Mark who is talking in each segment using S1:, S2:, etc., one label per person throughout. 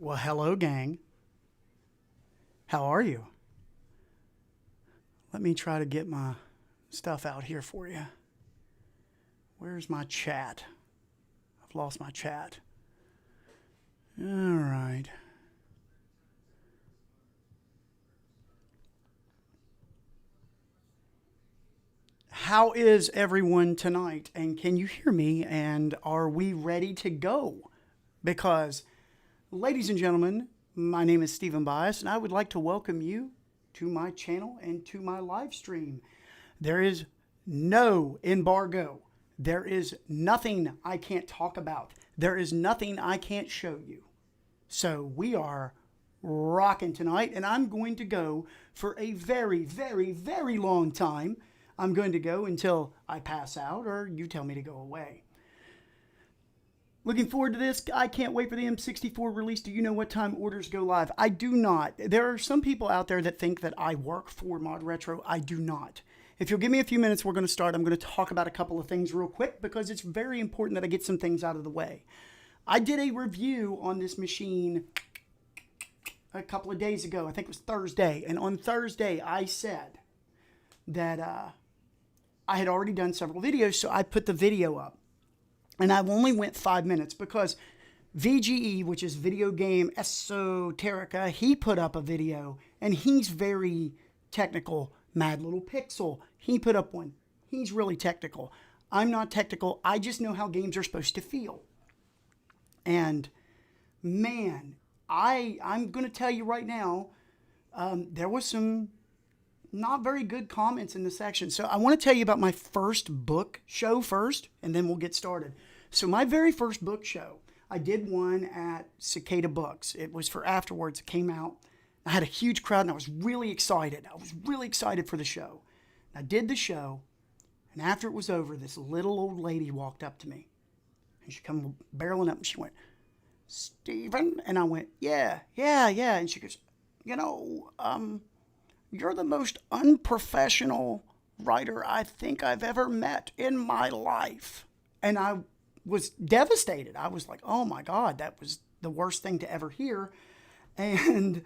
S1: Well, hello, gang. How are you? Let me try to get my stuff out here for you. Where's my chat? I've lost my chat. All right. How is everyone tonight? And can you hear me? And are we ready to go? Because, ladies and gentlemen, my name is Stephen Bias, and I would like to welcome you to my channel and to my live stream. There is no embargo. There is nothing I can't talk about. There is nothing I can't show you. So we are rocking tonight, and I'm going to go for a very, very, very long time. I'm going to go until I pass out or you tell me to go away. Looking forward to this. I can't wait for the M64 release. Do you know what time orders go live? I do not. There are some people out there that think that I work for ModRetro. I do not. If you'll give me a few minutes, we're going to start. I'm going to talk about a couple of things real quick because it's very important that I get some things out of the way. I did a review on this machine a couple of days ago. I think it was Thursday. And on Thursday, I said that I had already done several videos, so I put the video up. And I only went 5 minutes because VGE, which is Video Game Esoterica, he put up a video, and he's very technical. Mad Little Pixel, he put up one. He's really technical. I'm not technical. I just know how games are supposed to feel. And, man, I'm going to tell you right now, there was some not very good comments in the section. So I want to tell you about my first book show first, and then we'll get started. So my very first book show, I did one at Cicada Books. It was for afterwards. It came out. I had a huge crowd, and I was really excited. I was really excited for the show. I did the show, and after it was over, this little old lady walked up to me. And she come barreling up, and she went, "Stephen?" And I went, yeah. And she goes, "You're the most unprofessional writer I think I've ever met in my life." And I was devastated. I was like, oh my God, that was the worst thing to ever hear. And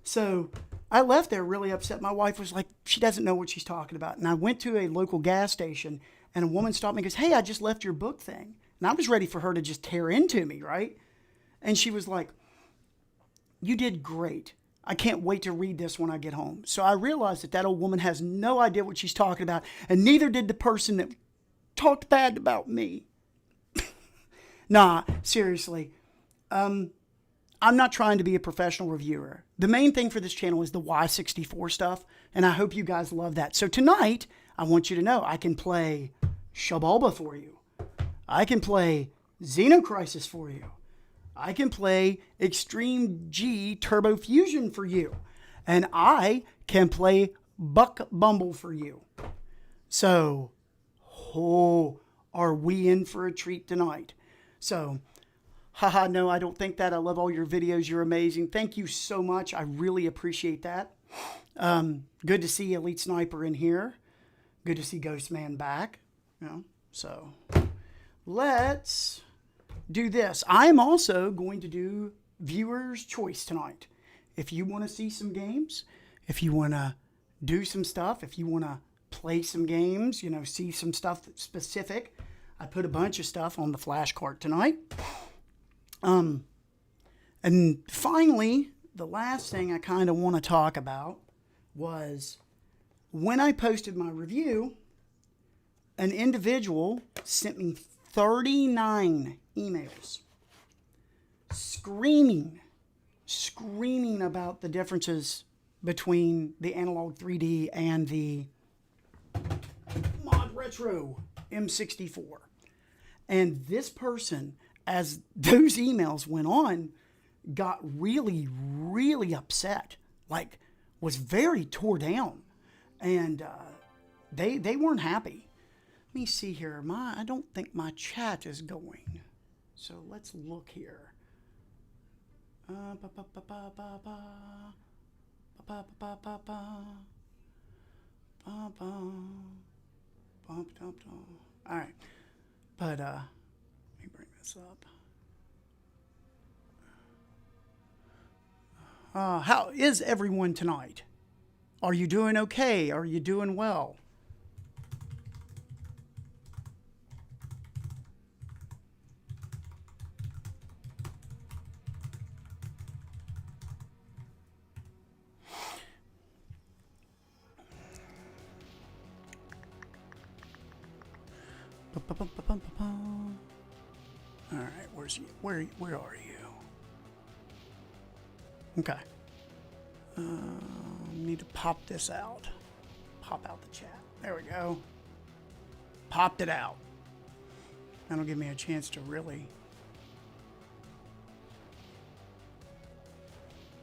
S1: so I left there really upset. My wife was like, she doesn't know what she's talking about. And I went to a local gas station, and a woman stopped me and goes, "Hey, I just left your book thing." And I was ready for her to just tear into me, right? And she was like, "You did great. I can't wait to read this when I get home." So I realized that that old woman has no idea what she's talking about, and neither did the person that talked bad about me. Nah, seriously. I'm not trying to be a professional reviewer. The main thing for this channel is the Y64 stuff, and I hope you guys love that. So tonight, I want you to know I can play Shabalba for you. I can play Xeno Crisis for you. I can play Extreme G Turbo Fusion for you. And I can play Bumble for you. So, are we in for a treat tonight? So, haha, no, I don't think that. I love all your videos. You're amazing. Thank you so much. I really appreciate that. Good to see Elite Sniper in here. Good to see Ghostman back. So, let's do this. I'm also going to do viewer's choice tonight. If you want to see some games, if you want to do some stuff, if you want to play some games, see some stuff specific, I put a bunch of stuff on the flash cart tonight. And finally, the last thing I kind of want to talk about was when I posted my review, an individual sent me 39 emails screaming about the differences between the analog 3D and the ModRetro M64. And this person, as those emails went on, got really, really upset, like was very tore down, and they weren't happy. Let me see here. I don't think my chat is going. So let's look here. All right. But let me bring this up. How is everyone tonight? Are you doing okay? Are you doing well? All right, where's you? Where are you? Okay. Need to pop this out. Pop out the chat. There we go. Popped it out. That'll give me a chance to really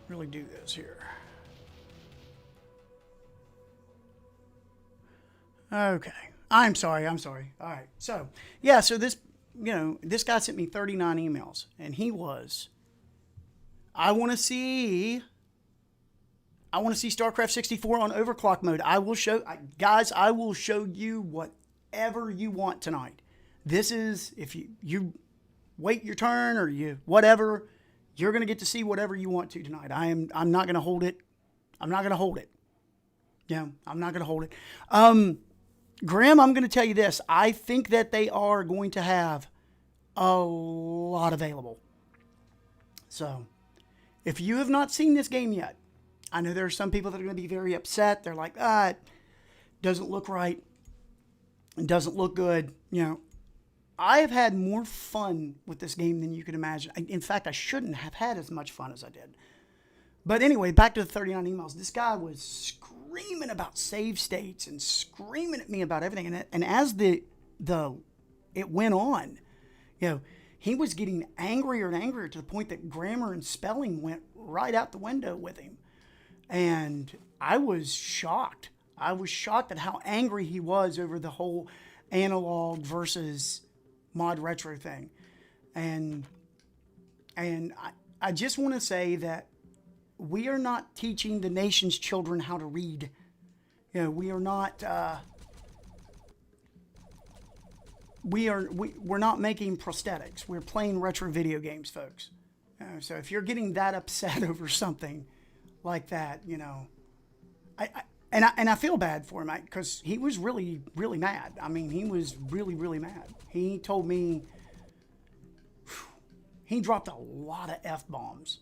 S1: do this here. Okay. I'm sorry. All right. So, yeah, so this, this guy sent me 39 emails, and he was, I want to see StarCraft 64 on overclock mode. I will show, guys, I will show you whatever you want tonight. This is, if you wait your turn or you whatever, you're going to get to see whatever you want to tonight. I'm not going to hold it. I'm not going to hold it. Yeah, I'm not going to hold it. Grim, I'm going to tell you this. I think that they are going to have a lot available. So, if you have not seen this game yet, I know there are some people that are going to be very upset. They're like, it doesn't look right. It doesn't look good. I have had more fun with this game than you could imagine. In fact, I shouldn't have had as much fun as I did. But anyway, back to the 39 emails. This guy was screaming about save states and screaming at me about everything. And as it went on, he was getting angrier and angrier to the point that grammar and spelling went right out the window with him. And I was shocked. I was shocked at how angry he was over the whole analog versus ModRetro thing. And I just want to say that we are not teaching the nation's children how to read. We are not. We're not making prosthetics. We're playing retro video games, folks. So if you're getting that upset over something like that, I feel bad for him because he was really, really mad. I mean, he was really, really mad. He told me he dropped a lot of F-bombs.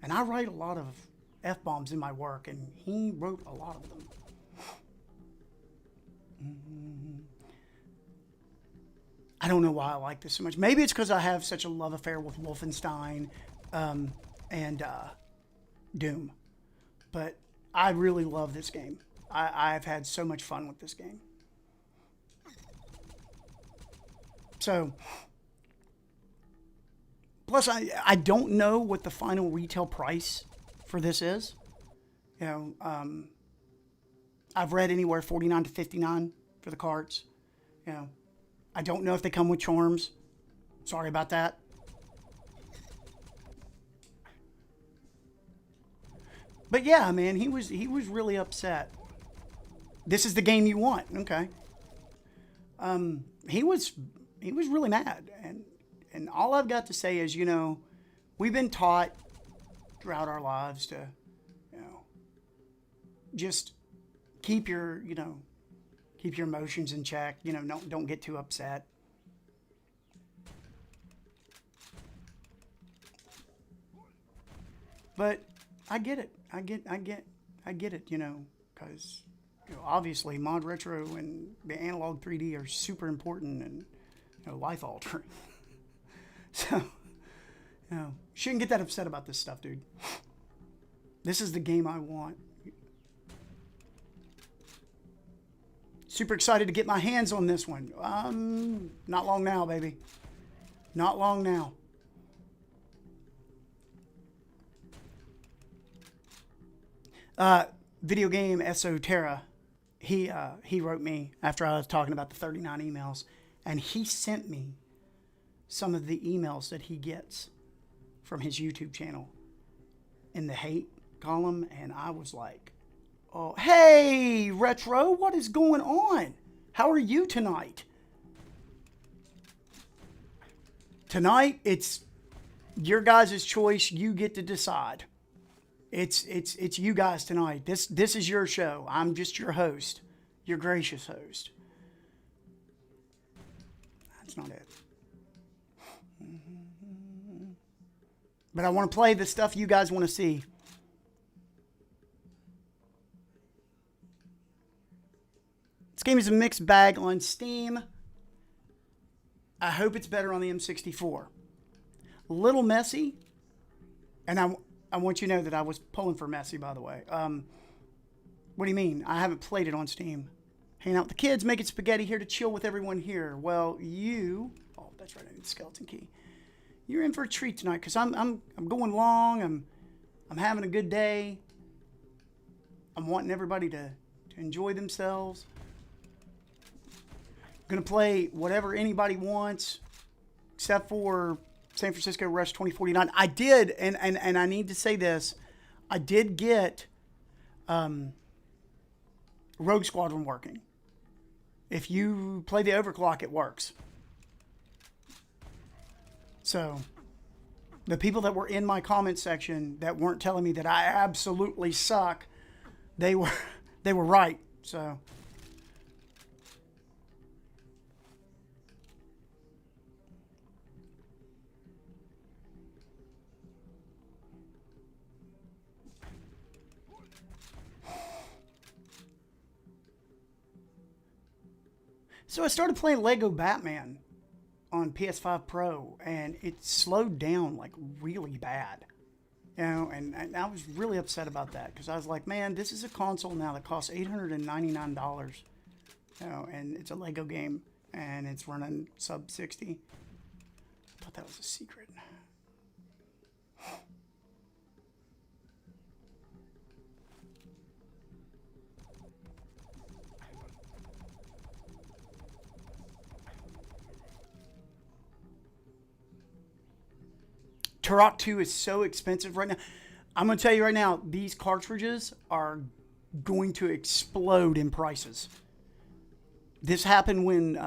S1: And I write a lot of F-bombs in my work, and he wrote a lot of them. I don't know why I like this so much. Maybe it's because I have such a love affair with Wolfenstein and Doom. But I really love this game. I've had so much fun with this game. So, plus I don't know what the final retail price for this is. I've read anywhere 49 to 59 for the carts. I don't know if they come with charms. Sorry about that. But yeah, man, he was really upset. This is the game you want, okay? He was really mad, and all I've got to say is, we've been taught throughout our lives to, just keep your emotions in check. Don't get too upset. But I get it. I get it, because obviously ModRetro and the analog 3D are super important and life altering. So, shouldn't get that upset about this stuff, dude. This is the game I want. Super excited to get my hands on this one. Not long now, baby. Not long now. Video game Esoterra, he wrote me after I was talking about the 39 emails, and he sent me some of the emails that he gets from his YouTube channel in the hate column, and I was like, oh, hey, Retro, what is going on? How are you tonight? Tonight, it's your guys' choice. You get to decide. It's you guys tonight. This is your show. I'm just your host, your gracious host. That's not it. But I want to play the stuff you guys want to see. This game is a mixed bag on Steam. I hope it's better on the M64. A little messy. And I want you to know that I was pulling for messy, by the way. What do you mean? I haven't played it on Steam. Hanging out with the kids, making spaghetti, here to chill with everyone here. Well, you... Oh, that's right, I need the skeleton key. You're in for a treat tonight, because I'm going long. I'm having a good day. I'm wanting everybody to enjoy themselves. Going to play whatever anybody wants, except for San Francisco Rush 2049. I did, and I need to say this, I did get Rogue Squadron working. If you play the overclock, it works. So, the people that were in my comment section that weren't telling me that I absolutely suck, they were right. So, I started playing Lego Batman on PS5 Pro, and it slowed down like really bad. You know, and I was really upset about that because I was like, man, this is a console now that costs $899. You know, and it's a Lego game, and it's running sub 60. I thought that was a secret. Turok 2 is so expensive right now. I'm going to tell you right now, these cartridges are going to explode in prices. This happened when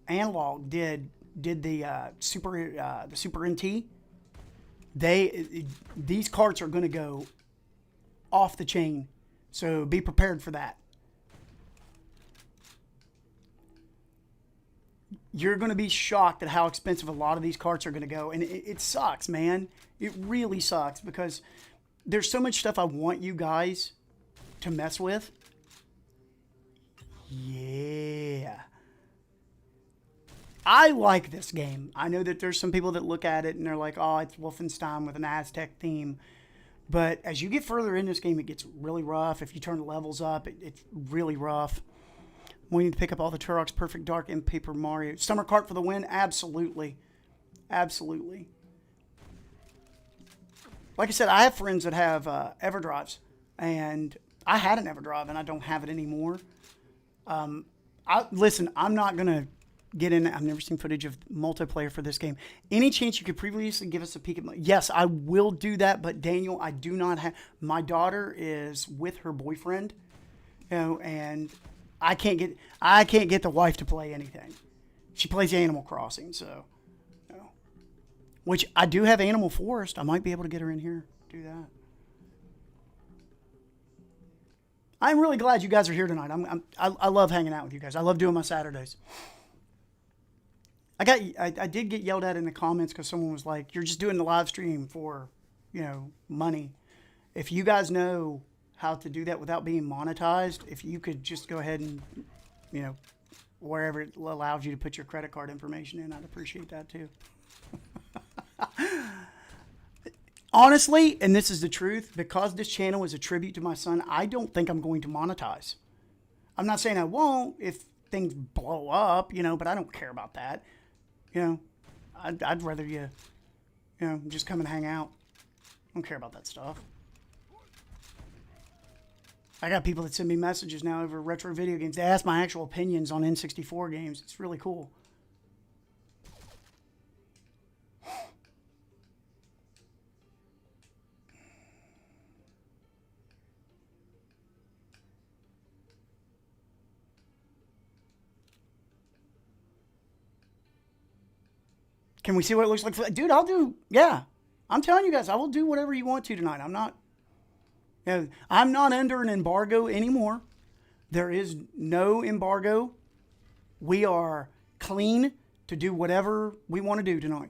S1: Analog did the Super NT. These carts are going to go off the chain, so be prepared for that. You're going to be shocked at how expensive a lot of these carts are going to go. And it sucks, man. It really sucks because there's so much stuff I want you guys to mess with. Yeah. I like this game. I know that there's some people that look at it and they're like, oh, it's Wolfenstein with an Aztec theme. But as you get further in this game, it gets really rough. If you turn the levels up, it's really rough. We need to pick up all the Turok's Perfect Dark and Paper Mario. Summer Cart for the win? Absolutely. Absolutely. Like I said, I have friends that have EverDrives. And I had an EverDrive, and I don't have it anymore. Listen, I'm not going to get in. I've never seen footage of multiplayer for this game. Any chance you could previously give us a peek at yes, I will do that. But, Daniel, I do not have... My daughter is with her boyfriend. You know, and... I can't get the wife to play anything. She plays Animal Crossing, so, you know. Which I do have Animal Forest. I might be able to get her in here. Do that. I'm really glad you guys are here tonight. I love hanging out with you guys. I love doing my Saturdays. I did get yelled at in the comments because someone was like, "You're just doing the live stream for, you know, money." If you guys know how to do that without being monetized, if you could just go ahead and, you know, wherever it allows you to put your credit card information in, I'd appreciate that too. Honestly, and this is the truth, because this channel is a tribute to my son, I don't think I'm going to monetize. I'm not saying I won't if things blow up, you know, but I don't care about that. You know, I'd rather you know, just come and hang out. I don't care about that stuff. I got people that send me messages now over retro video games. They ask my actual opinions on N64 games. It's really cool. Can we see what it looks like? Dude, I'll do, yeah. I'm telling you guys, I will do whatever you want to tonight. I'm not I'm not under an embargo anymore. There is no embargo. We are clean to do whatever we want to do tonight.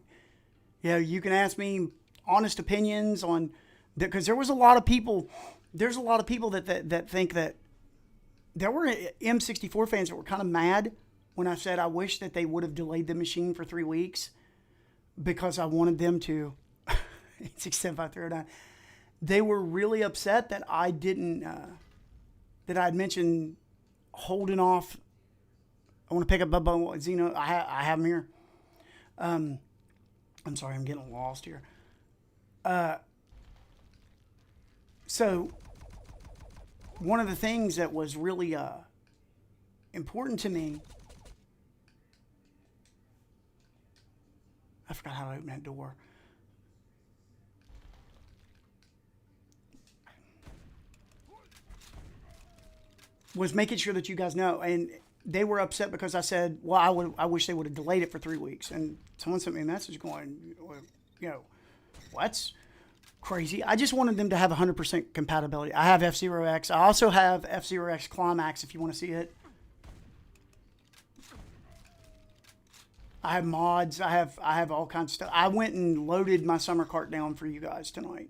S1: You can ask me honest opinions on that, because there was a lot of people. There's a lot of people that think that there were M64 fans that were kind of mad when I said I wish that they would have delayed the machine for 3 weeks because I wanted them to 8675309. They were really upset that I didn't that I'd mentioned holding off. I want to pick up Bumble Xeno. I have them here. I'm sorry, I'm getting lost here. So one of the things that was really important to me, I forgot how to open that door. Was making sure that you guys know. And they were upset because I said, well, I wish they would have delayed it for 3 weeks. And someone sent me a message going, what's crazy? I just wanted them to have 100% compatibility. I have F-Zero X. I also have F-Zero X Climax if you want to see it. I have mods. I have all kinds of stuff. I went and loaded my summer cart down for you guys tonight.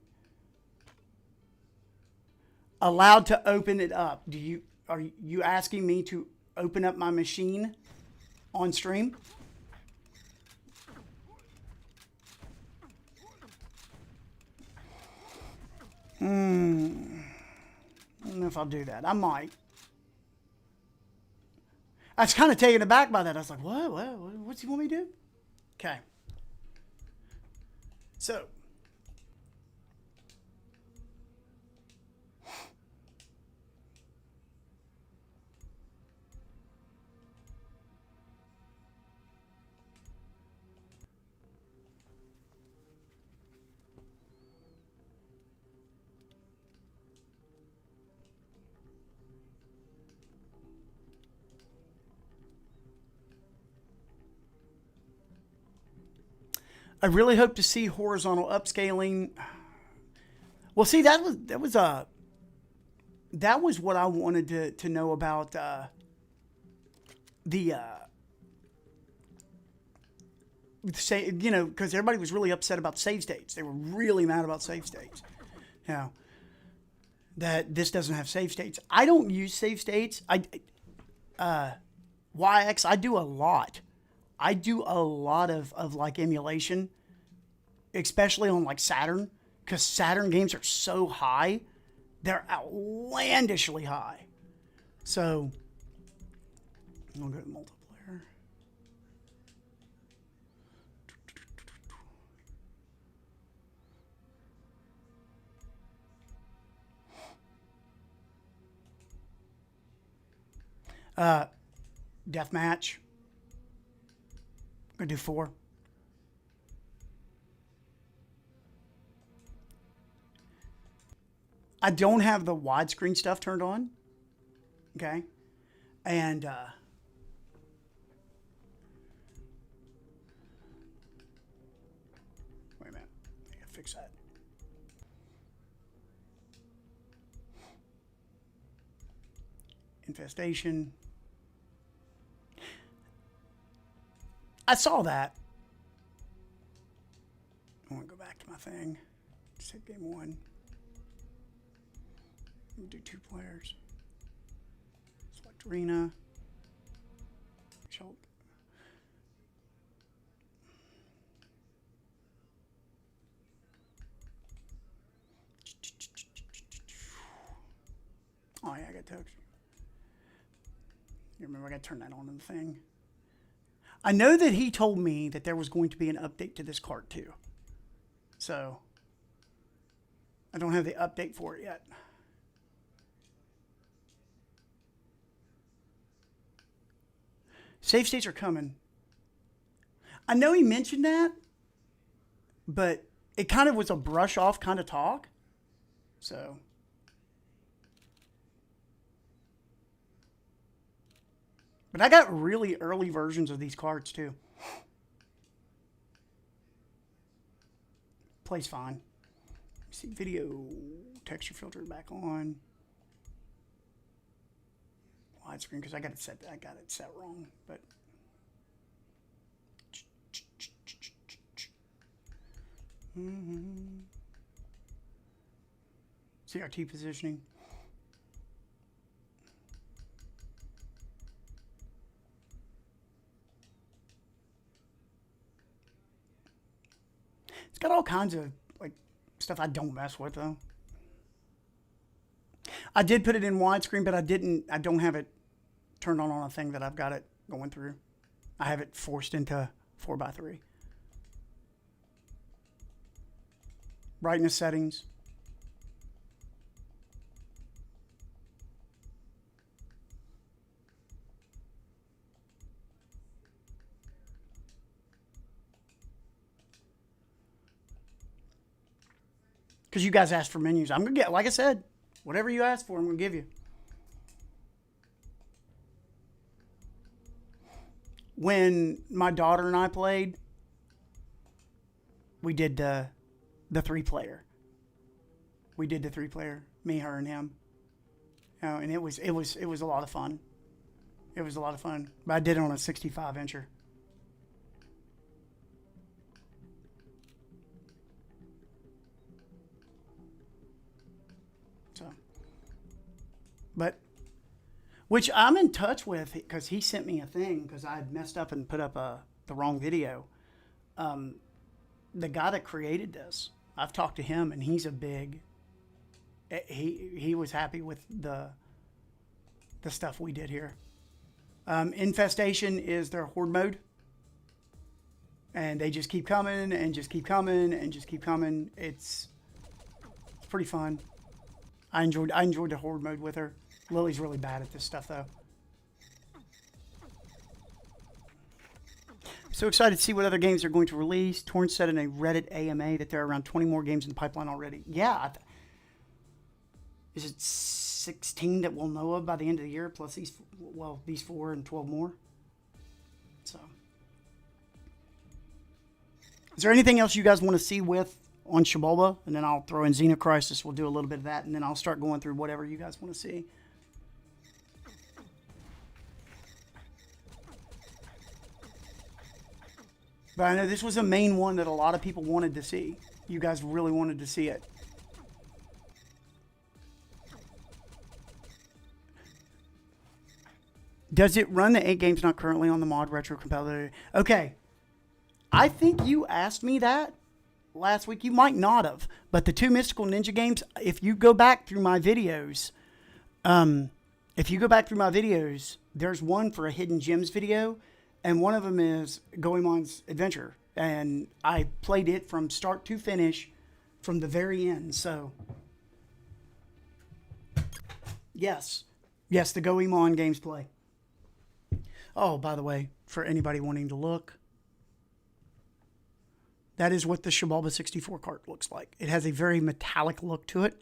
S1: Allowed to open it up. Are you asking me to open up my machine on stream? I don't know if I'll do that. I might. I was kind of taken aback by that. I was like, what? What's he want me to do? Okay. So. I really hope to see horizontal upscaling. Well, see, that was what I wanted to know about because everybody was really upset about save states. They were really mad about save states. That this doesn't have save states. I don't use save states. YX, I do a lot. I do a lot of like emulation, especially on like Saturn, because Saturn games are so high. They're outlandishly high. So, I'll go to multiplayer. Deathmatch. I'm going to do 4. I don't have the widescreen stuff turned on. Okay. And, wait a minute. I gotta fix that. Infestation. I saw that. I want to go back to my thing. Just hit game 1. We'll do 2 players. Select arena. Oh yeah, I got text. You remember I got to turn that on in the thing. I know that he told me that there was going to be an update to this cart too. So, I don't have the update for it yet. Save states are coming. I know he mentioned that, but it kind of was a brush off kind of talk. So. But I got really early versions of these cards too. Plays fine. see, video texture filter back on. Widescreen, because I got it set wrong, but CRT positioning. It's got all kinds of like stuff I don't mess with though. I did put it in widescreen, but I don't have it turned on a thing that I've got it going through. I have it forced into 4:3. Brightness settings. Because you guys asked for menus. I'm going to get, like I said, whatever you ask for, I'm going to give you. When my daughter and I played, we did the 3-player. We did the 3-player, me, her, and him. And it was a lot of fun. It was a lot of fun. But I did it on a 65-incher. So, but, which I'm in touch with because he sent me a thing because I had messed up and put up the wrong video. The guy that created this, I've talked to him and he's a big, he was happy with the stuff we did here. Infestation is their horde mode. And they just keep coming and just keep coming and just keep coming. It's pretty fun. I enjoyed the horde mode with her. Lily's really bad at this stuff though. So excited to see what other games they're going to release. Torrance said in a Reddit AMA that there are around 20 more games in the pipeline already. Yeah. Is it 16 that we'll know of by the end of the year? Plus these 4 and 12 more. So, is there anything else you guys want to see on Shibalba? And then I'll throw in Xeno Crisis. We'll do a little bit of that. And then I'll start going through whatever you guys want to see. But I know this was a main one that a lot of people wanted to see. You guys really wanted to see it. Does it run the 8 games not currently on the ModRetro compatibility? Okay. I think you asked me that last week. You might not have. But the 2 Mystical Ninja games, if you go back through my videos, there's one for a Hidden Gems video. And one of them is Goemon's Adventure. And I played it from start to finish from the very end. So, yes. Yes, the Goemon games play. Oh, by the way, for anybody wanting to look, that is what the Shibalba 64 cart looks like. It has a very metallic look to it.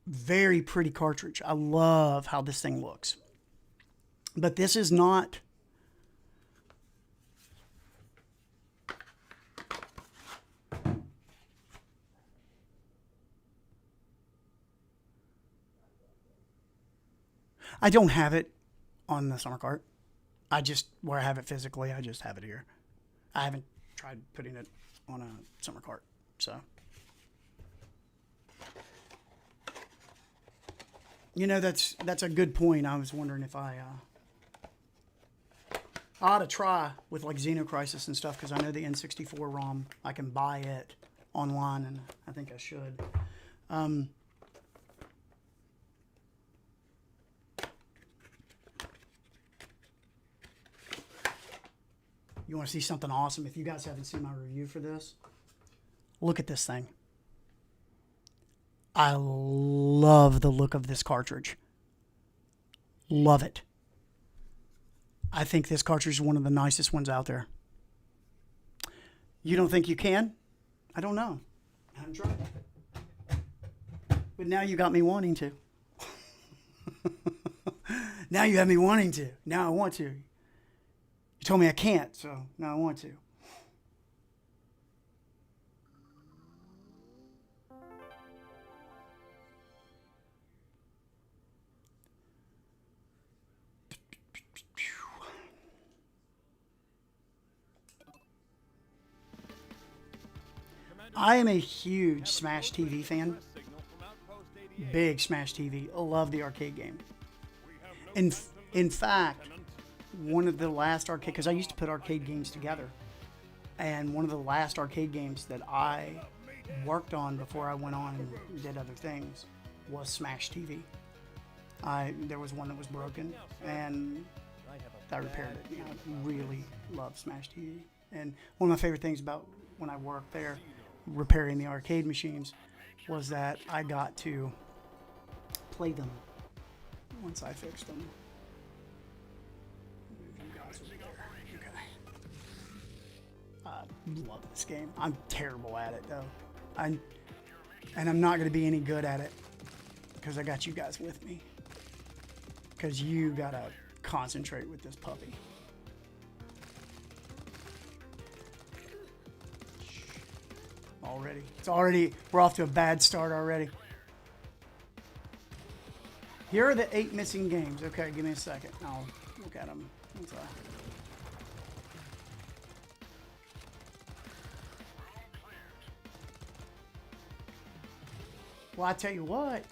S1: Very pretty cartridge. I love how this thing looks. But this is not... I don't have it on the summer cart. Where I have it physically, I just have it here. I haven't tried putting it on a summer cart, so. You know, that's a good point. I was wondering if I ought to try with like Xeno Crisis and stuff, because I know the N64 ROM, I can buy it online, and I think I should. You want to see something awesome? If you guys haven't seen my review for this, look at this thing. I love the look of this cartridge. Love it. I think this cartridge is one of the nicest ones out there. You don't think you can? I don't know. I haven't tried. But now you got me wanting to. Now you have me wanting to. Now I want to. You told me I can't, so now I want to. I am a huge Smash TV fan. Big Smash TV. I love the arcade game. In fact, one of the last arcade, because I used to put arcade games together, and one of the last arcade games that I worked on before I went on and did other things was Smash TV. There was one that was broken, and I repaired it. I really love Smash TV. And one of my favorite things about when I worked there, repairing the arcade machines, was that I got to play them once I fixed them. Okay. I love this game. I'm terrible at it though. And I'm not going to be any good at it because I got you guys with me. Because you got to concentrate with this puppy. We're off to a bad start already. Here are the 8 missing games. Okay, give me a second. I'll look at them. Well, I tell you what,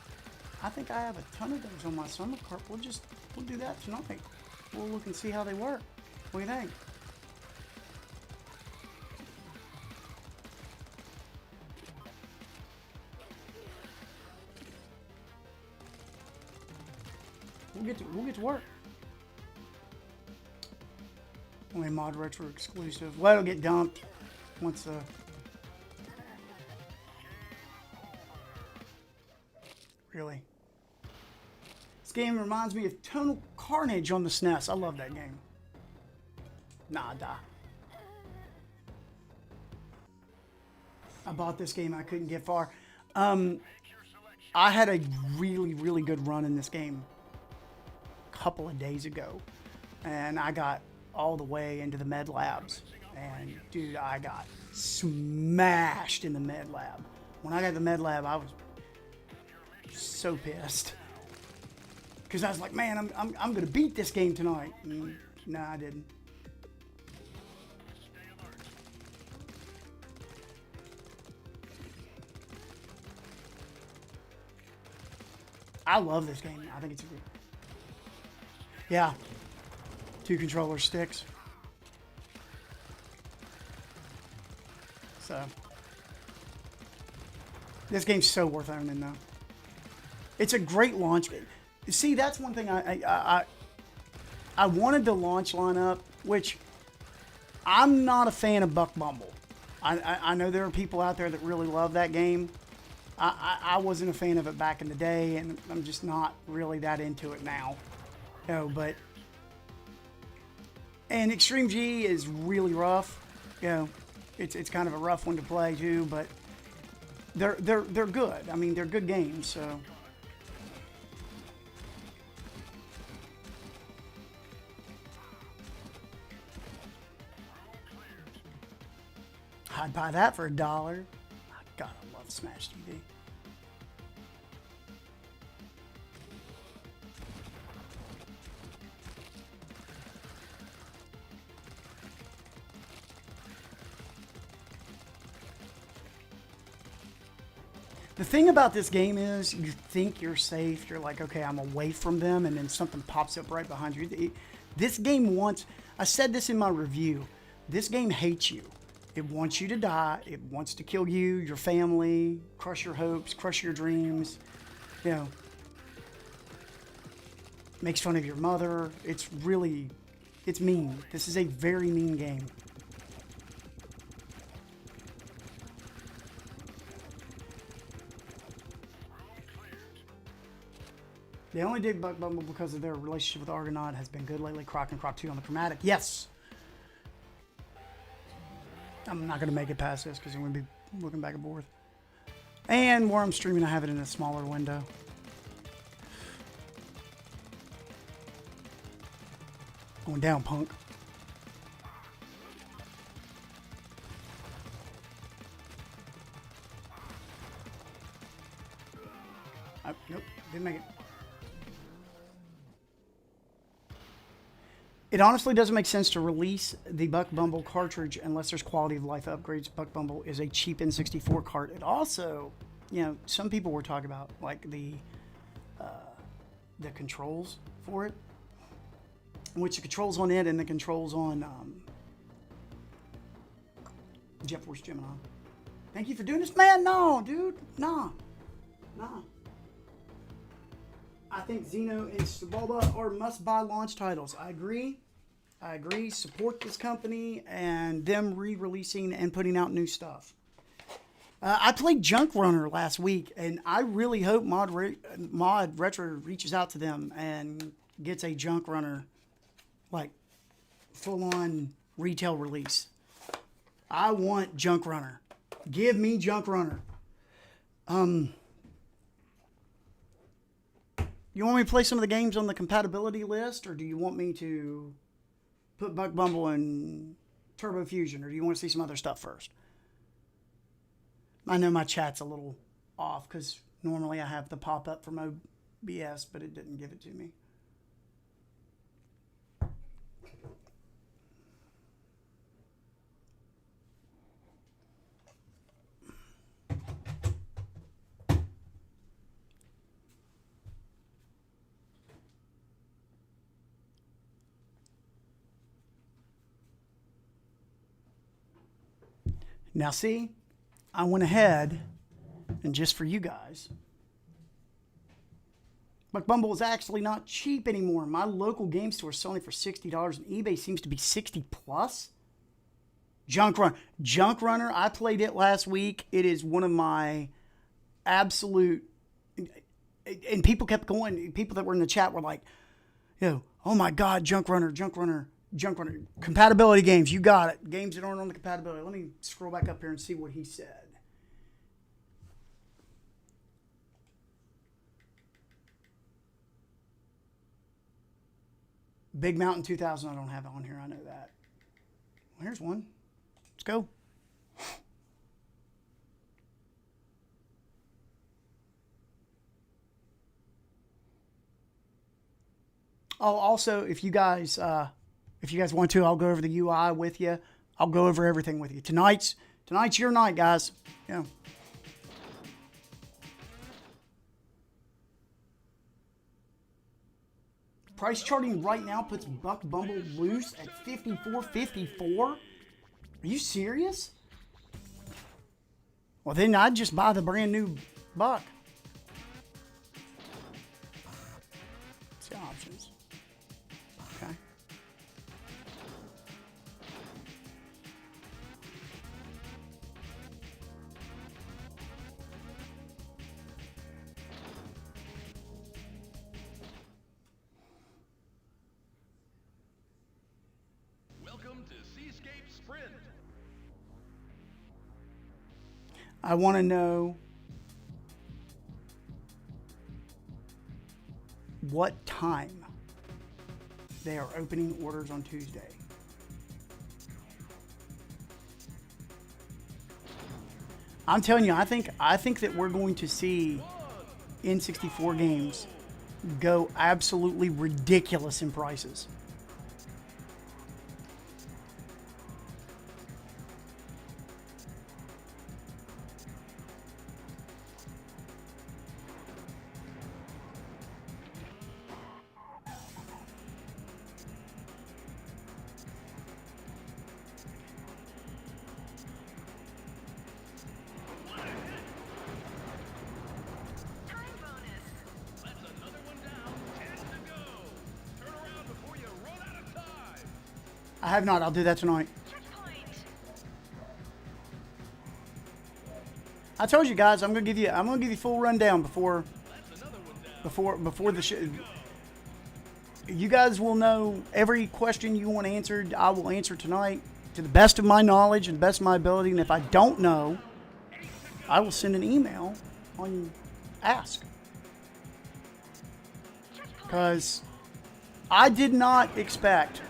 S1: I think I have a ton of those on my summer cart. We'll do that tonight. We'll look and see how they work. What do you think? We'll get to work. Only ModRetro exclusive. Well, it'll get dumped once really. This game reminds me of Tonal Carnage on the SNES. I love that game. Nada. I bought this game. I couldn't get far. I had a really, really good run in this game a couple of days ago. And I got all the way into the med labs. And, dude, I got smashed in the med lab. When I got to the med lab, I was so pissed. Because I was like, man, I'm going to beat this game tonight. And, no, I didn't. I love this game. I think it's a good. Yeah. 2 controller sticks. So. This game's so worth owning, though. It's a great launch game. See, that's one thing I wanted the launch lineup, which I'm not a fan of Bumble. I know there are people out there that really love that game. I wasn't a fan of it back in the day, and I'm just not really that into it now. You know, but and Extreme G is really rough. You know, it's kind of a rough one to play too, but they're good. I mean, they're good games. So. I'd buy that for $1. God, I love Smash TV. The thing about this game is you think you're safe. You're like, okay, I'm away from them, and then something pops up right behind you. This game wants, I said this in my review, this game hates you. It wants you to die. It wants to kill you, your family, crush your hopes, crush your dreams. You know, makes fun of your mother. It's really, it's mean. This is a very mean game. They only dig Bumble because of their relationship with Argonaut has been good lately. Croc and Croc 2 on the Chromatic. Yes! I'm not going to make it past this because I'm going to be looking back and forth. And where I'm streaming, I have it in a smaller window. Going down, punk. Nope, didn't make it. It honestly doesn't make sense to release the Buck Bumble cartridge unless there's quality of life upgrades. Buck Bumble is a cheap N64 cart. It also, some people were talking about like the controls for it, which the controls on it and the controls on Jet Force Gemini. Thank you for doing this, man. No, dude, nah. I think Xeno and Snowboarding are must-buy launch titles. I agree. Support this company and them re-releasing and putting out new stuff. I played Junk Runner last week, and I really hope ModRetro reaches out to them and gets a Junk Runner, like, full-on retail release. I want Junk Runner. Give me Junk Runner. You want me to play some of the games on the compatibility list, or do you want me to put Buck Bumble and Turbo Fusion, or do you want to see some other stuff first? I know my chat's a little off because normally I have the pop-up from OBS, but it didn't give it to me. Now see, I went ahead and just for you guys, Buck Bumble is actually not cheap anymore. My local game store is selling for $60 and eBay seems to be 60 plus. Junk Runner, I played it last week. It is one of my absolute, and people kept going, people that were in the chat were like, oh my God, Junk Runner. Compatibility games, you got it. Games that aren't on the compatibility. Let me scroll back up here and see what he said. Big Mountain 2000, I don't have it on here. I know that. Well, here's one. Let's go. Oh, also, if you guys want to, I'll go over the UI with you. I'll go over everything with you. Tonight's your night, guys. Yeah. Price charting right now puts Buck Bumble loose at $54.54. Are you serious? Well, then I'd just buy the brand new Buck. Let's see options. Okay.
S2: Welcome to Seascape Sprint.
S1: I want to know what time they are opening orders on Tuesday. I'm telling you, I think that we're going to see N64 games go absolutely ridiculous in prices. I have not. I'll do that tonight. I told you guys I'm gonna give you full rundown before the show. You guys will know every question you want answered. I will answer tonight to the best of my knowledge and best of my ability. And if I don't know, I will send an email on ask. Because I did not expect.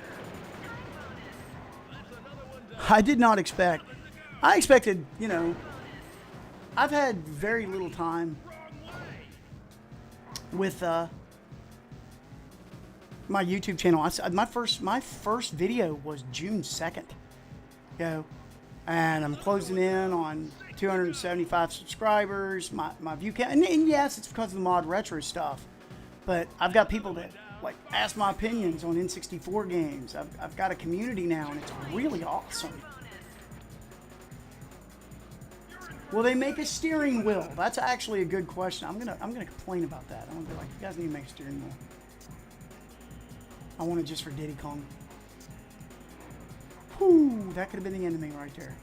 S1: I expected, I've had very little time with my YouTube channel. My first video was June 2nd. You know, and I'm closing in on 275 subscribers. My view count, and yes, it's because of the ModRetro stuff. But I've got people that like ask my opinions on N64 games. I've got a community now, and it's really awesome. Will they make a steering wheel? That's actually a good question. I'm gonna complain about that. I'm gonna be like, you guys need to make a steering wheel. I want it just for Diddy Kong. Whew, that could have been the enemy right there.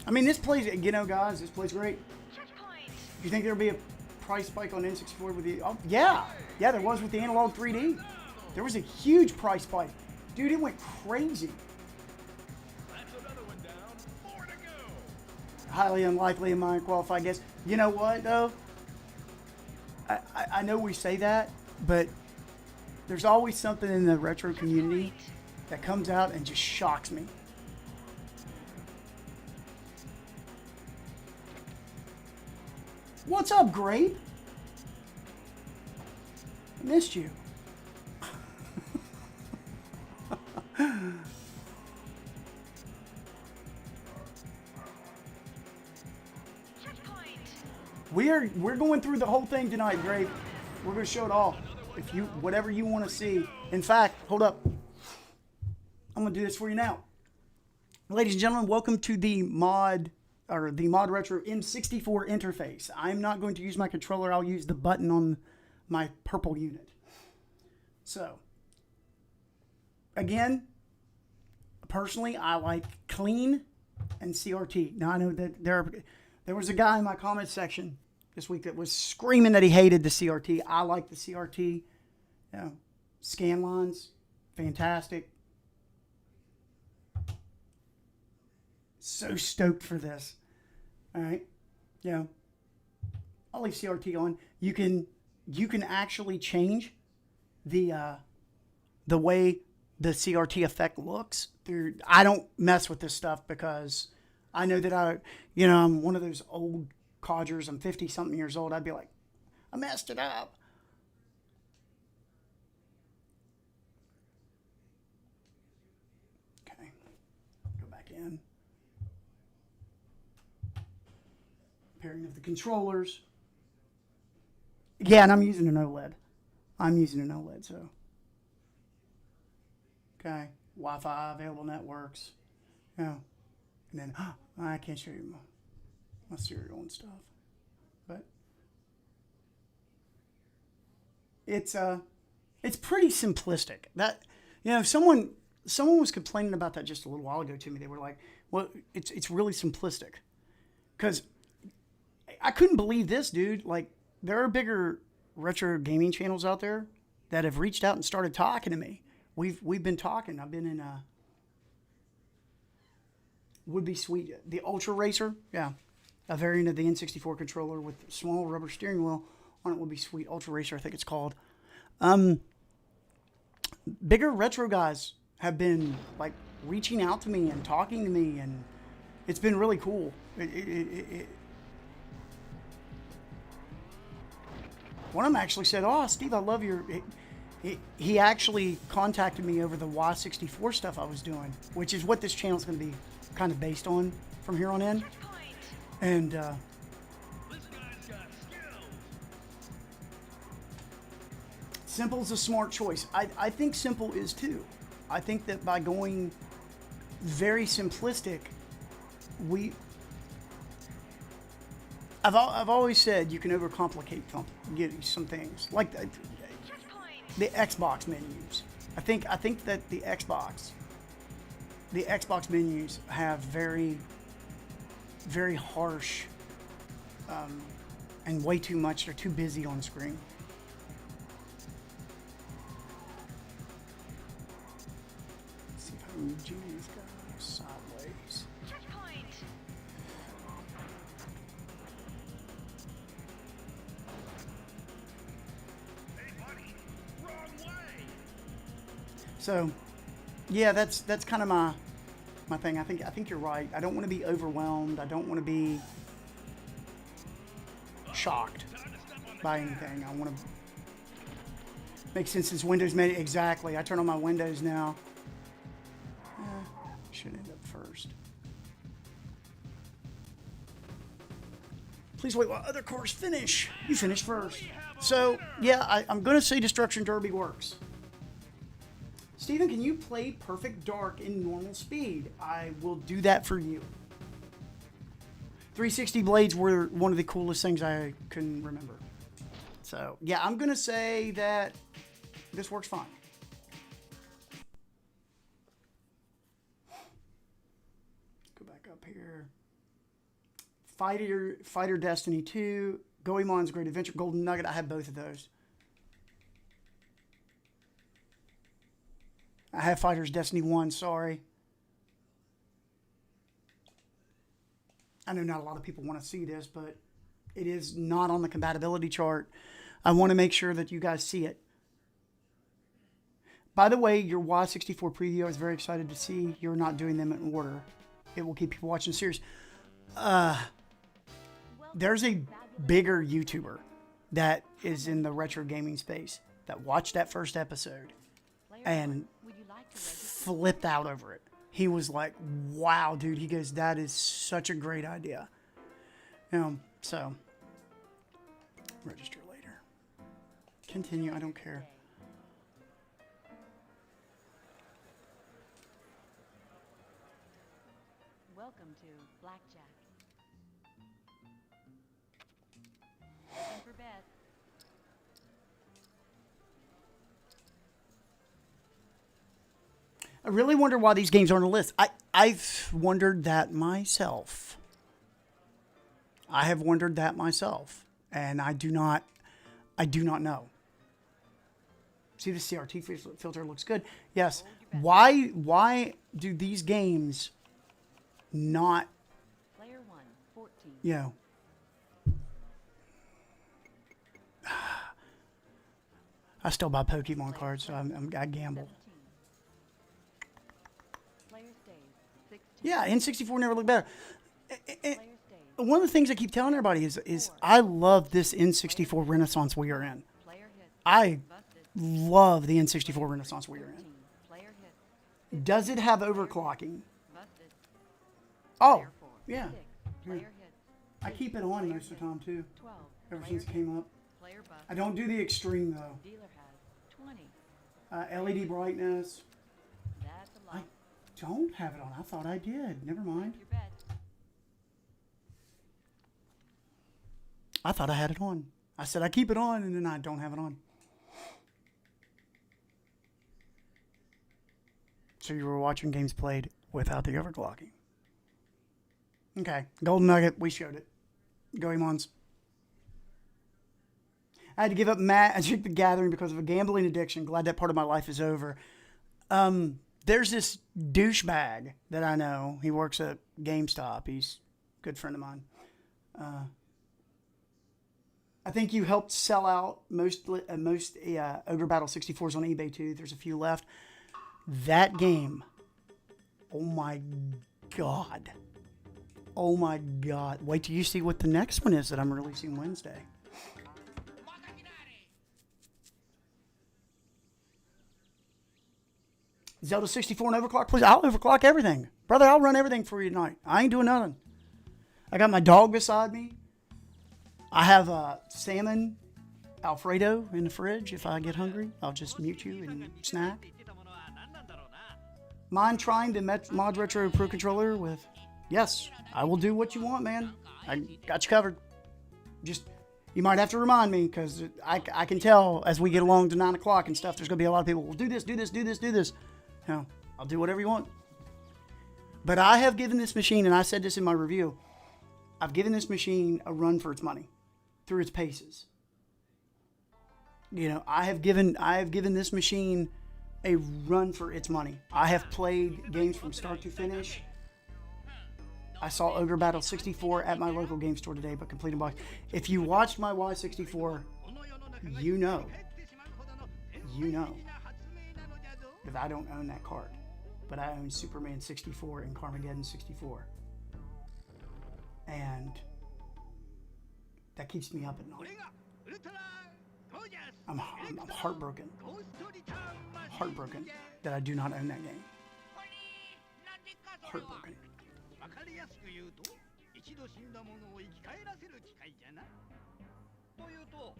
S1: I mean, this plays, you know, guys, this plays great. Do you think there'll be a price spike on N64 with the? Oh, yeah, there was with the analog 3D. There was a huge price spike, dude. It went crazy. Highly unlikely in my qualified guess. You know what, though? I know we say that, but there's always something in the retro community that comes out and just shocks me. What's up, Grape? I missed you. We're going through the whole thing tonight, Grape. We're going to show it all. If you whatever you want to see. In fact, hold up. I'm going to do this for you now. Ladies and gentlemen, welcome to the ModRetro M64 interface. I'm not going to use my controller. I'll use the button on my purple unit. So, again, personally, I like clean and CRT. Now, I know that there was a guy in my comment section this week that was screaming that he hated the CRT. I like the CRT. You know, scan lines, fantastic. So stoked for this. All right, yeah. I'll leave CRT on. You can actually change the way the CRT effect looks. I don't mess with this stuff because I know that I'm one of those old codgers. I'm 50-something years old. I'd be like, I messed it up. Okay, go back in. Pairing of the controllers. Yeah, and I'm using an OLED. So. Okay, Wi-Fi, available networks. Yeah. And then, I can't show you my serial and stuff. But it's pretty simplistic. That, you know, someone was complaining about that just a little while ago to me. They were like, well, it's really simplistic. Because I couldn't believe this, dude. Like, there are bigger retro gaming channels out there that have reached out and started talking to me. We've been talking. I've been in would be sweet. The Ultra Racer, yeah. A variant of the N64 controller with a small rubber steering wheel on it would be sweet. Ultra Racer, I think it's called. Bigger retro guys have been like reaching out to me and talking to me, and it's been really cool. One of them actually said, "Oh, Steve, I love your." He actually contacted me over the Y64 stuff I was doing, which is what this channel is going to be kind of based on from here on in. And Simple's a smart choice. I think Simple is too. I think that by going very simplistic, I've always said you can overcomplicate some things, like the Xbox menus. I think that the Xbox menus have very, very harsh and way too much. They're too busy on screen. Let's see if I can move these guys sideways. So, yeah, that's kind of my thing. I think you're right. I don't want to be overwhelmed. I don't want to be shocked. buy anything. I want to make sense since Windows made it. Exactly. I turn on my Windows now. Should end up first. Please wait while other cars finish. You finish first. So, yeah, I'm going to say Destruction Derby works. Steven, can you play Perfect Dark in normal speed? I will do that for you. 360 blades were one of the coolest things I can remember. So, yeah, I'm going to say that this works fine. Go back up here. Fighter Destiny 2, Goemon's Great Adventure, Golden Nugget. I have both of those. I have Fighters Destiny 1, sorry. I know not a lot of people want to see this, but it is not on the compatibility chart. I want to make sure that you guys see it. By the way, your Y64 preview, I was very excited to see. You're not doing them in order. It will keep people watching the series. There's a bigger YouTuber that is in the retro gaming space that watched that first episode and flipped out over it. He was like, wow, dude. He goes, that is such a great idea. So, register later. Continue, I don't care.
S3: Welcome to Blackjack. Looking for bets.
S1: I really wonder why these games aren't on the list. I've wondered that myself. I have wondered that myself, and I do not know. See, the CRT filter looks good. Yes. Why do these games not?
S3: Player 1, 14.
S1: You know. I still buy Pokemon cards, so I gamble.
S3: 17. Player stays, 16.
S1: Yeah, N64 never looked better.
S3: Player stays.
S1: One of the things I keep telling everybody is I love this N64 renaissance we are in.
S3: Player hit.
S1: I
S3: Busted.
S1: love the N64 renaissance we are
S3: 13.
S1: in.
S3: Player hit.
S1: Does it have overclocking?
S3: Busted.
S1: Oh,
S3: Player 4.
S1: yeah.
S3: 6. Player hit.
S1: I keep it on most of the time too,
S3: 12.
S1: ever
S3: Player
S1: since it
S3: hit.
S1: came up.
S3: Player bust.
S1: I don't do the extreme though.
S3: Dealer has 20.
S1: LED brightness.
S3: That's a
S1: I
S3: lot.
S1: don't have it on. I thought I did. Never mind.
S3: Your bet.
S1: I thought I had it on. I said I keep it on and then I don't have it on. So you were watching games played without the overclocking. Okay. Golden Nugget, we showed it. Goemons. I had to give up Magic the Gathering because of a gambling addiction. Glad that part of my life is over. There's this douchebag that I know. He works at GameStop. He's a good friend of mine. I think you helped sell out most Ogre Battle 64s on eBay too. There's a few left. That game, oh my God. Oh my God. Wait till you see what the next one is that I'm releasing Wednesday. Zelda 64 and overclock, please. I'll overclock everything. Brother, I'll run everything for you tonight. I ain't doing nothing. I got my dog beside me. I have salmon Alfredo in the fridge. If I get hungry, I'll just mute you and snack. Mind trying the ModRetro Pro Controller with... Yes, I will do what you want, man. I got you covered. Just, you might have to remind me, because I can tell as we get along to 9 o'clock and stuff, there's going to be a lot of people, well, do this, do this, do this, do this. You know, I'll do whatever you want. But I have given this machine, and I said this in my review, I've given this machine a run for its money through its paces. You know, I have given this machine a run for its money. I have played games from start to finish. I saw Ogre Battle 64 at my local game store today, but complete in box. If you watched my Y64, you know that I don't own that card, but I own Superman 64 and Carmageddon 64, and that keeps me up at night. I'm heartbroken. Heartbroken that I do not own that game. Heartbroken.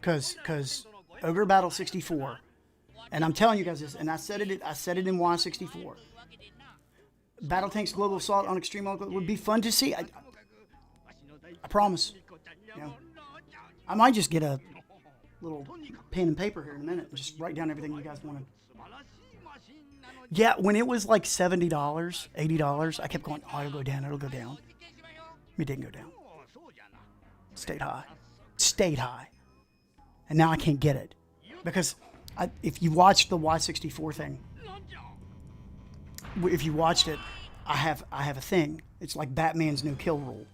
S1: Because Ogre Battle 64, and I'm telling you guys this, and I said it in Y64. Battletanx Global Assault on Extreme would be fun to see. I promise. You know, I might just get a little pen and paper here in a minute and just write down everything you guys wanted. Yeah, when it was like $70, $80, I kept going, oh, it'll go down, it'll go down. It didn't go down. Stayed high. Stayed high. And now I can't get it. Because if you watch the Y64 thing, if you watched it, I have a thing. It's like Batman's no kill rule.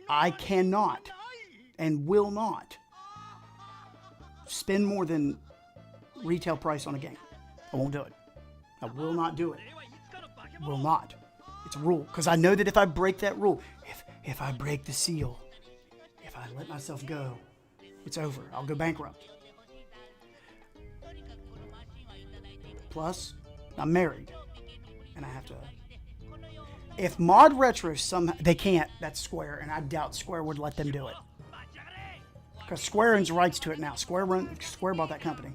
S1: I cannot and will not spend more than retail price on a game. I won't do it. I will not do it. Will not. It's a rule. Because I know that if I break that rule, if I break the seal, if I let myself go, it's over. I'll go bankrupt. Plus, I'm married. And I have to... If ModRetro somehow... They can't. That's Square. And I doubt Square would let them do it. Because Square owns rights to it now. Square bought that company.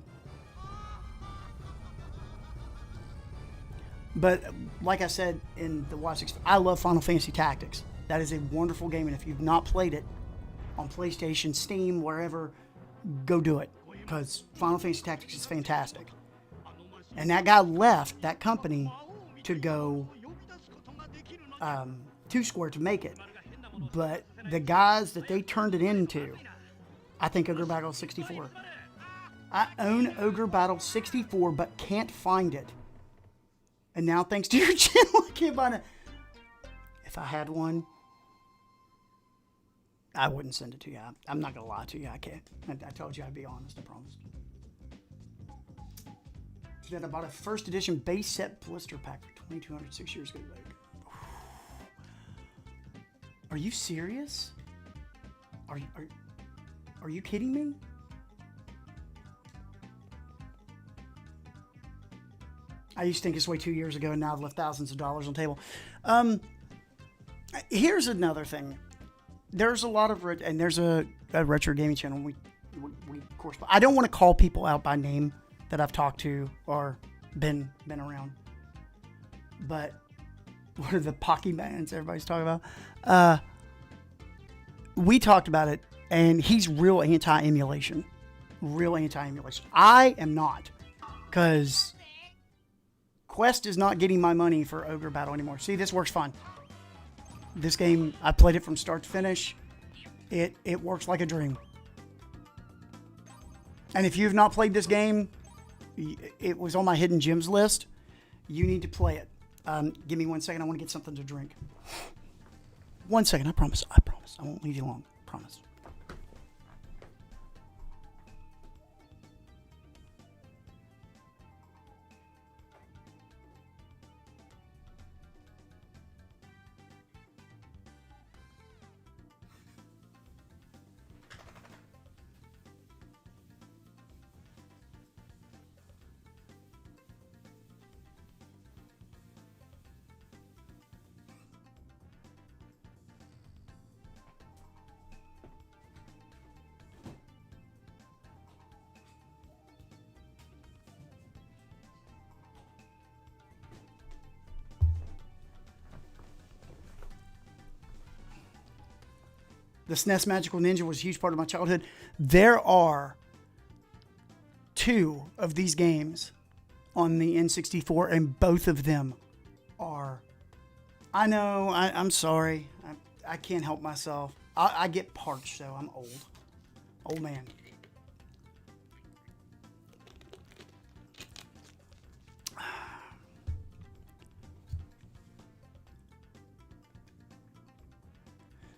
S1: But like I said in the Y6, I love Final Fantasy Tactics. That is a wonderful game. And if you've not played it on PlayStation, Steam, wherever, go do it. Because Final Fantasy Tactics is fantastic. And that guy left that company to go to Square to make it. But the guys that they turned it into, I think Ogre Battle 64. I own Ogre Battle 64, but can't find it. And now, thanks to your channel, I can't find it. If I had one, I wouldn't send it to you. I'm not going to lie to you. I can't. I told you I'd be honest, I promised. Then I bought a first edition base set blister pack for $2,200 6 years ago. Are you serious? Are you kidding me? I used to think this way 2 years ago, and now I've left thousands of dollars on the table. Here's another thing. There's a lot of, and there's a retro gaming channel. We correspond. I don't want to call people out by name that I've talked to or been around. But what are the Pocky bands everybody's talking about? We talked about it, and he's real anti-emulation. Real anti-emulation. I am not, because Quest is not getting my money for Ogre Battle anymore. See, this works fine. This game, I played it from start to finish. It works like a dream. And if you've not played this game, it was on my hidden gems list. You need to play it. Give me 1 second. I want to get something to drink. 1 second. I promise. I promise. I won't leave you long. Promise. The SNES Magical Ninja was a huge part of my childhood. There are 2 of these games on the N64, and both of them are... I know, I'm sorry. I can't help myself. I get parched, though. I'm old. Old man.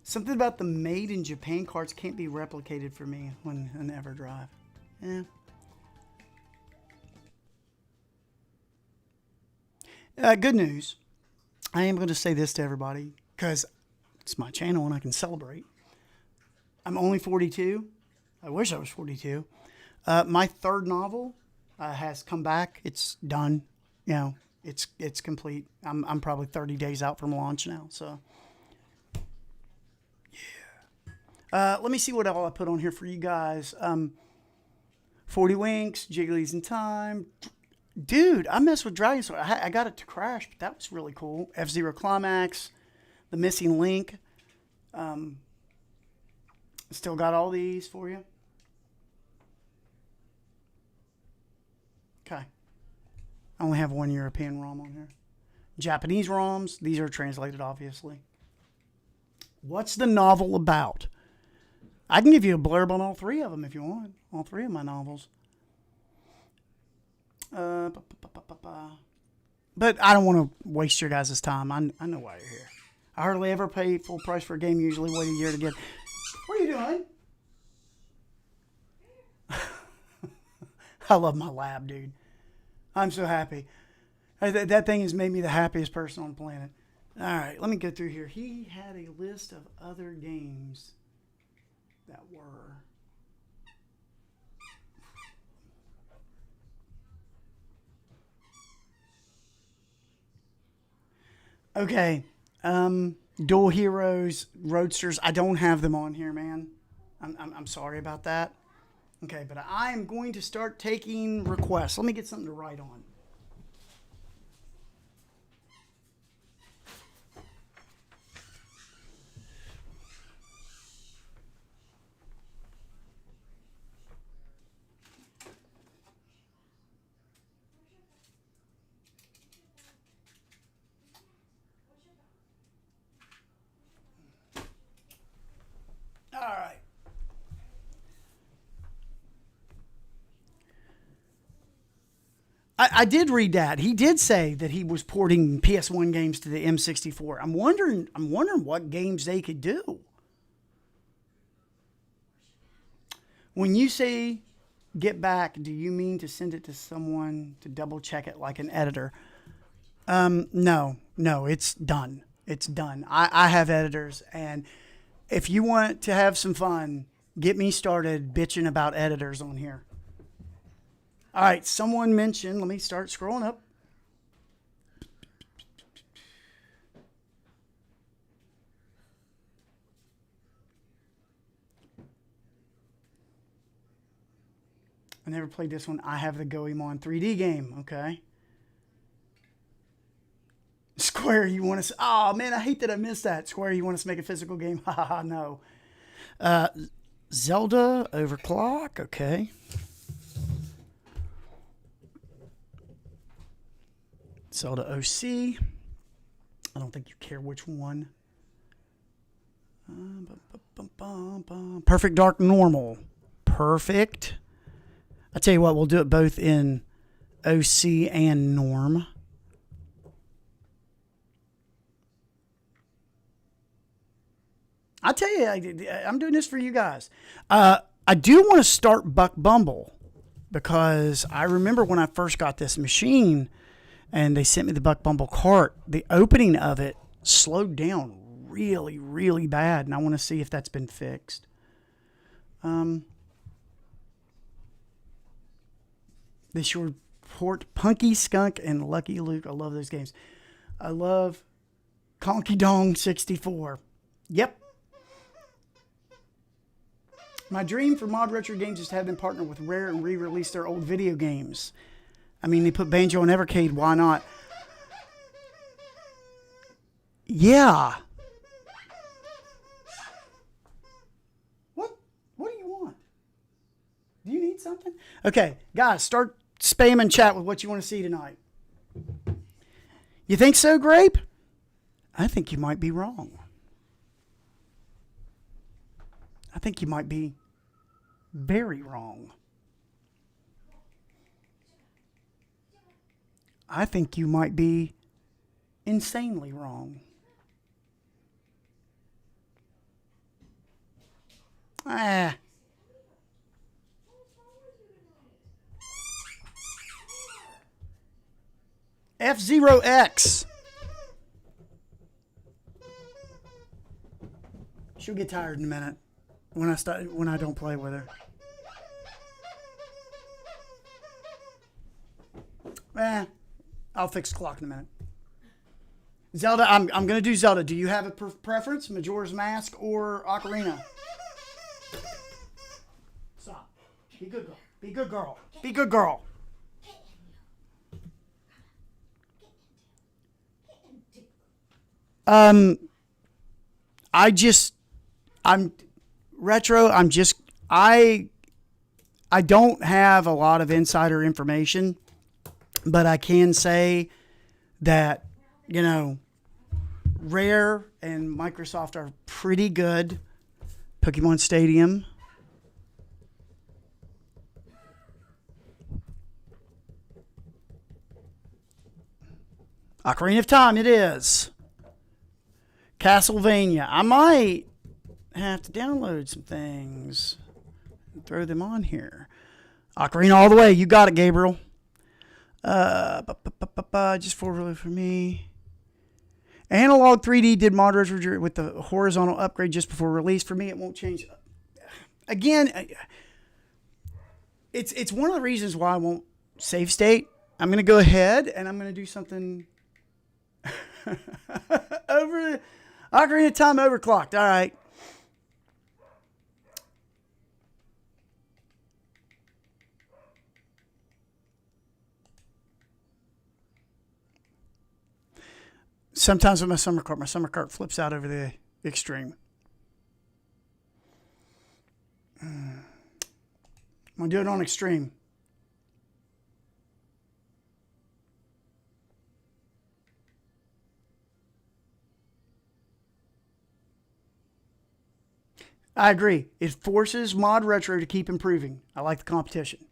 S1: Something about the made in Japan cards can't be replicated for me when an EverDrive. Yeah. Good news. I am going to say this to everybody because it's my channel and I can celebrate. I'm only 42. I wish I was 42. My third novel has come back. It's done. You know, it's complete. I'm probably 30 days out from launch now. So, yeah. Let me see what all I put on here for you guys. 40 Winks, Jiggly's in Time. Dude, I messed with Dragon Sword. I got it to crash, but that was really cool. F-Zero Climax, The Missing Link. Still got all these for you. Okay. I only have one European ROM on here. Japanese ROMs. These are translated, obviously. What's the novel about? I can give you a blurb on all three of them if you want. All three of my novels. But I don't want to waste your guys' time. I know why you're here. I hardly ever pay full price for a game. Usually wait a year to get. What are you doing? I love my lab, dude. I'm so happy. That thing has made me the happiest person on the planet. All right, let me go through here. He had a list of other games that were. Okay. Dual Heroes, Roadsters. I don't have them on here, man. I'm sorry about that. Okay, but I am going to start taking requests. Let me get something to write on. All right. I did read that. He did say that he was porting PS1 games to the M64. I'm wondering what games they could do. When you say get back, do you mean to send it to someone to double check it like an editor? No, it's done. It's done. I have editors, and if you want to have some fun, get me started bitching about editors on here. All right, someone mentioned, let me start scrolling up. I never played this one. I have the Goemon 3D game, okay. Square, you want to... Oh, man, I hate that I missed that. Square, you want us to make a physical game? Haha, no. Zelda, Overclock, okay. Zelda OC. I don't think you care which one. Perfect Dark Normal. Perfect. I tell you what, we'll do it both in OC and Norm. I tell you, I'm doing this for you guys. I do want to start Bumble because I remember when I first got this machine and they sent me the Bumble cart, the opening of it slowed down really, really bad, and I want to see if that's been fixed. They sure port Punky Skunk and Lucky Luke. I love those games. I love Conky Dong 64. Yep. My dream for ModRetro games is to have them partner with Rare and re-release their old video games. I mean, they put Banjo on Evercade. Why not? Yeah. What do you want? Do you need something? Okay, guys, start spamming chat with what you want to see tonight. You think so, Grape? I think you might be wrong. I think you might be very wrong. I think you might be insanely wrong. F-Zero X. She'll get tired in a minute when I don't play with her. I'll fix the clock in a minute. Zelda, I'm going to do Zelda. Do you have a preference? Majora's Mask or Ocarina? Stop. Be good girl. Be good girl. Be good girl. I'm retro. I don't have a lot of insider information, but I can say that, you know, Rare and Microsoft are pretty good. Pokemon Stadium. Ocarina of Time, it is. Castlevania. I might have to download some things and throw them on here. Ocarina all the way. You got it, Gabriel. Just for me. Analog 3D did ModRetro with the horizontal upgrade just before release. For me, it won't change. Again, it's one of the reasons why I won't save state. I'm going to go ahead and I'm going to do something over Ocarina of Time overclocked. All right. Sometimes with my summer cart flips out over the extreme. I'm going to do it on extreme. I agree. It forces ModRetro to keep improving. I like the competition.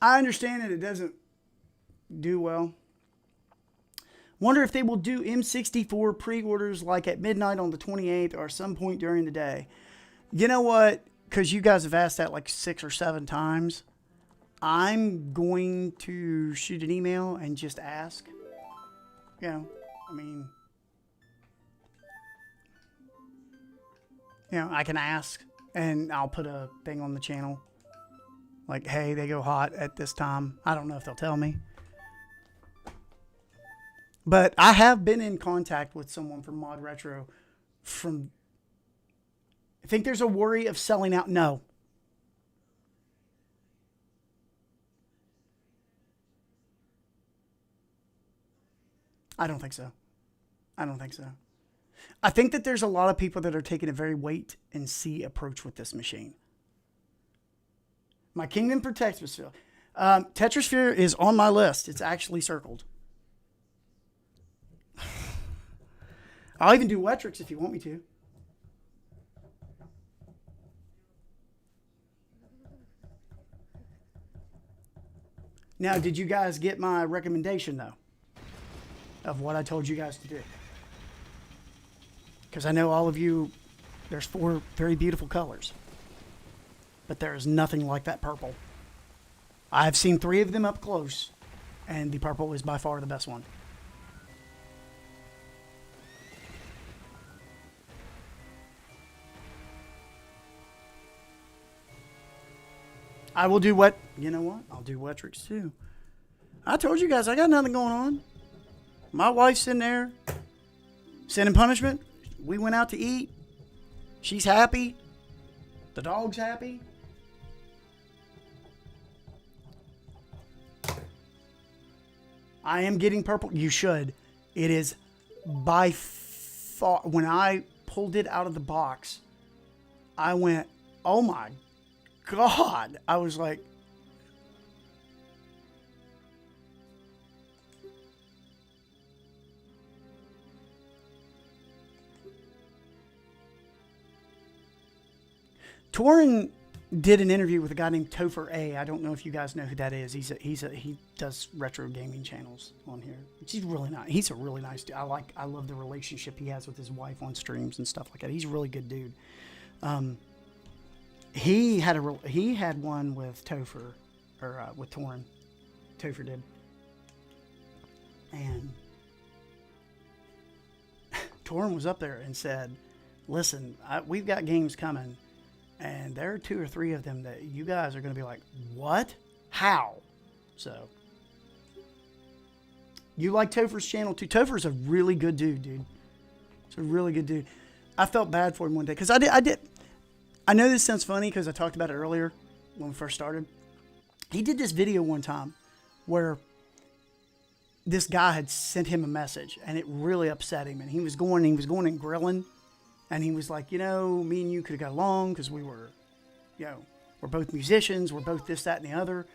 S1: I understand that it doesn't do well. Wonder if they will do M64 pre-orders like at midnight on the 28th or some point during the day. You know what? Because you guys have asked that like 6 or 7 times. I'm going to shoot an email and just ask. You know, I mean, you know, I can ask and I'll put a thing on the channel. Like, hey, they go hot at this time. I don't know if they'll tell me. But I have been in contact with someone from ModRetro from... I think there's a worry of selling out. No. I don't think so. I don't think so. I think that there's a lot of people that are taking a very wait and see approach with this machine. My Kingdom for Tetrisphere. Tetrisphere is on my list. It's actually circled. I'll even do Wetrix if you want me to. Now, did you guys get my recommendation, though, of what I told you guys to do? Because I know all of you, there's 4 very beautiful colors. But there is nothing like that purple. I've seen 3 of them up close, and the purple is by far the best one. I will do what? You know what? I'll do Wetrix too. I told you guys I got nothing going on. My wife's in there. Sin and Punishment. We went out to eat. She's happy. The dog's happy. I am getting purple. You should. It is by far. When I pulled it out of the box, I went, oh my God. I was like, Torin did an interview with a guy named Topher A. I don't know if you guys know who that is. He does retro gaming channels on here. He's really nice. He's a really nice dude. I love the relationship he has with his wife on streams and stuff like that. He's a really good dude. He had one with Topher, or with Torin. Topher did. And Torrin was up there and said, listen, we've got games coming, and there are 2 or 3 of them that you guys are going to be like, what? How? So, you like Topher's channel too. Topher's a really good dude. He's a really good dude. I felt bad for him one day because I know this sounds funny because I talked about it earlier when we first started. He did this video one time where this guy had sent him a message and it really upset him. And he was going and grilling. And he was like, me and you could have got along because we were, we're both musicians. We're both this, that, and the other.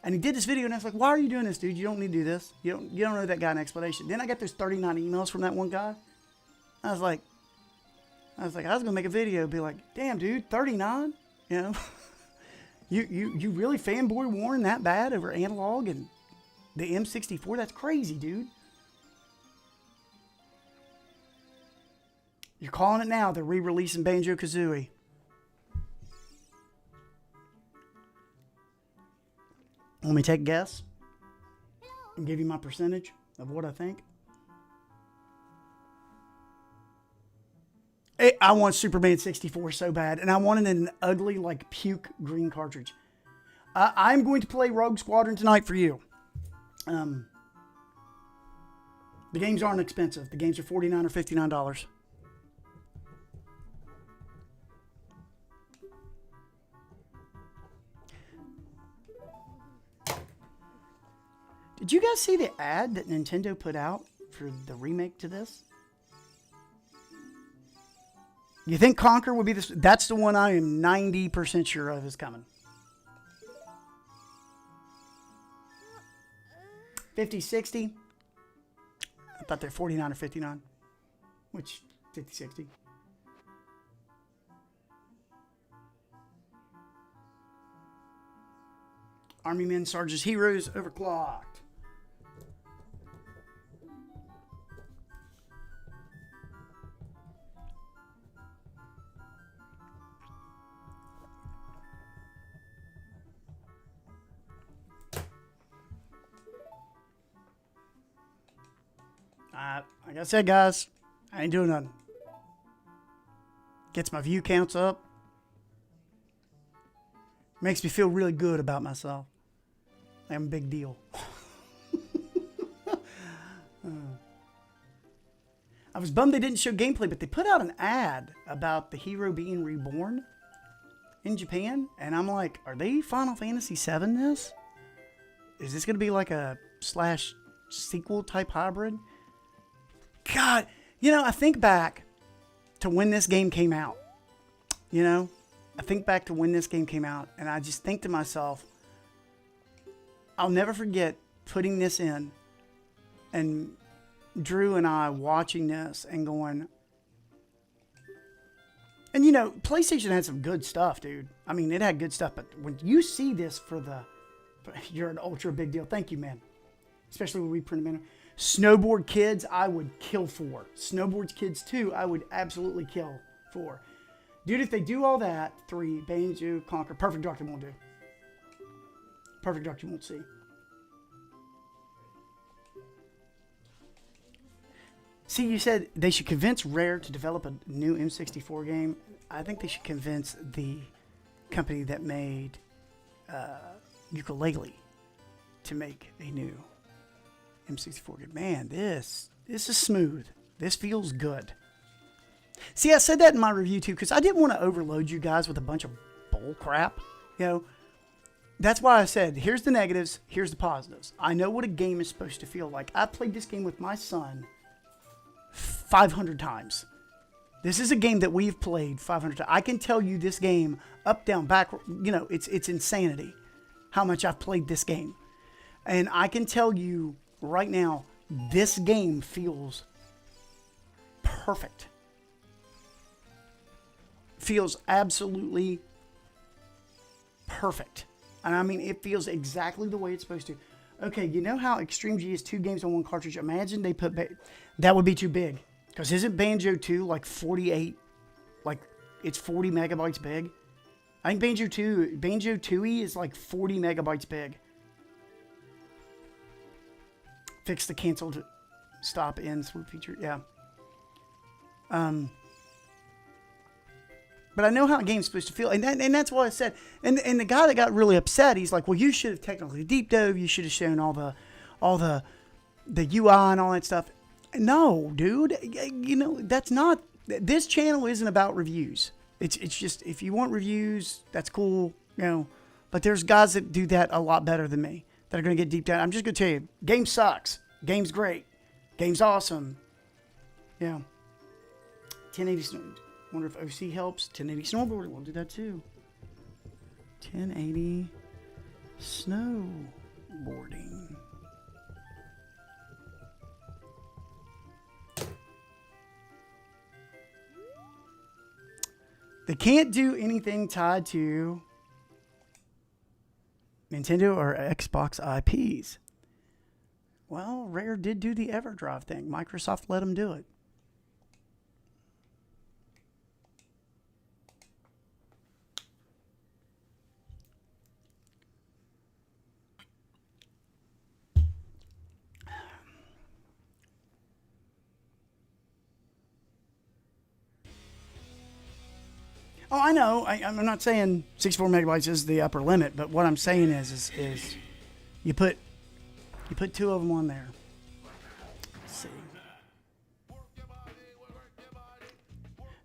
S1: And he did this video and I was like, why are you doing this, dude? You don't need to do this. You don't know that guy an explanation. Then I got those 39 emails from that one guy. I was like, I was going to make a video, be like, damn, dude, 39? You really fanboy Warren that bad over analog and the M64? That's crazy, dude. You're calling it now. They're re-releasing Banjo-Kazooie. Let me take a guess and give you my percentage of what I think. I want Superman 64 so bad, and I wanted an ugly, like, puke green cartridge. I'm going to play Rogue Squadron tonight for you. The games aren't expensive. The games are $49 or $59. Did you guys see the ad that Nintendo put out for the remake to this? You think Conker would be this? That's the one I am 90% sure of is coming. 50, 60. I thought they're 49 or 59. Which, 50, 60. Army Men, Sarge's Heroes, overclocked. Like I said, guys, I ain't doing nothing. Gets my view counts up. Makes me feel really good about myself. I'm a big deal. I was bummed they didn't show gameplay, but they put out an ad about the hero being reborn in Japan. And I'm like, are they Final Fantasy VII this? Is this going to be like a slash sequel type hybrid? God, I think back to when this game came out. I think back to when this game came out, and I just think to myself, I'll never forget putting this in, and Drew and I watching this and going, and PlayStation had some good stuff, dude. I mean, it had good stuff, but when you see this you're an ultra big deal. Thank you, man. Especially when we print them in. Snowboard Kids, I would kill for. Snowboard Kids 2, I would absolutely kill for. Dude, if they do all that, 3, Banjo, Conquer, Perfect Dark, they won't do. Perfect Dark, you won't see. See, you said they should convince Rare to develop a new M64 game. I think they should convince the company that made Ukulele to make a new M64 game. Man, this is smooth. This feels good. See, I said that in my review too because I didn't want to overload you guys with a bunch of bull crap. That's why I said, here's the negatives, here's the positives. I know what a game is supposed to feel like. I played this game with my son 500 times. This is a game that we've played 500 times. I can tell you this game, up, down, back, it's insanity how much I've played this game. And I can tell you right now, this game feels perfect. Feels absolutely perfect. And I mean, it feels exactly the way it's supposed to. Okay, you know how Extreme G is 2 games on 1 cartridge? Imagine they put... that would be too big. Because isn't Banjo 2 like 48... Like, it's 40 megabytes big? I think Banjo 2E is like 40 megabytes big. Fix the canceled stop in swoop feature. Yeah. But I know how a game's supposed to feel, and that's what I said. And the guy that got really upset, he's like, "Well, you should have technically deep dove. You should have shown all the UI and all that stuff." No, dude. You know, that's not. This channel isn't about reviews. It's just, if you want reviews, that's cool. You know, but there's guys that do that a lot better than me, that are gonna get deep down. I'm just gonna tell you, game sucks. Game's great. Game's awesome. Yeah. 1080. Wonder if OC helps. 1080 snowboarding. We'll do that too. 1080 snowboarding. They can't do anything tied to Nintendo or Xbox IPs. Well, Rare did do the EverDrive thing. Microsoft let them do it. Oh, I know. I'm not saying 64 megabytes is the upper limit, but what I'm saying is you put two of them on there. Let's see.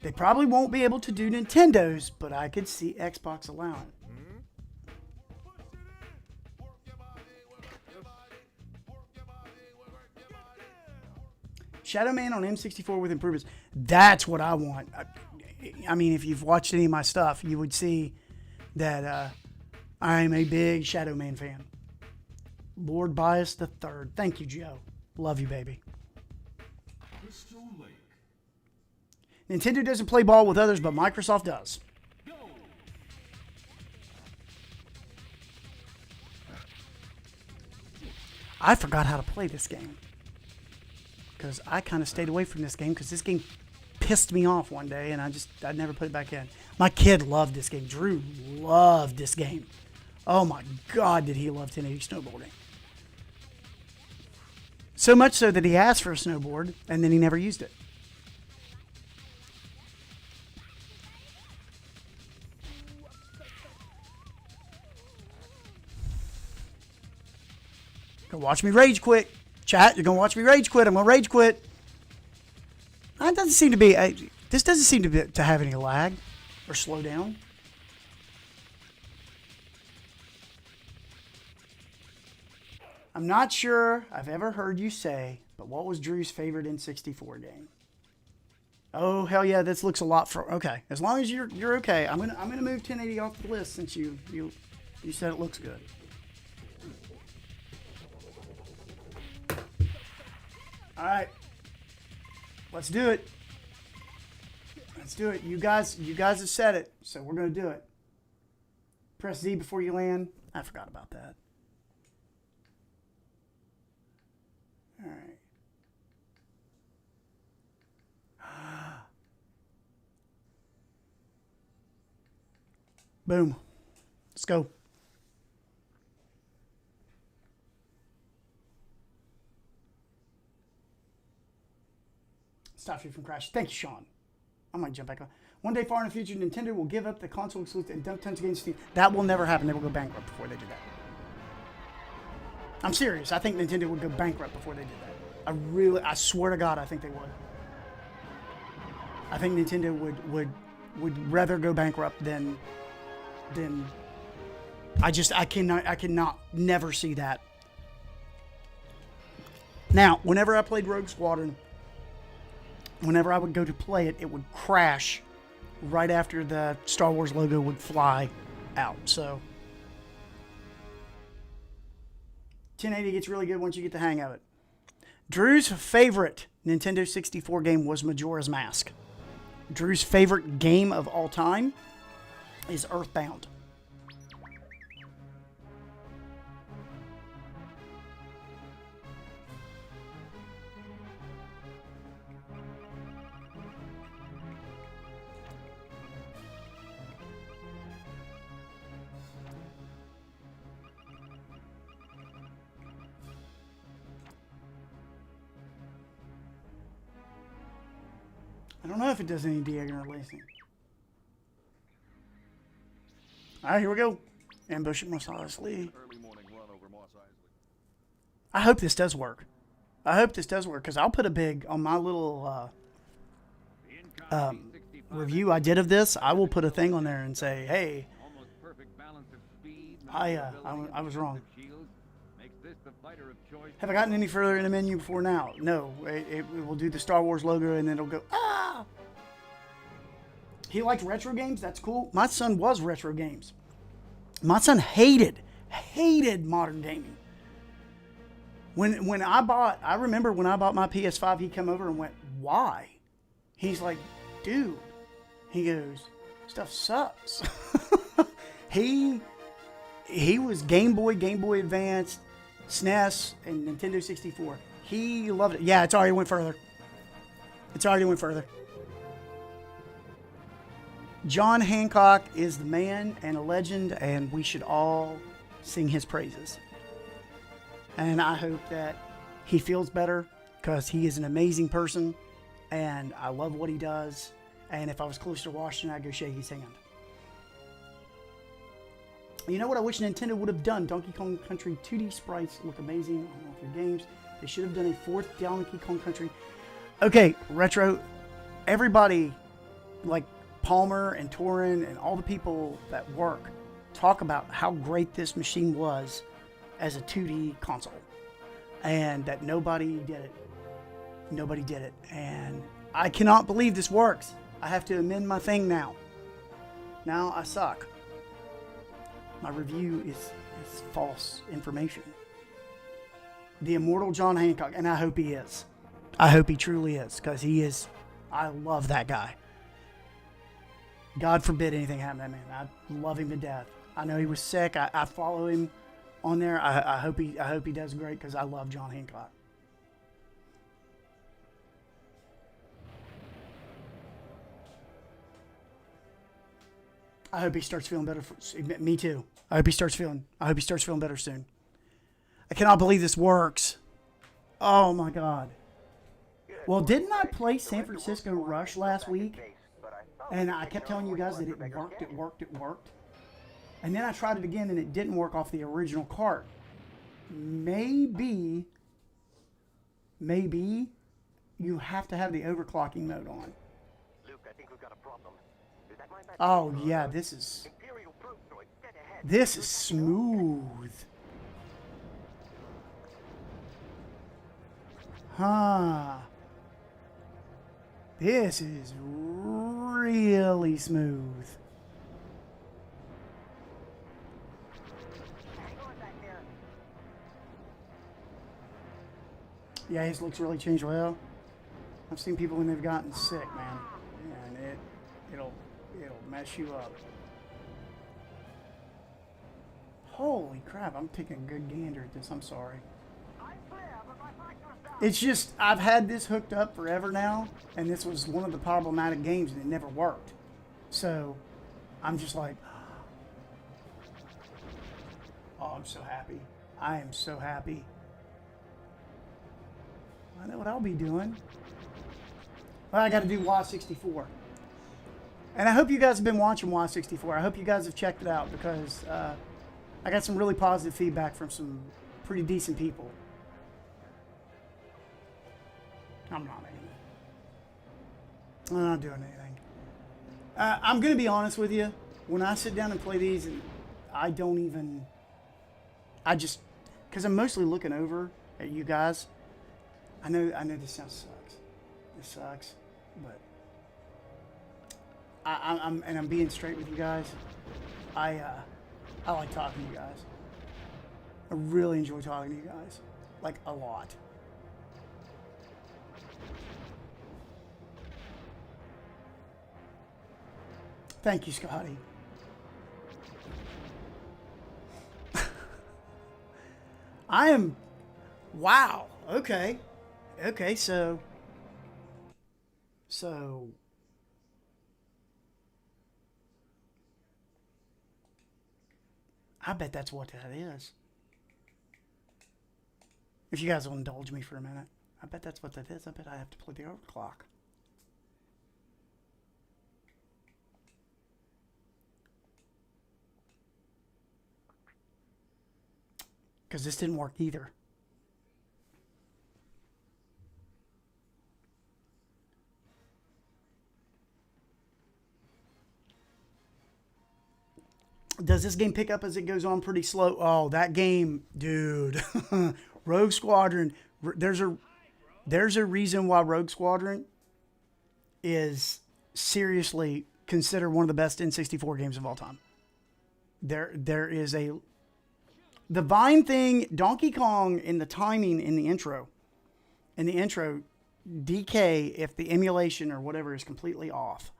S1: They probably won't be able to do Nintendo's, but I could see Xbox allowing. Shadow Man on M64 with improvements. That's what I want. I mean, if you've watched any of my stuff, you would see that I'm a big Shadow Man fan. Lord Bias the Third. Thank you, Joe. Love you, baby. Nintendo doesn't play ball with others, but Microsoft does. I forgot how to play this game, because I kind of stayed away from this game because this game pissed me off one day, and I never put it back in. My kid loved this game. Drew loved this game. Oh my God, did he love 1080 snowboarding. So much so that he asked for a snowboard, and then he never used it. Gonna watch me rage quit. Chat, you're gonna watch me rage quit. I'm gonna rage quit. That doesn't seem to be. This doesn't seem to have any lag or slow down. I'm not sure I've ever heard you say, but what was Drew's favorite N64 game? Oh hell yeah, this looks a lot for. Okay, as long as you're okay, I'm gonna move 1080 off the list since you said it looks good. All right, let's do it. Let's do it. You guys have said it, so we're gonna do it. Press Z before you land. I forgot about that. All right. Boom. Let's go. Stops you from crashing. Thank you, Sean. I might jump back on. One day far in the future, Nintendo will give up the console exclusive and dump tons against Steam. That will never happen. They will go bankrupt before they do that. I'm serious. I think Nintendo would go bankrupt before they did that. I swear to God, I think they would. I think Nintendo would rather go bankrupt than I cannot never see that. Now, whenever I played Rogue Squadron, whenever I would go to play it, it would crash right after the Star Wars logo would fly out. So 1080 gets really good once you get the hang of it. Drew's favorite Nintendo 64 game was Majora's Mask. Drew's favorite game of all time is Earthbound. I don't know if it does any diagonal lacing. All right, here we go. Ambush at Mos Eisley.
S2: Early morning run over Moss Isley.
S1: I hope this does work. I hope this does work, because I'll put a big, on my little review I did of this, I will put a thing on there and say, hey,
S4: Almost perfect balance of speed,
S1: I was wrong.
S4: shields, makes this the fighter of choice.
S1: Have I gotten any further in the menu before now? No. It will do the Star Wars logo, and then it'll go, ah! He likes retro games? That's cool. My son was retro games. My son hated modern gaming. I remember when I bought my PS5, he came over and went, why? He's like, dude. He goes, stuff sucks. He was Game Boy Advance, SNES, and Nintendo 64. He loved it. Yeah, it's already went further. John Hancock is the man and a legend, and we should all sing his praises. And I hope that he feels better, because he is an amazing person, and I love what he does. And if I was close to Washington, I'd go shake his hand. You know what I wish Nintendo would have done? Donkey Kong Country 2D sprites look amazing on all their games. They should have done a fourth Donkey Kong Country. Okay, Retro, everybody, like Palmer and Torin and all the people that work, talk about how great this machine was as a 2D console. And that nobody did it. Nobody did it. And I cannot believe this works. I have to amend my thing now. Now I suck. My review is false information. The immortal John Hancock, and I hope he is. I hope he truly is, because he is. I love that guy. God forbid anything happen to that man. I love him to death. I know he was sick. I follow him on there. I hope he does great, because I love John Hancock. I hope he starts feeling better. Me too. I hope he starts feeling better soon. I cannot believe this works. Oh my God. Well, didn't I play San Francisco Rush last week? And I kept telling you guys that it worked. And then I tried it again and it didn't work off the original cart. Maybe you have to have the overclocking mode on.
S5: Luke, I think we've got a problem.
S1: Oh yeah, this is smooth. Huh. This is really smooth. Yeah, his looks really changed. Well, I've seen people when they've gotten sick, man, and it'll mess you up. Holy crap, I'm taking a good gander at this. I'm sorry. It's just, I've had this hooked up forever now, and this was one of the problematic games, and it never worked. So, I'm just like, oh, I'm so happy. I am so happy. I know what I'll be doing. Well, I got to do Y64. And I hope you guys have been watching Y64. I hope you guys have checked it out, because I got some really positive feedback from some pretty decent people. I'm not doing anything. I'm going to be honest with you. When I sit down and play these, I don't even... because I'm mostly looking over at you guys. I know this sucks. This sucks, but I'm being straight with you guys. I like talking to you guys. I really enjoy talking to you guys, like a lot. Thank you, Scotty. I am... Wow. Okay. Okay, so... I bet that's what that is. If you guys will indulge me for a minute. I bet that's what that is. I bet I have to play the overclock. because this didn't work either. Does this game pick up as it goes on pretty slow? Oh, that game, dude. Rogue Squadron. There's a reason why Rogue Squadron is seriously considered one of the best N64 games of all time. There is the Vine thing, Donkey Kong in the timing in the intro. In the intro, DK, if the emulation or whatever is completely off,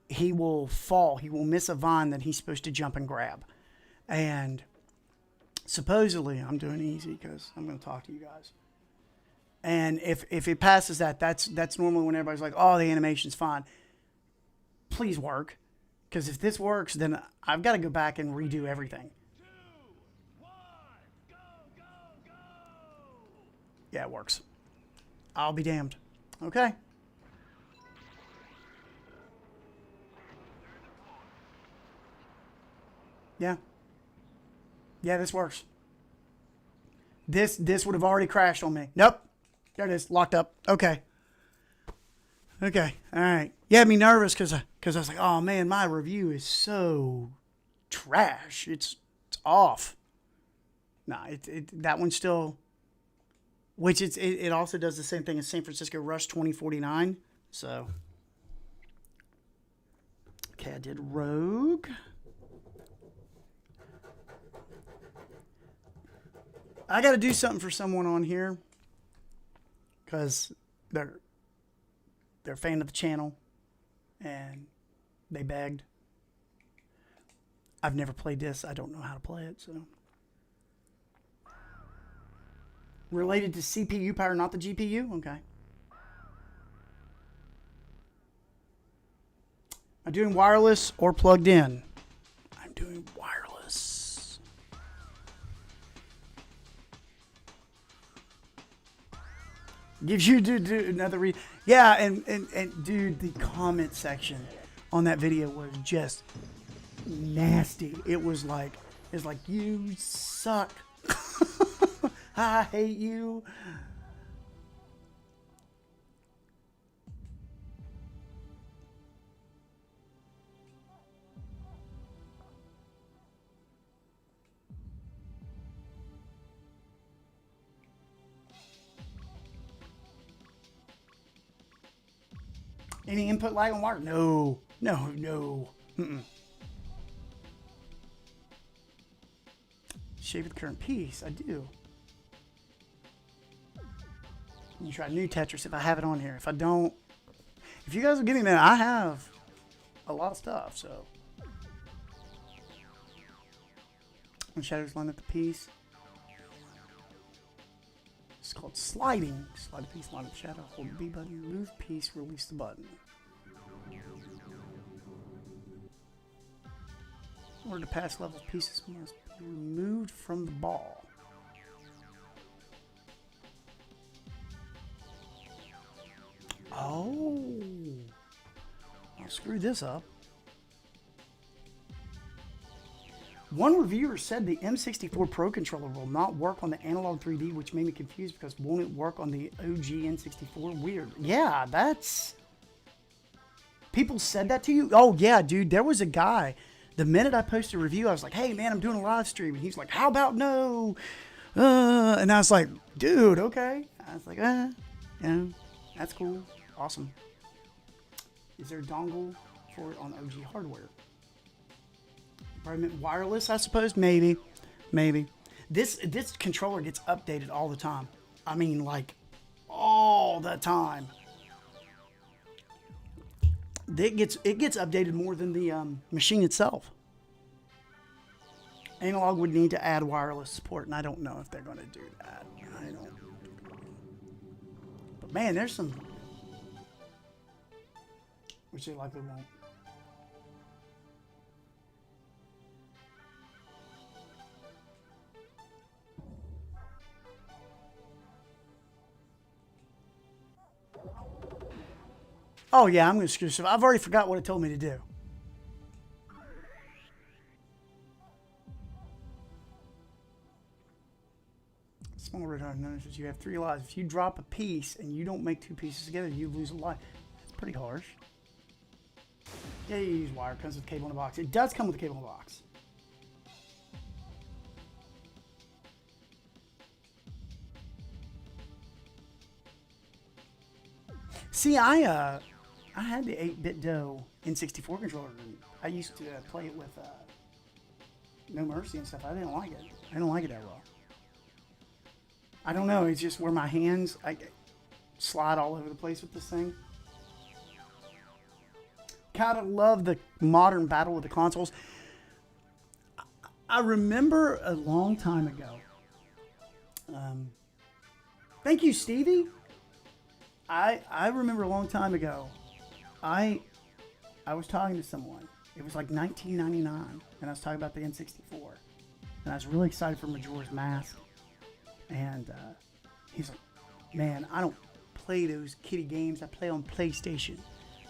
S1: he will fall. He will miss a vine that he's supposed to jump and grab. And supposedly, I'm doing easy because I'm going to talk to you guys. And if it passes that's normally when everybody's like, oh, the animation's fine. Please work. Because if this works, then I've got to go back and redo everything.
S6: 2, 1, go, go, go!
S1: Yeah, it works. I'll be damned. Okay. Yeah. Yeah, this works. This would have already crashed on me. Nope. There it is. Locked up. Okay. Okay. All right. You had me nervous because I was like, oh, man, my review is so trash. It's off. Nah, that one's still... Which it also does the same thing as San Francisco Rush 2049. So... Okay, I did Rogue... I got to do something for someone on here because they're a fan of the channel and they begged. I've never played this. I don't know how to play it. So related to CPU power, not the GPU. Okay. I'm doing wireless or plugged in. I'm doing wireless. Gives you do another read. Yeah, and dude, the comment section on that video was just nasty. It was like you suck. I hate you. Any input lag on wire? No. Mm-mm. Shape of the current piece. I do. You try new Tetris if I have it on here. If I don't, if you guys will give me a minute, I have a lot of stuff. So, when shadows line up the piece, it's called sliding. Slide the piece, line up the shadow, hold the B button, move piece, release the button. In order to pass levels, pieces must be removed from the ball. Oh, I'll screw this up. One reviewer said the M64 Pro controller will not work on the analog 3D, which made me confused because won't it work on the OG N64? Weird. Yeah, that's... People said that to you? Oh, yeah, dude. There was a guy. The minute I posted a review, I was like, hey, man, I'm doing a live stream. And he's like, how about no? And I was like, dude, okay. I was like, yeah, that's cool. Awesome. Is there a dongle for it on OG hardware? Wireless, I suppose. Maybe. This controller gets updated all the time. I mean, like, all the time. It gets updated more than the machine itself. Analog would need to add wireless support, and I don't know if they're going to do that. I don't. But man, there's some, which they likely won't. Oh yeah, I'm going to screw this up. I've already forgot what it told me to do. small retard notices you have 3 lives. If you drop a piece and you don't make 2 pieces together, you lose a life. That's pretty harsh. Yeah, you use wire. It comes with cable in a box. It does come with a cable in a box. See, I had the 8-bit dough N64 controller, and I used to play it with No Mercy and stuff. I didn't like it. I don't like it that well. I don't know. It's just where my hands I slide all over the place with this thing. Kind of love the modern battle with the consoles. I remember a long time ago. Thank you, Stevie. I remember a long time ago, I was talking to someone. It was like 1999, and I was talking about the N64. And I was really excited for Majora's Mask. And he's like, man, I don't play those kiddie games. I play on PlayStation.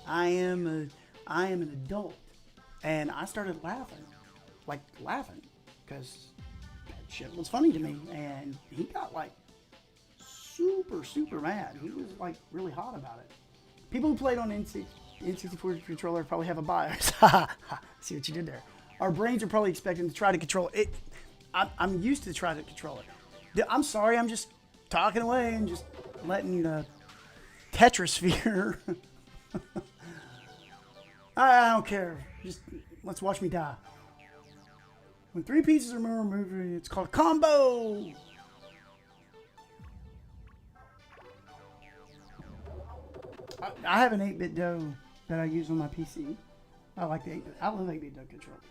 S1: I am an adult. And I started laughing, because that shit was funny to me. And he got like super mad. He was like really hot about it. People who played on N64 controller probably have a bias. See what you did there. Our brains are probably expecting to try to control it. I'm used to try to control it. I'm sorry, I'm just talking away and just letting the Tetrisphere. I don't care. Just let's watch me die. When 3 pieces are removed, it's called a combo. I have an 8-bit dough that I use on my PC. I like the 8-bit. I love 8-bit dough controllers.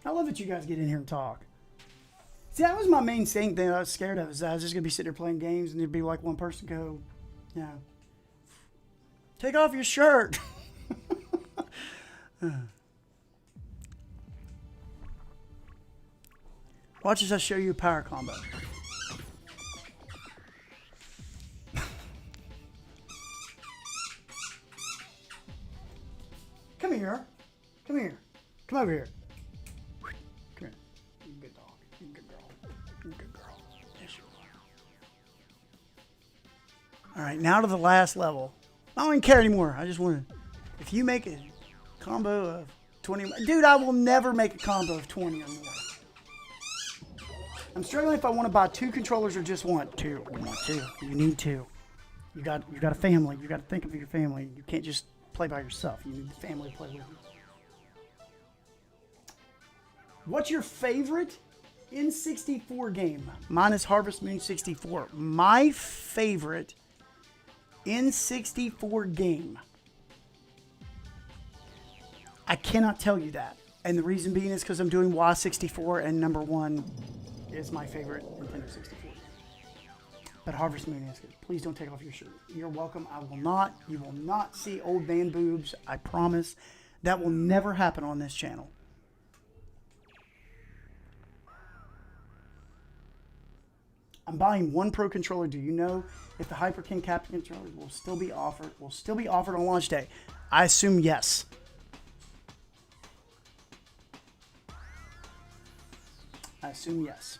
S1: I love that you guys get in here and talk. See, that was my main thing that I was scared of. Is I was just gonna be sitting there playing games, and there'd be like one person go, "Yeah, take off your shirt." Watch as I show you a power combo. Come here. Come here. Come over here. Come here. You good dog. You good girl. You good girl. Yes, you are. All right, now to the last level. I don't even care anymore. I just want to... If you make a combo of 20... Dude, I will never make a combo of 20 or more. I'm struggling if I want to buy 2 controllers or just one. 2. You want 2. You need 2. You got a family. You got to think of your family. You can't just play by yourself. You need the family to play with you. What's your favorite N64 game? Mine is Harvest Moon 64. My favorite N64 game. I cannot tell you that. And the reason being is because I'm doing Y64 and number 1 is my favorite Nintendo 64 game. But Harvest Moon is good. Please don't take off your shirt. You're welcome. I will not. You will not see old man boobs. I promise. That will never happen on this channel. I'm buying 1 Pro controller. Do you know if the Hyper King Captain controller will still be offered? Will still be offered on launch day? I assume yes. I assume yes.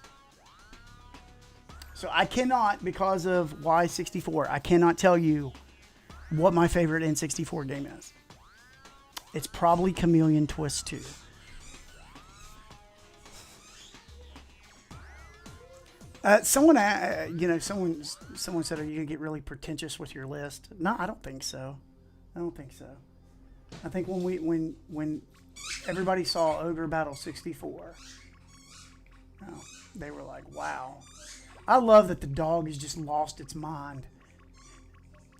S1: So I cannot, because of Y64, I cannot tell you what my favorite N64 game is. It's probably Chameleon Twist 2. Someone said, "Are you gonna get really pretentious with your list?" No, I don't think so. I don't think so. I think when everybody saw Ogre Battle 64, they were like, "Wow." I love that the dog has just lost its mind.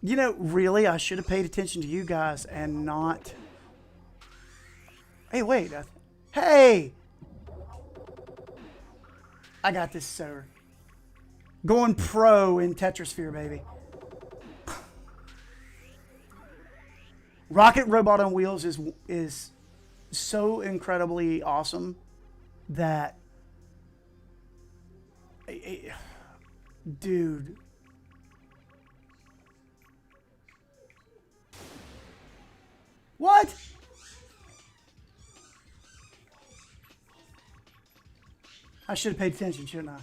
S1: You know, really, I should have paid attention to you guys and not. Hey, wait. Hey! I got this, sir. Going pro in Tetrisphere, baby. Rocket Robot on Wheels is so incredibly awesome that... Dude. What? I should have paid attention, shouldn't I?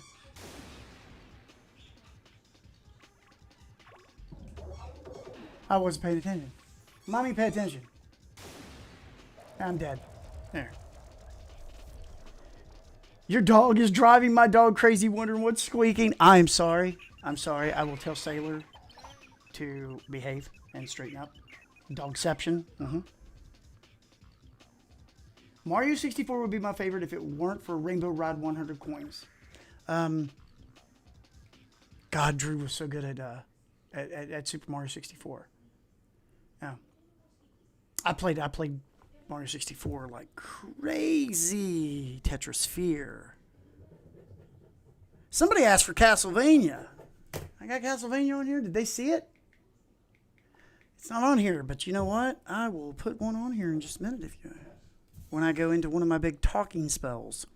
S1: I wasn't paying attention. Mommy, pay attention. I'm dead. There. Your dog is driving my dog crazy, wondering what's squeaking. I'm sorry. I'm sorry. I will tell Sailor to behave and straighten up. Dogception. Mario 64 would be my favorite if it weren't for Rainbow Ride 100 coins. God, Drew was so good at Super Mario 64. Yeah. I played Mario 64 like crazy. Tetrisphere. Somebody asked for Castlevania. I got Castlevania on here. Did they see it? It's not on here, but you know what? I will put one on here in just a minute if you when I go into one of my big talking spells.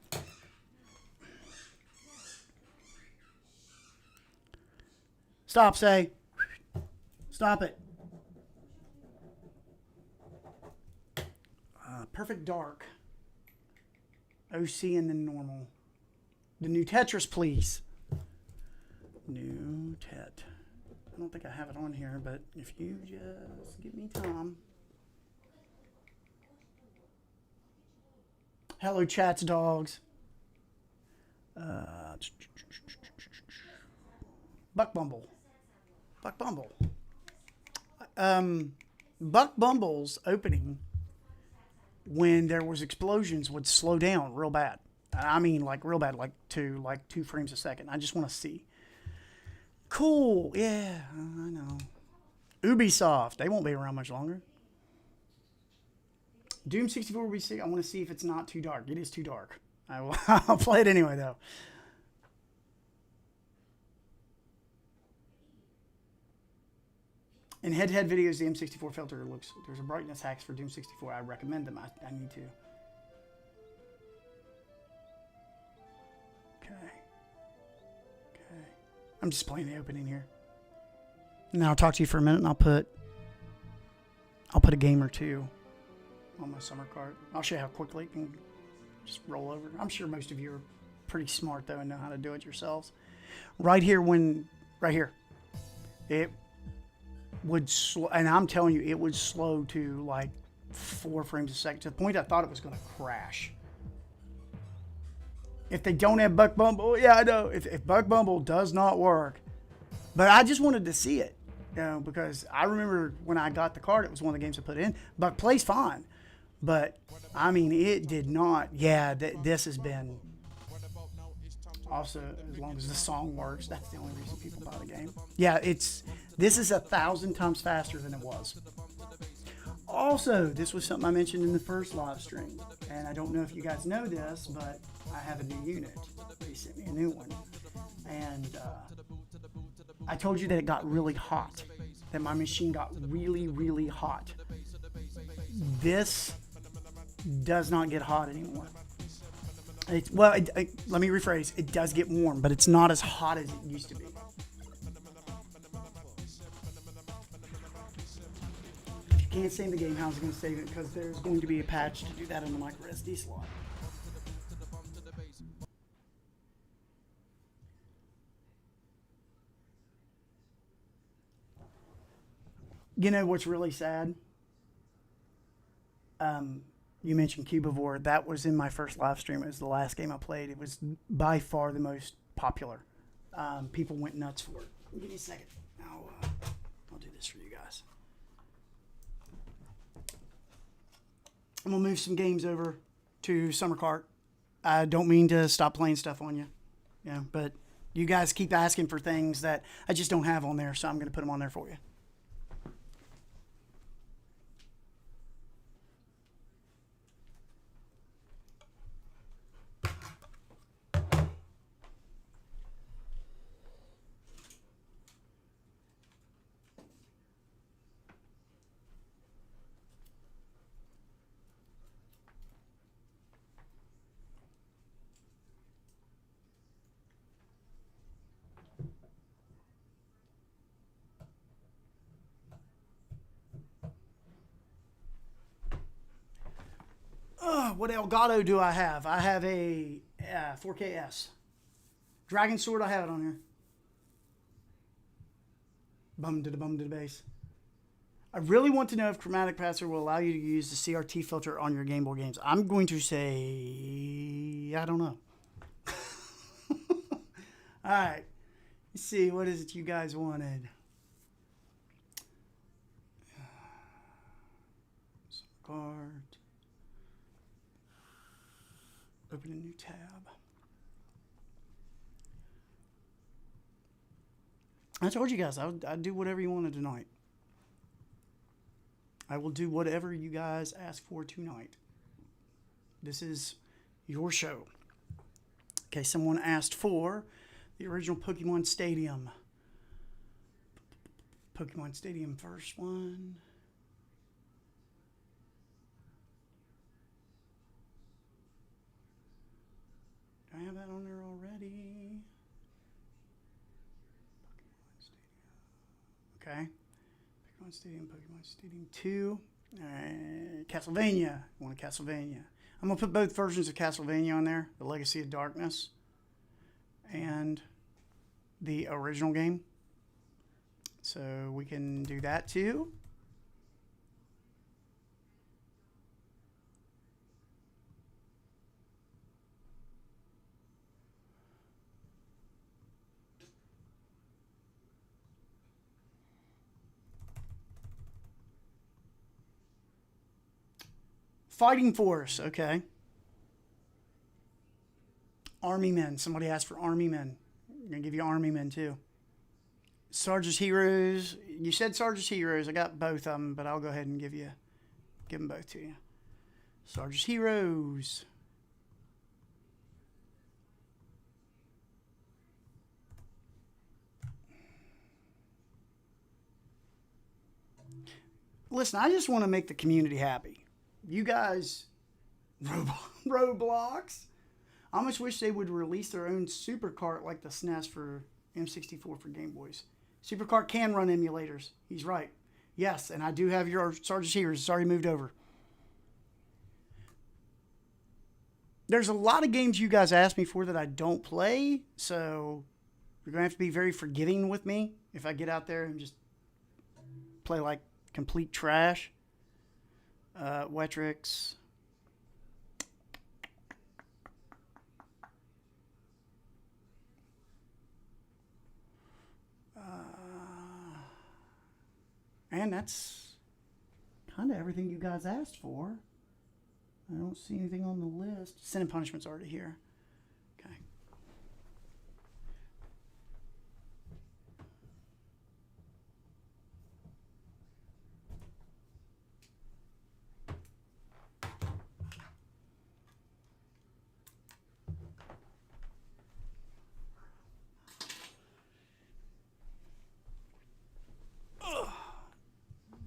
S1: Stop, say. Stop it. Perfect Dark. OC and then normal. The new Tetris, please. New Tet. I don't think I have it on here, but if you just give me time. Hello, chats, dogs. Buck Bumble. Buck Bumble. Buck Bumble's opening, when there was explosions, would slow down real bad. I mean, like real bad, like 2 frames a second. I just want to see. Cool. Yeah, I know. Ubisoft. They won't be around much longer. Doom 64 will be sick. I want to see if it's not too dark. It is too dark. I'll play it anyway, though. In head-to-head videos, the M64 filter looks... There's a brightness hacks for Doom 64. I recommend them. I need to. Okay. I'm just playing the opening here. Now I'll talk to you for a minute, and I'll put a game or two on my summer cart. I'll show you how quickly it can just roll over. I'm sure most of you are pretty smart, though, and know how to do it yourselves. Right here, it would slow, and I'm telling you, it would slow to like 4 frames a second, to the point I thought it was going to crash. If they don't have Buck Bumble, yeah, I know. If Buck Bumble does not work, but I just wanted to see it, because I remember when I got the card, it was one of the games I put in. Buck plays fine, but I mean, it did not. Yeah, this has been. Also, as long as the song works, that's the only reason people buy the game. Yeah, this is 1,000 times faster than it was. Also, this was something I mentioned in the first live stream, and I don't know if you guys know this, but I have a new unit. They sent me a new one, and I told you that it got really hot, that my machine got really, really hot. This does not get hot anymore. Let me rephrase. It does get warm, but it's not as hot as it used to be. If you can't save the game, how's it going to save it? Because there's going to be a patch to do that in the micro SD slot. You know what's really sad? You mentioned Cubivore. That was in my first live stream. It was the last game I played. It was by far the most popular. People went nuts for it. Give me a second. I'll do this for you guys. I'm going to move some games over to Summer Cart. I don't mean to stop playing stuff on you. Yeah, but you guys keep asking for things that I just don't have on there, so I'm going to put them on there for you. What Elgato do I have? I have a 4KS. Dragon Sword, I have it on here. Bum to the bass. I really want to know if Chromatic Passer will allow you to use the CRT filter on your Game Boy games. I'm going to say, I don't know. All right. Let's see. What is it you guys wanted? Some card. Open a new tab. I told you guys I'd do whatever you wanted tonight. I will do whatever you guys ask for tonight. This is your show. Okay, someone asked for the original Pokemon Stadium. Pokemon Stadium, first one. Do I have that on there already? Okay. Pokemon Stadium 2. Castlevania. I want a Castlevania. I'm going to put both versions of Castlevania on there. The Legacy of Darkness and the original game. So we can do that too. Fighting Force, okay. Army Men. Somebody asked for Army Men. I'm going to give you Army Men too. Sarge's Heroes. You said Sarge's Heroes. I got both of them, but I'll go ahead and give them both to you. Sarge's Heroes. Listen, I just want to make the community happy. You guys, Roblox. I almost wish they would release their own supercart like the SNES for M64 for Game Boys. Supercart can run emulators. He's right. Yes, and I do have your Sarge's Heroes. It's already moved over. There's a lot of games you guys asked me for that I don't play, so you're going to have to be very forgiving with me if I get out there and just play like complete trash. Wetrix. And that's kind of everything you guys asked for. I don't see anything on the list. Sin and Punishment's already here. Okay.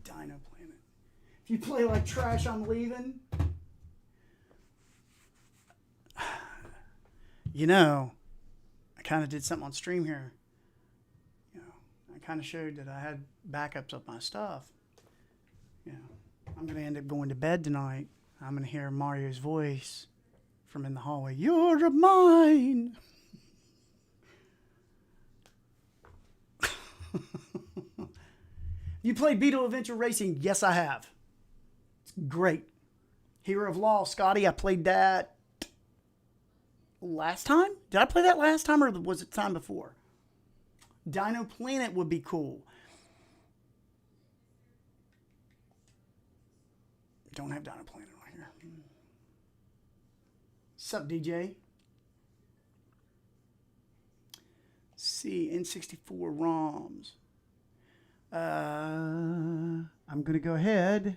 S1: Dino Planet. If you play like trash, I'm leaving. You know, I kind of did something on stream here. You know, I kind of showed that I had backups of my stuff. You know, I'm going to end up going to bed tonight. I'm going to hear Mario's voice from in the hallway. You're mine. You played Beetle Adventure Racing? Yes, I have. It's great. Hero of Law, Scotty, I played that last time? Did I play that last time or was it the time before? Dino Planet would be cool. Don't have Dino Planet on here. Sup, DJ? See, N64 ROMs. I'm going to go ahead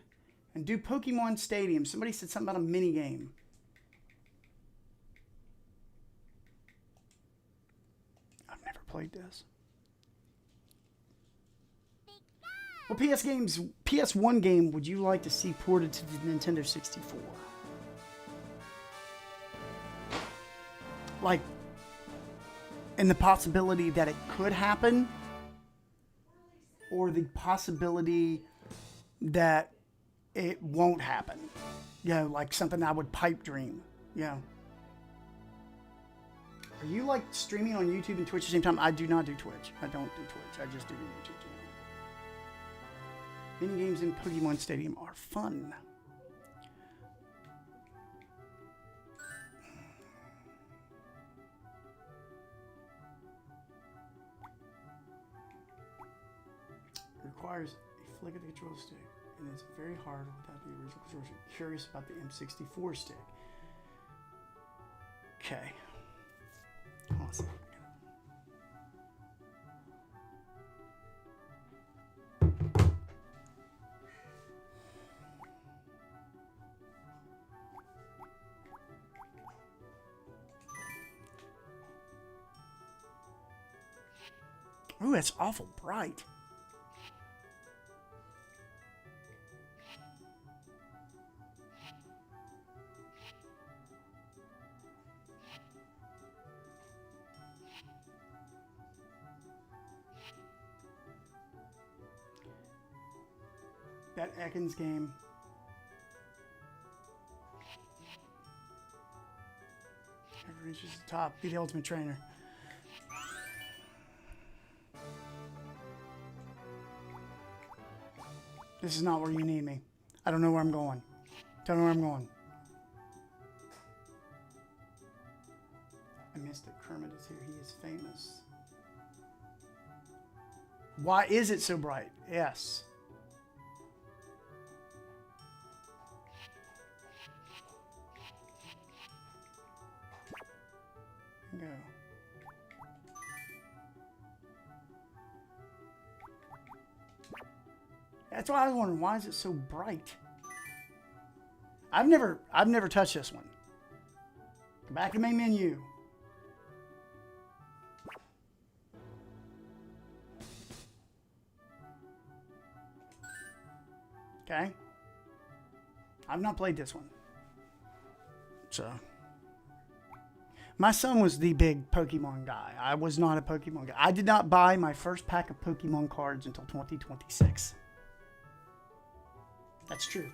S1: and do Pokemon Stadium. Somebody said something about a mini game. I've never played this. What PS1 game would you like to see ported to the Nintendo 64? Like, and the possibility that it could happen? Or the possibility that it won't happen. You know, like something I would pipe dream. You know. Are you like streaming on YouTube and Twitch at the same time? I do not do Twitch. I don't do Twitch. I just do the YouTube channel. Mini games in Pokemon Stadium are fun. It requires a flick of the control stick, and it's very hard without the original control stick. Curious about the M64 stick. Okay. Hold on a second. Ooh, that's awful bright. That Ekans game. Never reaches the top. Be the ultimate trainer. This is not where you need me. I don't know where I'm going. Don't know where I'm going. I missed it. Kermit is here. He is famous. Why is it so bright? Yes. Go. That's why I was wondering, why is it so bright? I've never touched this one. Go back to main menu. Okay. I've not played this one. So my son was the big Pokemon guy. I was not a Pokemon guy. I did not buy my first pack of Pokemon cards until 2026. That's true.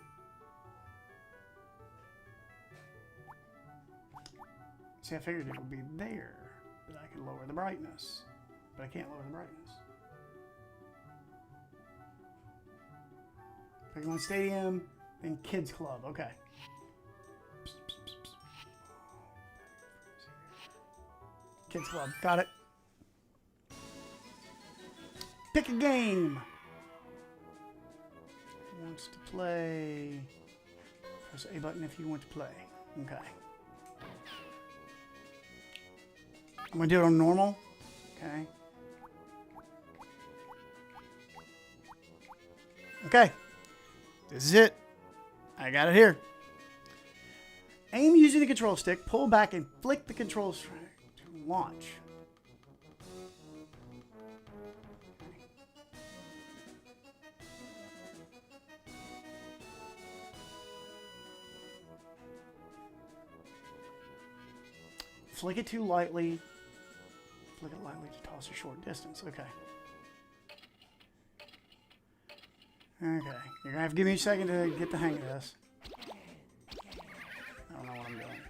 S1: See, I figured it would be there, that I could lower the brightness. But I can't lower the brightness. Pokemon Stadium and Kids Club. Okay. Kids Club. Got it. Pick a game. Who wants to play? Press A button if you want to play. Okay. I'm going to do it on normal. Okay. Okay. This is it. I got it here. Aim using the control stick. Pull back and flick the control stick to launch. Flick it too lightly. Flick it lightly to toss a short distance. Okay. Okay. You're going to have to give me a second to get the hang of this. I don't know what I'm doing.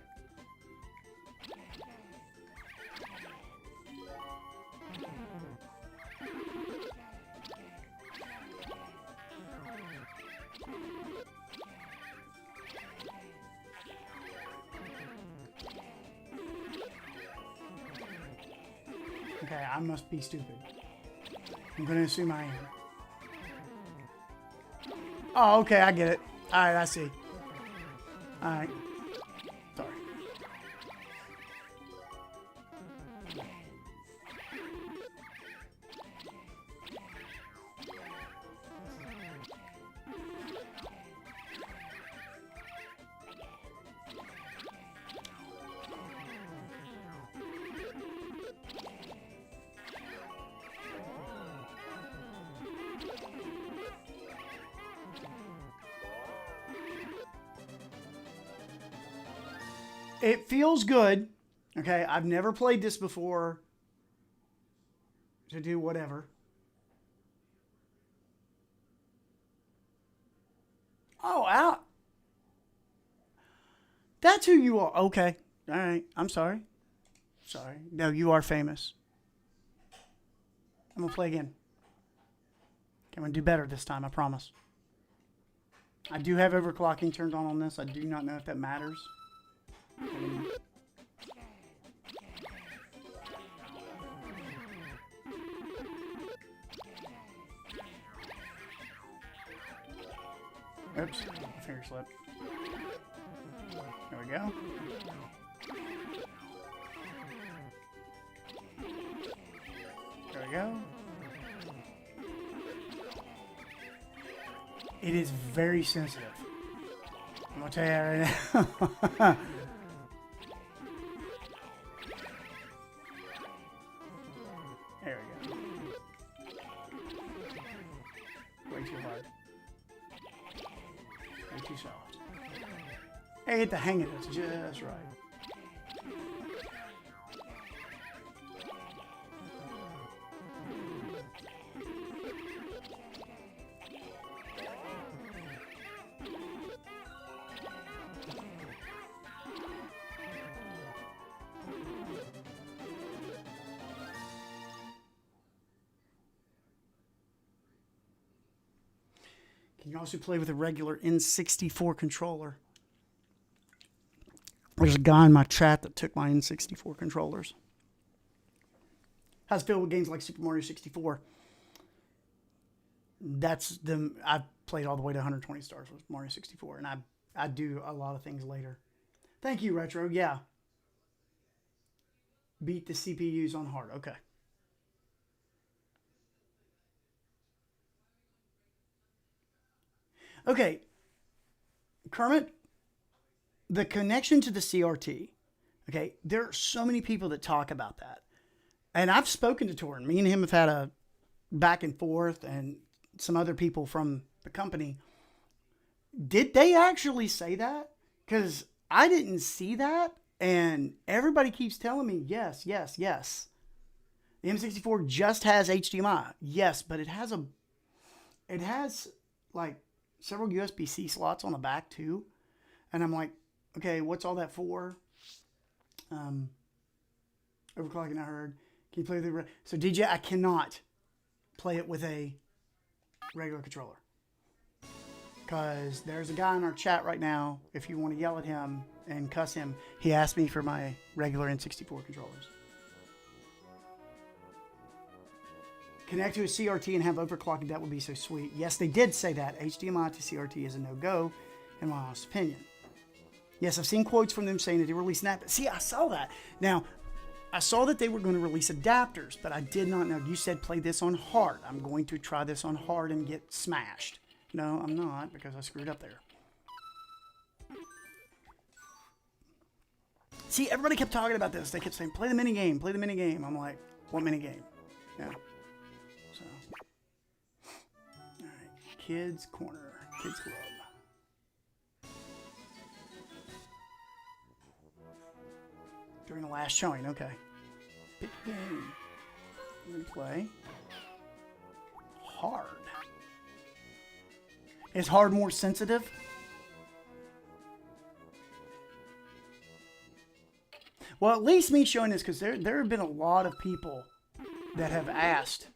S1: Okay, I must be stupid. I'm going to assume I am. Oh, okay, I get it. Alright, I see. Alright. Sorry. It feels good. Okay, I've never played this before to do whatever. Oh, out. That's who you are. Okay. All right. I'm sorry. Sorry. No, you are famous. I'm going to play again. I'm going to do better this time, I promise. I do have overclocking turned on this. I do not know if that matters. Oops, finger slip. There we go. There we go. It is very sensitive. I'm gonna tell you right now. There we go. Way too hard. Way too soft. I get the hang of this just right. You can also play with a regular N64 controller. There's a guy in my chat that took my N64 controllers. How's it feel with games like Super Mario 64? That's them. I've played all the way to 120 stars with Mario 64, and I do a lot of things later. Thank you, Retro. Yeah. Beat the CPUs on hard. Okay. Okay, Kermit, the connection to the CRT, okay, there are so many people that talk about that. And I've spoken to Torrin. Me and him have had a back and forth, and some other people from the company. Did they actually say that? Because I didn't see that, and everybody keeps telling me, yes, yes, yes. The M64 just has HDMI. Yes, but it has like several USB-C slots on the back too. And I'm like, okay, what's all that for? Overclocking, I heard. Can you play the... So DJ, I cannot play it with a regular controller. Because there's a guy in our chat right now, if you want to yell at him and cuss him, he asked me for my regular N64 controllers. Connect to a CRT and have overclocking, that would be so sweet. Yes, they did say that. HDMI to CRT is a no-go, in my honest opinion. Yes, I've seen quotes from them saying that they released that. See, I saw that. Now, I saw that they were going to release adapters, but I did not know. You said play this on hard. I'm going to try this on hard and get smashed. No, I'm not, because I screwed up there. See, everybody kept talking about this. They kept saying, play the minigame, play the minigame. I'm like, what minigame? Yeah. So, all right, Kids Corner, Kids Club. During the last showing, okay. Pick game. I'm gonna play hard. Is hard more sensitive? Well, at least me showing this, because there have been a lot of people that have asked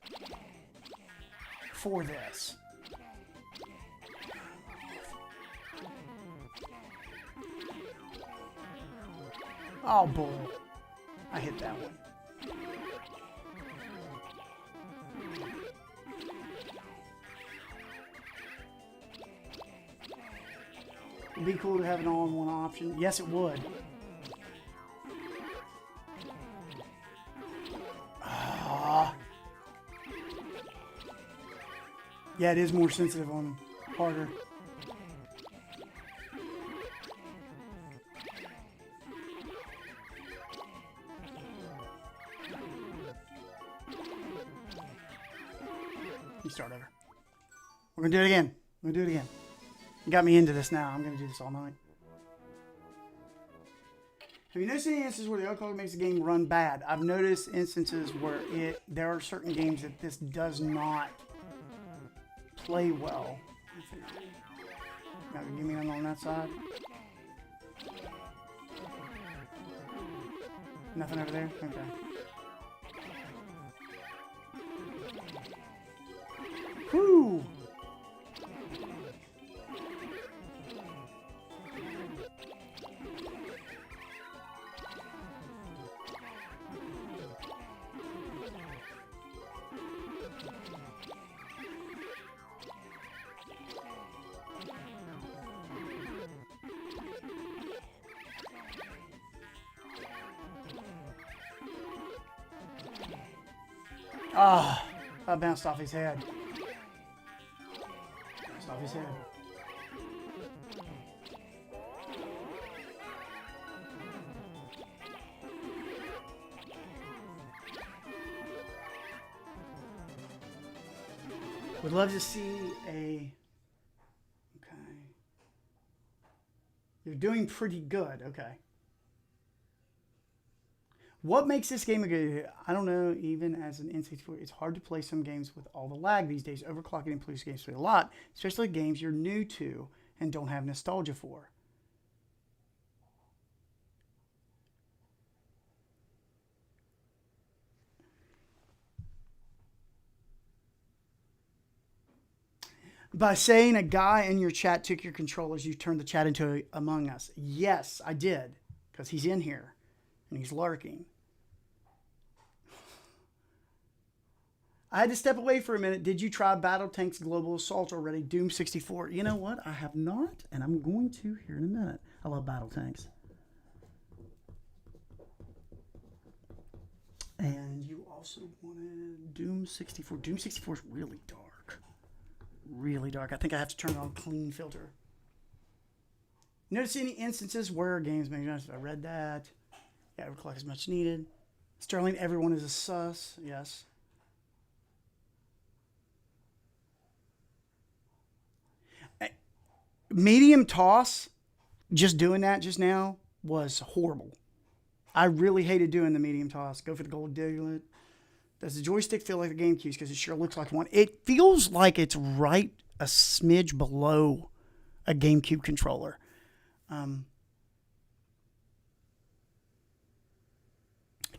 S1: for this. Oh, bull. I hit that one. It'd be cool to have an all-in-one option. Yes, it would. Yeah, it is more sensitive on harder. You start over. We're gonna do it again. We're gonna do it again. You got me into this now. I'm gonna do this all night. Have you noticed any instances where the overclock makes the game run bad? I've noticed instances where there are certain games that this does not play well. Now, give me on that side. Nothing over there? Okay. Whew! Ah, I bounced off his head. Bounced off his head. Would love to see a... Okay. You're doing pretty good. Okay. What makes this game a good? I don't know. Even as an N64, it's hard to play some games with all the lag these days. Overclocking improves games a lot, especially games you're new to and don't have nostalgia for. By saying a guy in your chat took your controllers, you turned the chat into Among Us. Yes, I did, because he's in here and he's lurking. I had to step away for a minute. Did you try Battletanx Global Assault already? Doom 64. You know what? I have not, and I'm going to here in a minute. I love Battletanx. And you also wanted Doom 64. Doom 64 is really dark. Really dark. I think I have to turn it on clean filter. Notice any instances where games make sense? I read that. Yeah, overclock is much needed. Sterling, everyone is a sus. Yes. Medium toss, just doing that just now was horrible. I really hated doing the medium toss. Go for the gold diglet. Does the joystick feel like the GameCube? Because it sure looks like one. It feels like it's right a smidge below a GameCube controller. Can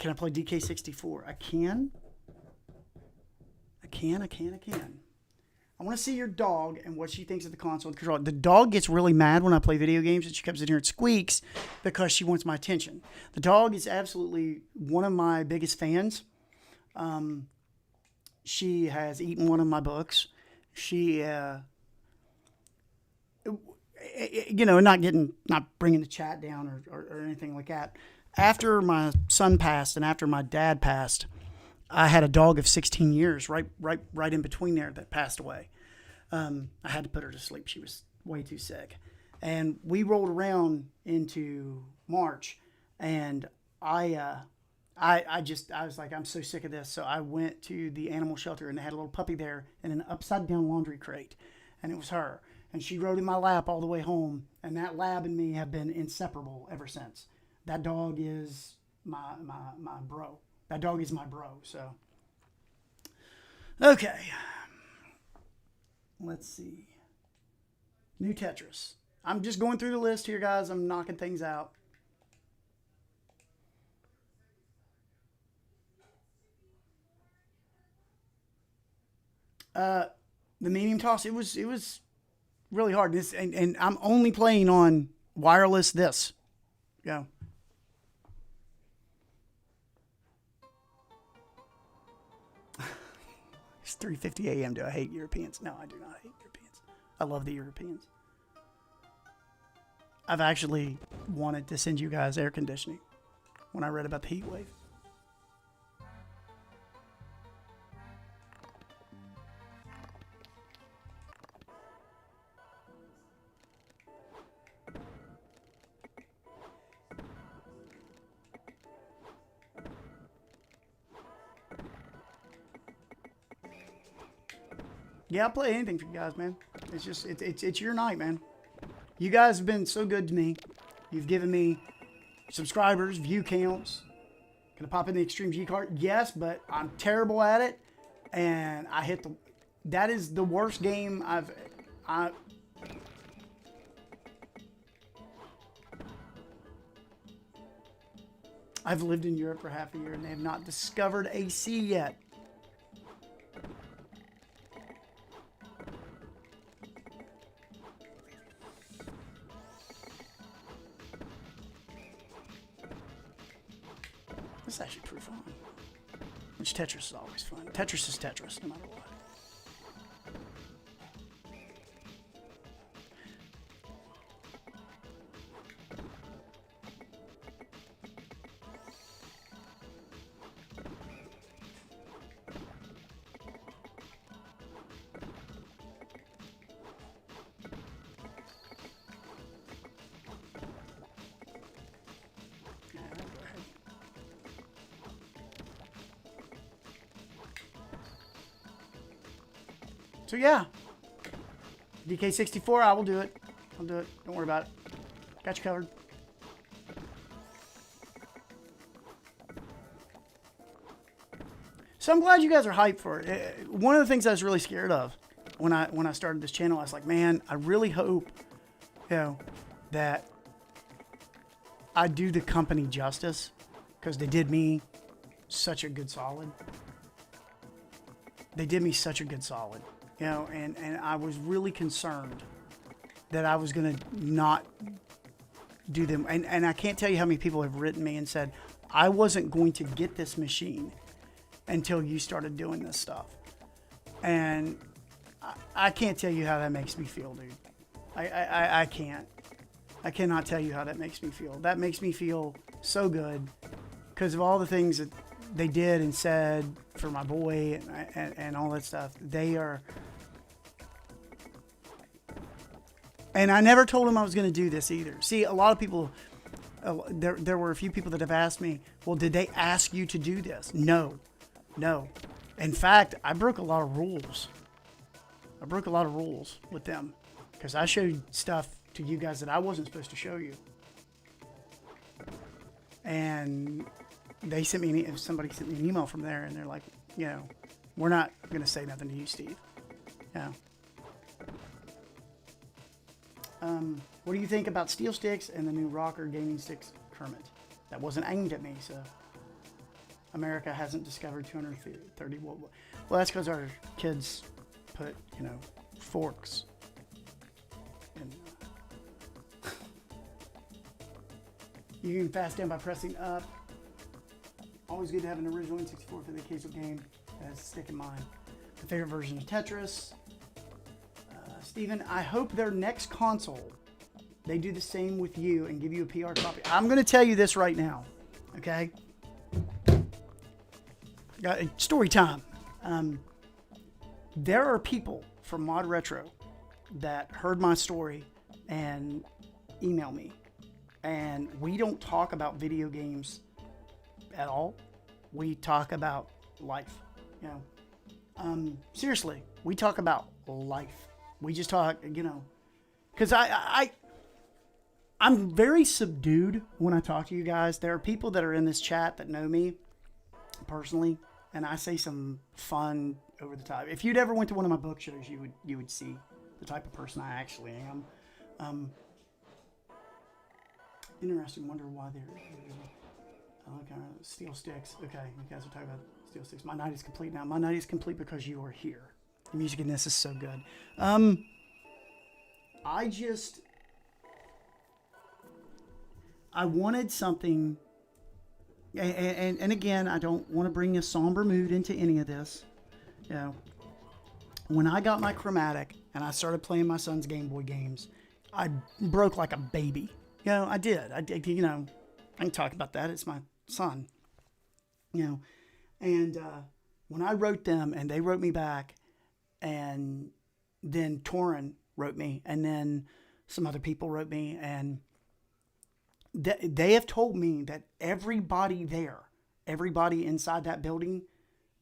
S1: I play DK64? I can. I want to see your dog and what she thinks of the console and controller. The dog gets really mad when I play video games, and she comes in here and squeaks because she wants my attention. The dog is absolutely one of my biggest fans. She has eaten one of my books. She, not bringing the chat down or anything like that. After my son passed and after my dad passed, I had a dog of 16 years right in between there that passed away. I had to put her to sleep. She was way too sick. And we rolled around into March, and I was like, I'm so sick of this. So I went to the animal shelter, and they had a little puppy there in an upside down laundry crate, and it was her. And she rode in my lap all the way home, and that lab and me have been inseparable ever since. That dog is my bro. That dog is my bro, so. Okay. Let's see. New Tetris. I'm just going through the list here, guys. I'm knocking things out. The medium toss, it was really hard. And I'm only playing on wireless this. Go. It's 3:50 a.m. Do I hate Europeans? No, I do not hate Europeans. I love the Europeans. I've actually wanted to send you guys air conditioning when I read about the heat wave. Yeah, I'll play anything for you guys, man. It's just, it's your night, man. You guys have been so good to me. You've given me subscribers, view counts. Can I pop in the Extreme G card? Yes, but I'm terrible at it. And that is the worst game I've lived in Europe for half a year and they have not discovered AC yet. This is actually pretty fun. Which Tetris is always fun. Tetris is Tetris, no matter what. So yeah, DK64, I will do it. I'll do it. Don't worry about it. Got you covered. So I'm glad you guys are hyped for it. One of the things I was really scared of when I started this channel, I was like, man, I really hope, that I do the company justice, because they did me such a good solid. They did me such a good solid. And I was really concerned that I was going to not do them. And I can't tell you how many people have written me and said, I wasn't going to get this machine until you started doing this stuff. And I can't tell you how that makes me feel, dude. I can't. I cannot tell you how that makes me feel. That makes me feel so good because of all the things that they did and said for my boy and all that stuff. They are... And I never told him I was going to do this either. See, a lot of people, there were a few people that have asked me, well, did they ask you to do this? No. In fact, I broke a lot of rules. I broke a lot of rules with them because I showed stuff to you guys that I wasn't supposed to show you. And they sent me, somebody sent me an email from there and they're like, we're not going to say nothing to you, Steve. What do you think about Steel Sticks and the new Rocker Gaming Sticks Kermit? That wasn't aimed at me, so America hasn't discovered 230. Well, that's because our kids put, forks in. You can fast down by pressing up. Always good to have an original N64 for the occasional game that has a stick in mind. My favorite version of Tetris. Steven, I hope their next console, they do the same with you and give you a PR copy. I'm going to tell you this right now, okay? Story time. There are people from ModRetro that heard my story and email me. And we don't talk about video games at all. We talk about life. Seriously, we talk about life. We just talk, because I'm very subdued when I talk to you guys. There are people that are in this chat that know me personally, and I say some fun, over the top. If you'd ever went to one of my book shows, you would see the type of person I actually am. Interesting. Wonder why they're okay. Steel Sticks. Okay, you guys are talking about Steel Sticks. My night is complete now. My night is complete because you are here. The music in this is so good. I wanted something, and again, I don't want to bring a somber mood into any of this. When I got my chromatic and I started playing my son's Game Boy games, I broke like a baby. I did. I can talk about that. It's my son. And when I wrote them and they wrote me back, and then Torin wrote me, and then some other people wrote me, and they have told me that everybody there, everybody inside that building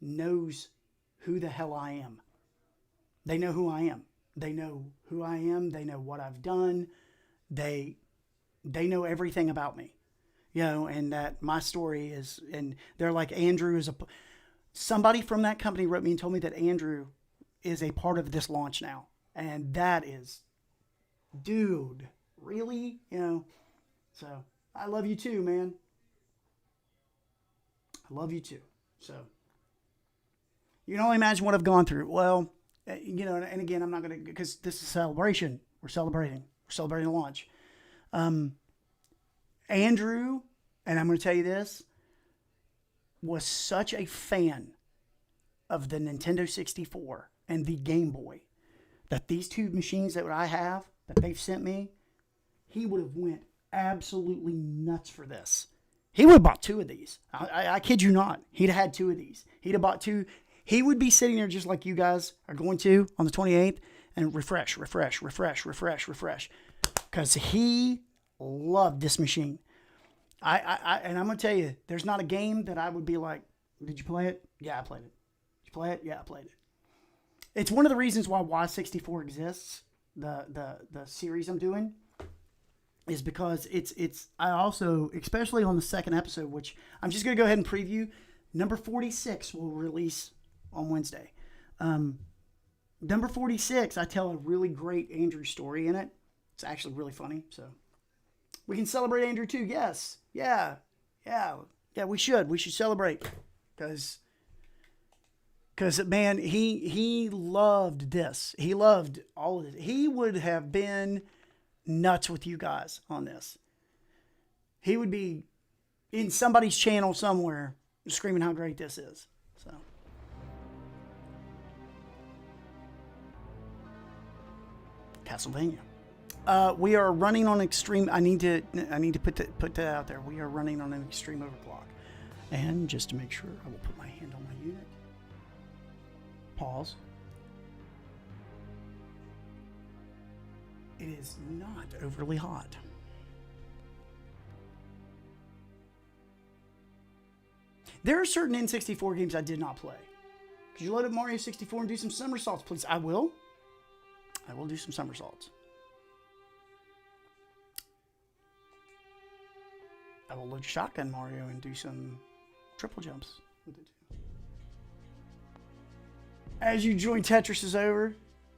S1: knows who the hell I am. They know who I am. They know who I am. They know what I've done. They know everything about me, and that my story is, and they're like, Andrew is somebody from that company wrote me and told me that Andrew is a part of this launch now. And that is, dude, really? So I love you too, man. I love you too. So you can only imagine what I've gone through. Well, you know, and again, I'm not going to, because this is a celebration. We're celebrating the launch. Andrew, and I'm going to tell you this, was such a fan of the Nintendo 64 and the Game Boy that these two machines that I have, that they've sent me, he would have went absolutely nuts for this. He would have bought two of these. I kid you not. He'd have had two of these. He'd have bought two. He would be sitting there just like you guys are going to on the 28th and refresh. Because he loved this machine. And I'm going to tell you, there's not a game that I would be like, did you play it? Yeah, I played it. Did you play it? Yeah, I played it. It's one of the reasons why Y64 exists, the series I'm doing, is because I also, especially on the second episode, which I'm just going to go ahead and preview, number 46 will release on Wednesday. Number 46, I tell a really great Andrew story in it. It's actually really funny, so we can celebrate Andrew too. Yes. Yeah, we should celebrate because man, he loved this. He loved all of it. He would have been nuts with you guys on this. He would be in somebody's channel somewhere screaming how great this is. So Castlevania. We are running on extreme. I need to put that out there. We are running on an extreme overclock, and just to make sure, I will put my hand on my unit. Pause. It is not overly hot. There are certain N64 games I did not play. Could you load up Mario 64 and do some somersaults, please? I will. I will do some somersaults. I will load Shotgun Mario and do some triple jumps with it too. As you join, Tetris is over.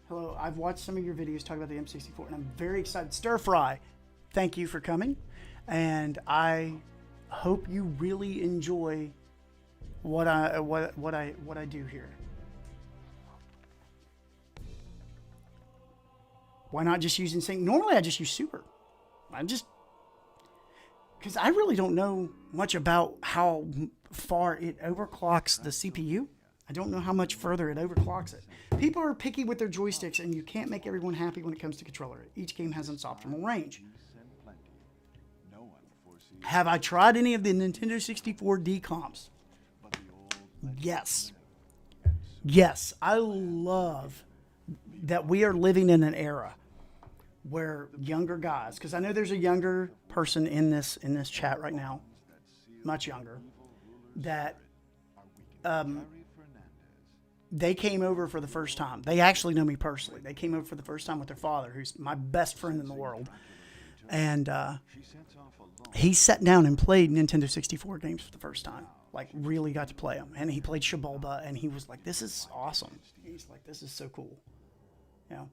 S1: Hello, I've watched some of your videos talking about the M64 and I'm very excited. Stir Fry, thank you for coming. And I hope you really enjoy what I do here. Why not just use Insane? Normally I just use Super. Because I really don't know much about how far it overclocks the CPU. I don't know how much further it overclocks it. People are picky with their joysticks, and you can't make everyone happy when it comes to controller. Each game has its optimal range. Have I tried any of the Nintendo 64 decomps? Yes. Yes, I love that we are living in an era where younger guys, because I know there's a younger person in this chat right now, much younger, that they came over for the first time. They actually know me personally. They came over for the first time with their father, who's my best friend in the world. And he sat down and played Nintendo 64 games for the first time. Like, really got to play them. And he played Shaboba, and he was like, this is awesome. He's like, this is so cool. You know?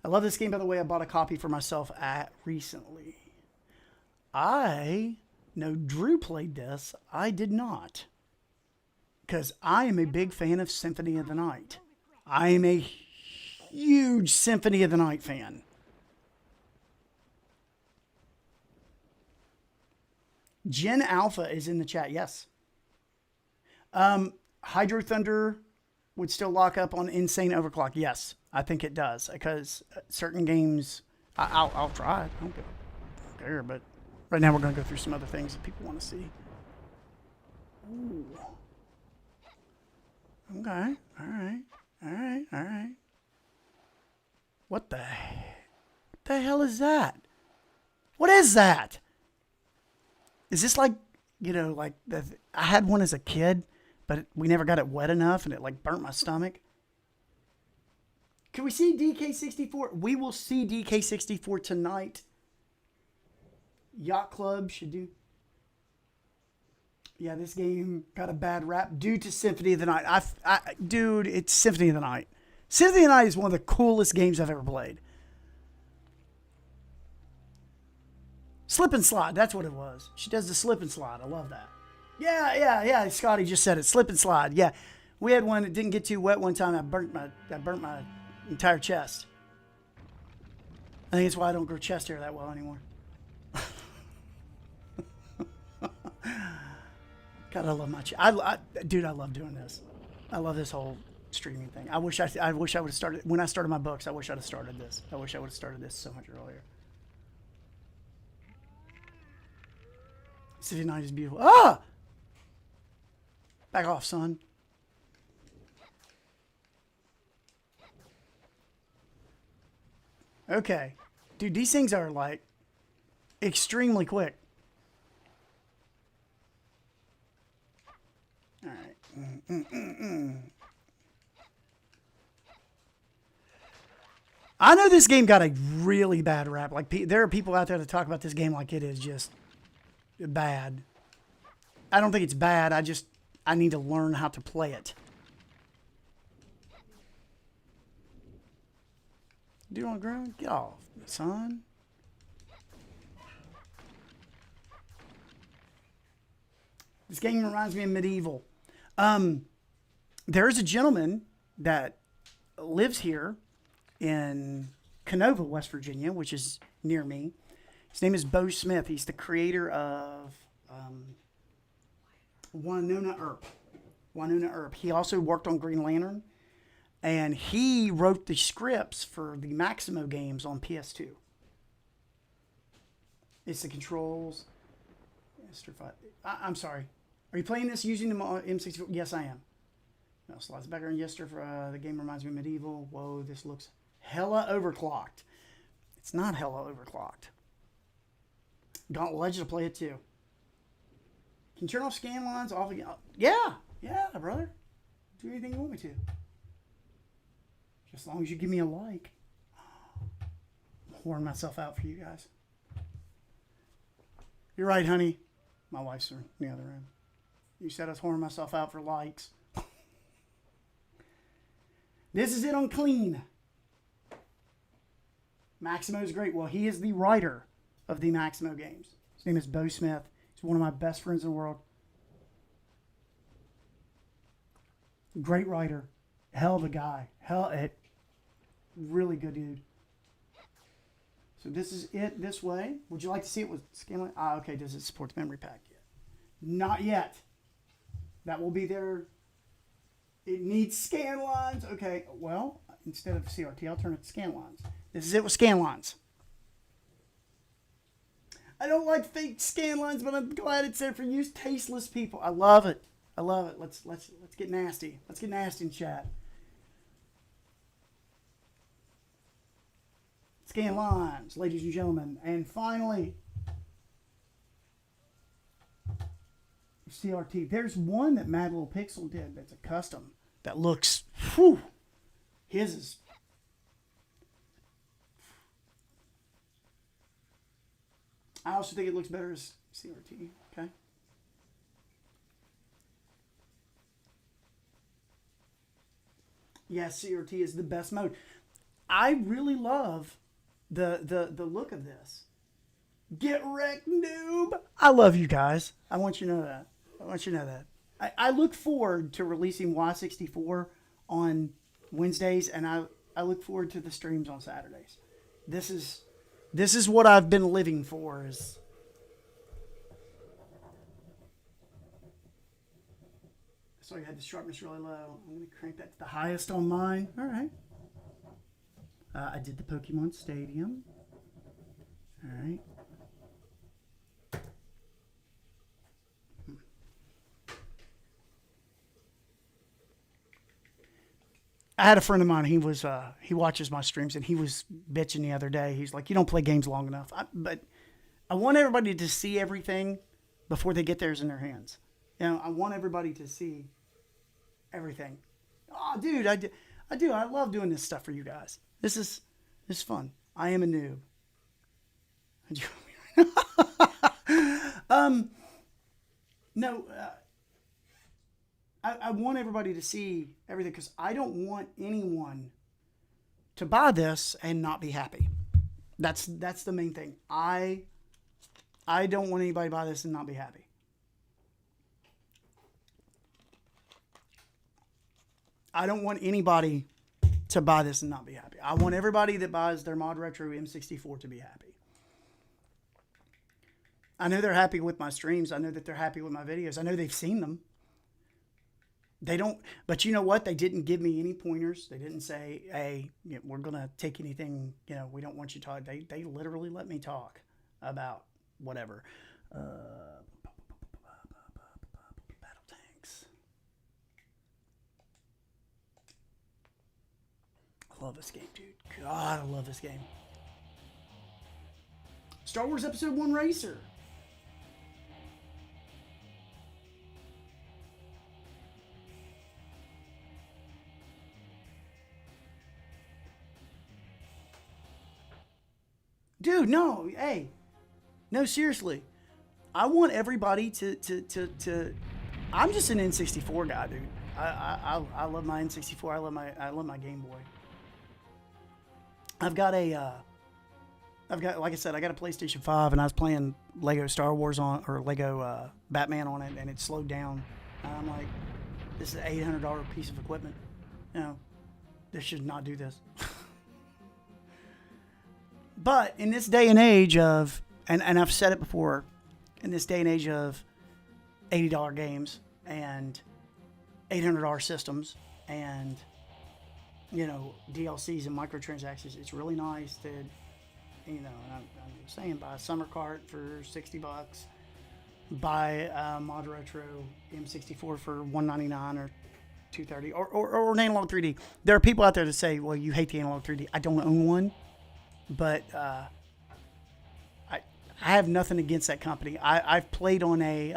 S1: I love this game, by the way. I bought a copy for myself recently. I know Drew played this. I did not. Because I am a big fan of Symphony of the Night. I am a huge Symphony of the Night fan. Gen Alpha is in the chat. Yes. Hydro Thunder would still lock up on Insane Overclock. Yes, I think it does. Because certain games, I'll try it. I don't care. But right now we're going to go through some other things that people want to see. Ooh. Okay. All right. What the hell is that? What is that? Is this like, like I had one as a kid, but we never got it wet enough and it like burnt my stomach. Can we see DK64? We will see DK64 tonight. Yacht Club should do. Yeah, this game got a bad rap due to Symphony of the Night. Dude, it's Symphony of the Night. Symphony of the Night is one of the coolest games I've ever played. Slip and slide, that's what it was. She does the slip and slide. I love that. Yeah. Scotty just said it. Slip and slide. Yeah. We had one that didn't get too wet one time. I burnt my entire chest. I think it's why I don't grow chest hair that well anymore. God, I love my chest. Dude, I love doing this. I love this whole streaming thing. I wish I would have started when I started my books. I wish I'd have started this. I wish I would have started this so much earlier. City Night is beautiful. Ah! Back off, son. Okay. Dude, these things are like extremely quick. All right. I know this game got a really bad rap. Like, there are people out there that talk about this game like it is just bad. I don't think it's bad. I need to learn how to play it. Dude on the ground? Get off, son. This game reminds me of Medieval. There's a gentleman that lives here in Canova, West Virginia, which is near me. His name is Bo Smith. He's the creator of Winona Earp. He also worked on Green Lantern. And he wrote the scripts for the Maximo games on PS2. It's the controls. I'm sorry. Are you playing this using the M64? Yes, I am. No, slides background yesterday. The game reminds me of Medieval. Whoa, this looks hella overclocked. It's not hella overclocked. Gauntlet Legend to play it too. Can you turn off scan lines off again? Yeah, brother. Do anything you want me to. Just as long as you give me a like. I'm whoring myself out for you guys. You're right, honey. My wife's in the other room. You said I was whoring myself out for likes. This is it on clean. Maximo is great. Well, he is the writer of the Maximo games. His name is Bo Smith. He's one of my best friends in the world. Great writer. Hell of a guy. Really good dude. So this is it this way. Would you like to see it with scan? Okay. Does it support the memory pack yet? Not yet. That will be there. It needs scan lines. Okay. Well, instead of CRT, I'll turn it to scan lines. This is it with scan lines. I don't like fake scan lines, but I'm glad it's there for you tasteless people. I love it. Let's get nasty. Let's get nasty in chat. Scan lines, ladies and gentlemen. And finally, CRT. There's one that Mad Little Pixel did that's a custom that looks, whew, his is. I also think it looks better as CRT. Okay. Yes, CRT is the best mode. I really love the look of this. Get wrecked, noob. I love you guys. I want you to know that. I look forward to releasing Y64 on Wednesdays, and I look forward to the streams on Saturdays. This is what I've been living for. So you had the sharpness really low. I'm going to crank that to the highest on mine. All right. I did the Pokemon Stadium. All right. I had a friend of mine. He watches my streams, and he was bitching the other day. He's like, "You don't play games long enough." But I want everybody to see everything before they get theirs in their hands. I want everybody to see everything. Oh, dude, I do. I love doing this stuff for you guys. This is fun. I am a noob. No. I want everybody to see everything because I don't want anyone to buy this and not be happy. That's the main thing. I don't want anybody to buy this and not be happy. I don't want anybody to buy this and not be happy. I want everybody that buys their ModRetro M64 to be happy. I know they're happy with my streams. I know that they're happy with my videos. I know they've seen them. They don't, but you know what? They didn't give me any pointers. They didn't say, hey, we're going to take anything, we don't want you to talk. They literally let me talk about whatever. Battletanx. I love this game, dude. God, I love this game. Star Wars Episode 1 Racer. Dude, no, hey. No, seriously. I want everybody to I'm just an N64 guy, dude. I love my N64. I love my Game Boy. I've got, like I said, I got a PlayStation 5, and I was playing Lego Star Wars or Lego Batman on it, and it slowed down. And I'm like, this is an $800 piece of equipment. This should not do this. But in this day and age of, and I've said it before, in this day and age of $80 games and $800 systems and, DLCs and microtransactions, it's really nice to, and I'm saying buy a summer cart for $60, buy a ModRetro M64 for $199 or $230, or an analog 3D. There are people out there that say, well, you hate the analog 3D. I don't own one. But I have nothing against that company. I've played on a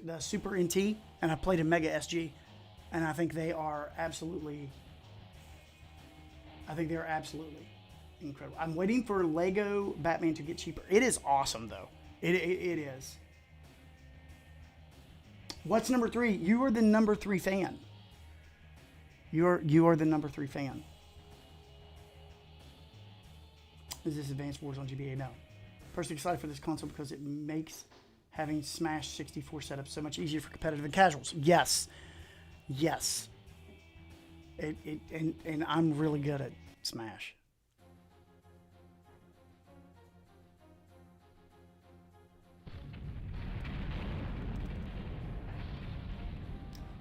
S1: the Super NT, and I played a Mega SG, and I think they are absolutely incredible. I'm waiting for Lego Batman to get cheaper. It is awesome though. It is. What's number 3? You are the number 3 fan. You are the number 3 fan. Is this Advanced Wars on GBA? No. Personally excited for this console because it makes having Smash 64 setup so much easier for competitive and casuals. Yes. And I'm really good at Smash.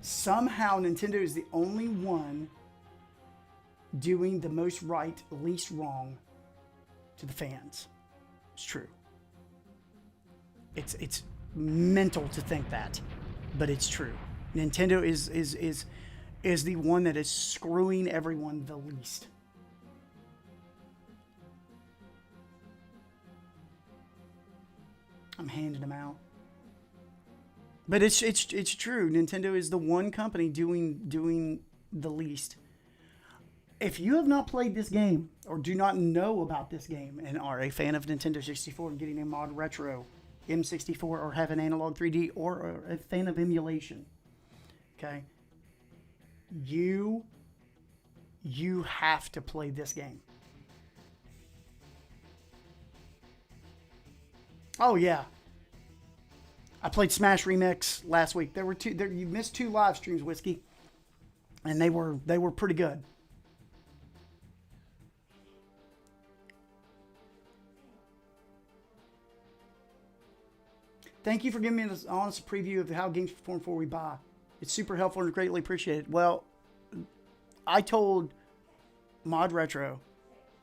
S1: Somehow Nintendo is the only one doing the most right, least wrong to the fans. It's true. It's mental to think that, but it's true. Nintendo is the one that is screwing everyone the least. I'm handing them out. But it's true. Nintendo is the one company doing the least. If you have not played this game or do not know about this game and are a fan of Nintendo 64 and getting a ModRetro M64 or have an analog 3D or a fan of emulation, okay, you have to play this game. Oh yeah. I played Smash Remix last week. There were two. You missed 2 live streams, Whiskey, and they were pretty good. Thank you for giving me an honest preview of how games perform before we buy. It's super helpful and greatly appreciated. Well, I told ModRetro,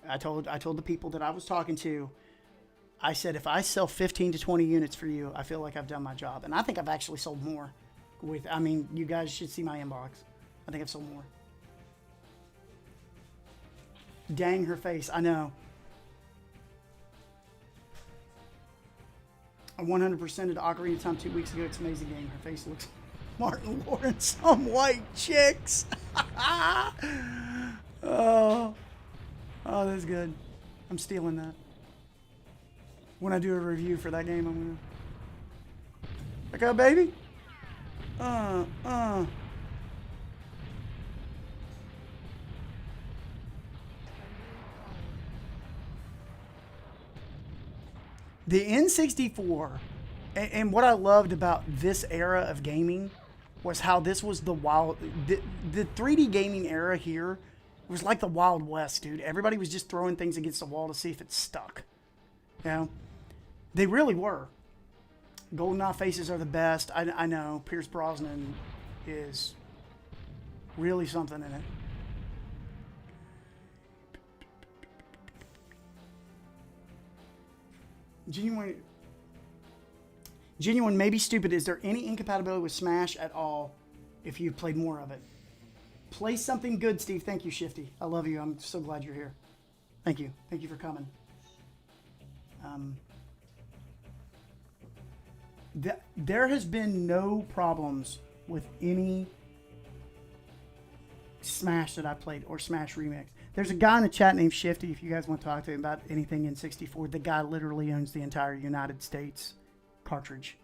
S1: I told the people that I was talking to, I said, if I sell 15 to 20 units for you, I feel like I've done my job. And I think I've actually sold more. You guys should see my inbox. I think I've sold more. Dang her face. I know. I 100%ed Ocarina of Time 2 weeks ago. It's an amazing game. Her face looks Martin Lawrence on white chicks. Oh, that's good. I'm stealing that. When I do a review for that game, I'm gonna. Okay, baby. The N64, and what I loved about this era of gaming was how this was the 3D gaming era here was like the Wild West, dude. Everybody was just throwing things against the wall to see if it stuck. You know? They really were. GoldenEye faces are the best. I know. Pierce Brosnan is really something in it. Genuine, maybe stupid. Is there any incompatibility with Smash at all if you played more of it? Play something good, Steve. Thank you, Shifty. I love you. I'm so glad you're here. Thank you. Thank you for coming. There has been no problems with any Smash that I played or Smash Remix. There's a guy in the chat named Shifty. If you guys want to talk to him about anything in 64, the guy literally owns the entire United States cartridge.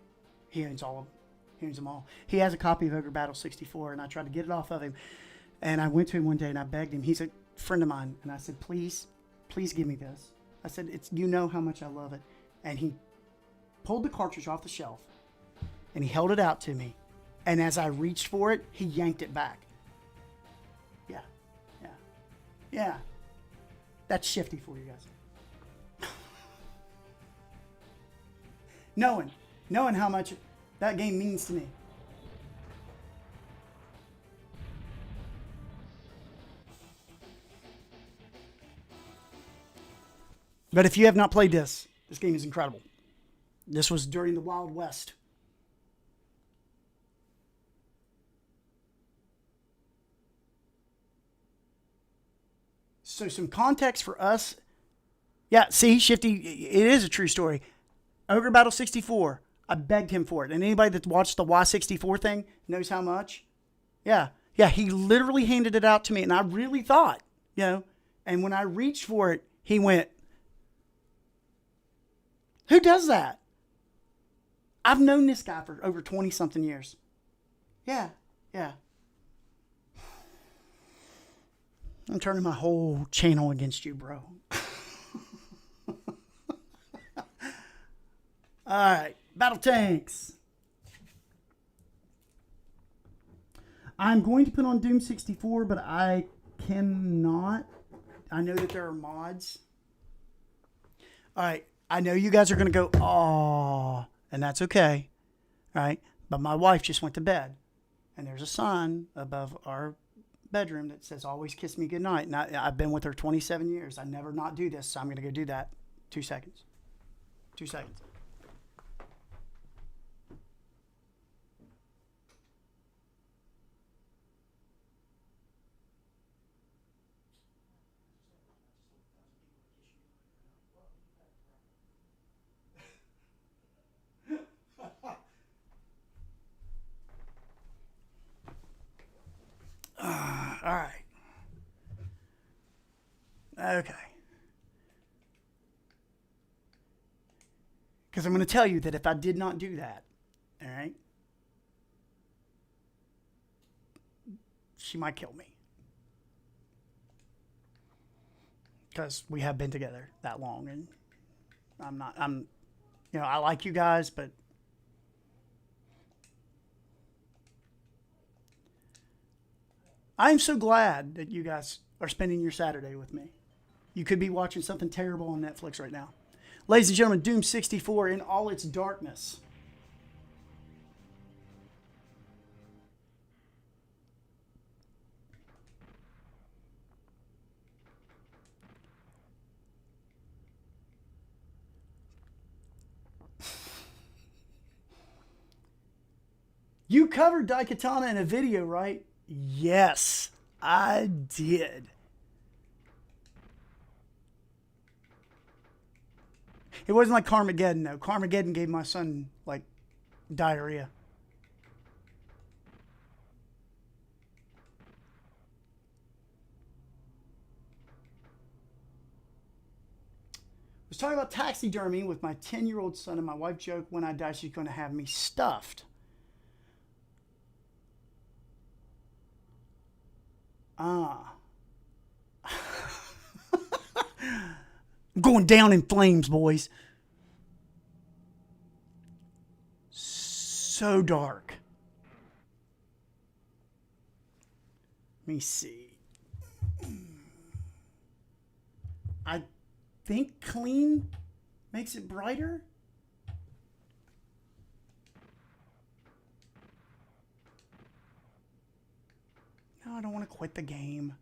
S1: He owns all of them. He owns them all. He has a copy of Ogre Battle 64, and I tried to get it off of him. And I went to him one day and I begged him. He's a friend of mine, and I said, please give me this. I said, you know how much I love it. And he pulled the cartridge off the shelf, and he held it out to me. And as I reached for it, he yanked it back. Yeah. That's Shifty for you guys. Knowing how much that game means to me. But if you have not played this game is incredible. This was during the Wild West. So some context for us. Yeah, see, Shifty, it is a true story. Ogre Battle 64, I begged him for it. And anybody that's watched the Y64 thing knows how much. Yeah, he literally handed it out to me, and I really thought, and when I reached for it, he went, who does that? I've known this guy for over 20-something years. Yeah. I'm turning my whole channel against you, bro. All right, Battletanx. I'm going to put on Doom 64, but I cannot. I know that there are mods. All right, I know you guys are going to go, oh, and that's okay. All right, but my wife just went to bed, and there's a sign above our bedroom that says always kiss me goodnight, and I've been with her 27 years. I never not do this, so I'm going to go do that. 2 seconds. All right. Okay. Because I'm going to tell you that if I did not do that, all right, she might kill me. Because we have been together that long, and I like you guys, but I'm so glad that you guys are spending your Saturday with me. You could be watching something terrible on Netflix right now. Ladies and gentlemen, Doom 64 in all its darkness. You covered Daikatana in a video, right? Yes, I did. It wasn't like Carmageddon, though. Carmageddon gave my son, diarrhea. I was talking about taxidermy with my 10-year-old son, and my wife joked when I die she's going to have me stuffed. I'm going down in flames, boys. so dark. Let me see. I think clean makes it brighter. No, I don't want to quit the game.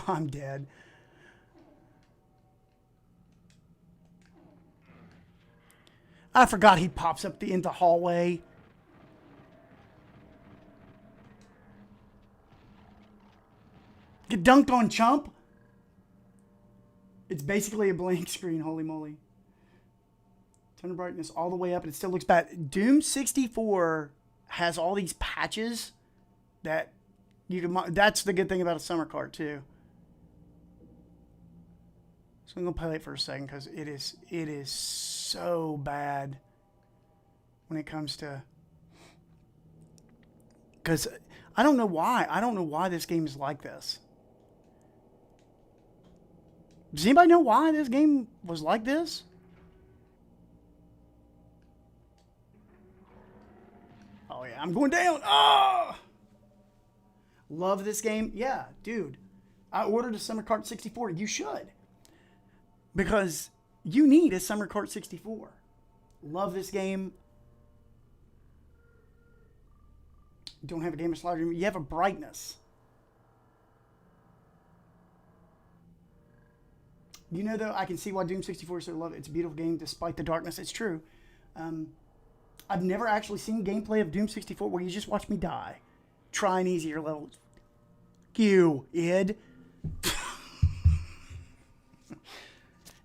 S1: I'm dead. I forgot he pops up in the hallway. Get dunked on, chump. It's basically a blank screen, holy moly. Turn the brightness all the way up and it still looks bad. Doom 64 has all these patches that you can... That's the good thing about a summer cart, too. So I'm going to play it for a second because it is so bad when it comes to... Because I don't know why. I don't know why this game is like this. Does anybody know why this game was like this? Oh, yeah. I'm going down. Oh! Love this game. Yeah, dude. I ordered a Summer Kart 64. You should. Because you need a Summer Kart 64. Love this game. Don't have a gamer slider. You have a brightness. You know, though, I can see why Doom 64 is so loved. It's a beautiful game despite the darkness. It's true. I've never actually seen gameplay of Doom 64 where you just watch me die. Try an easier level. You, Id.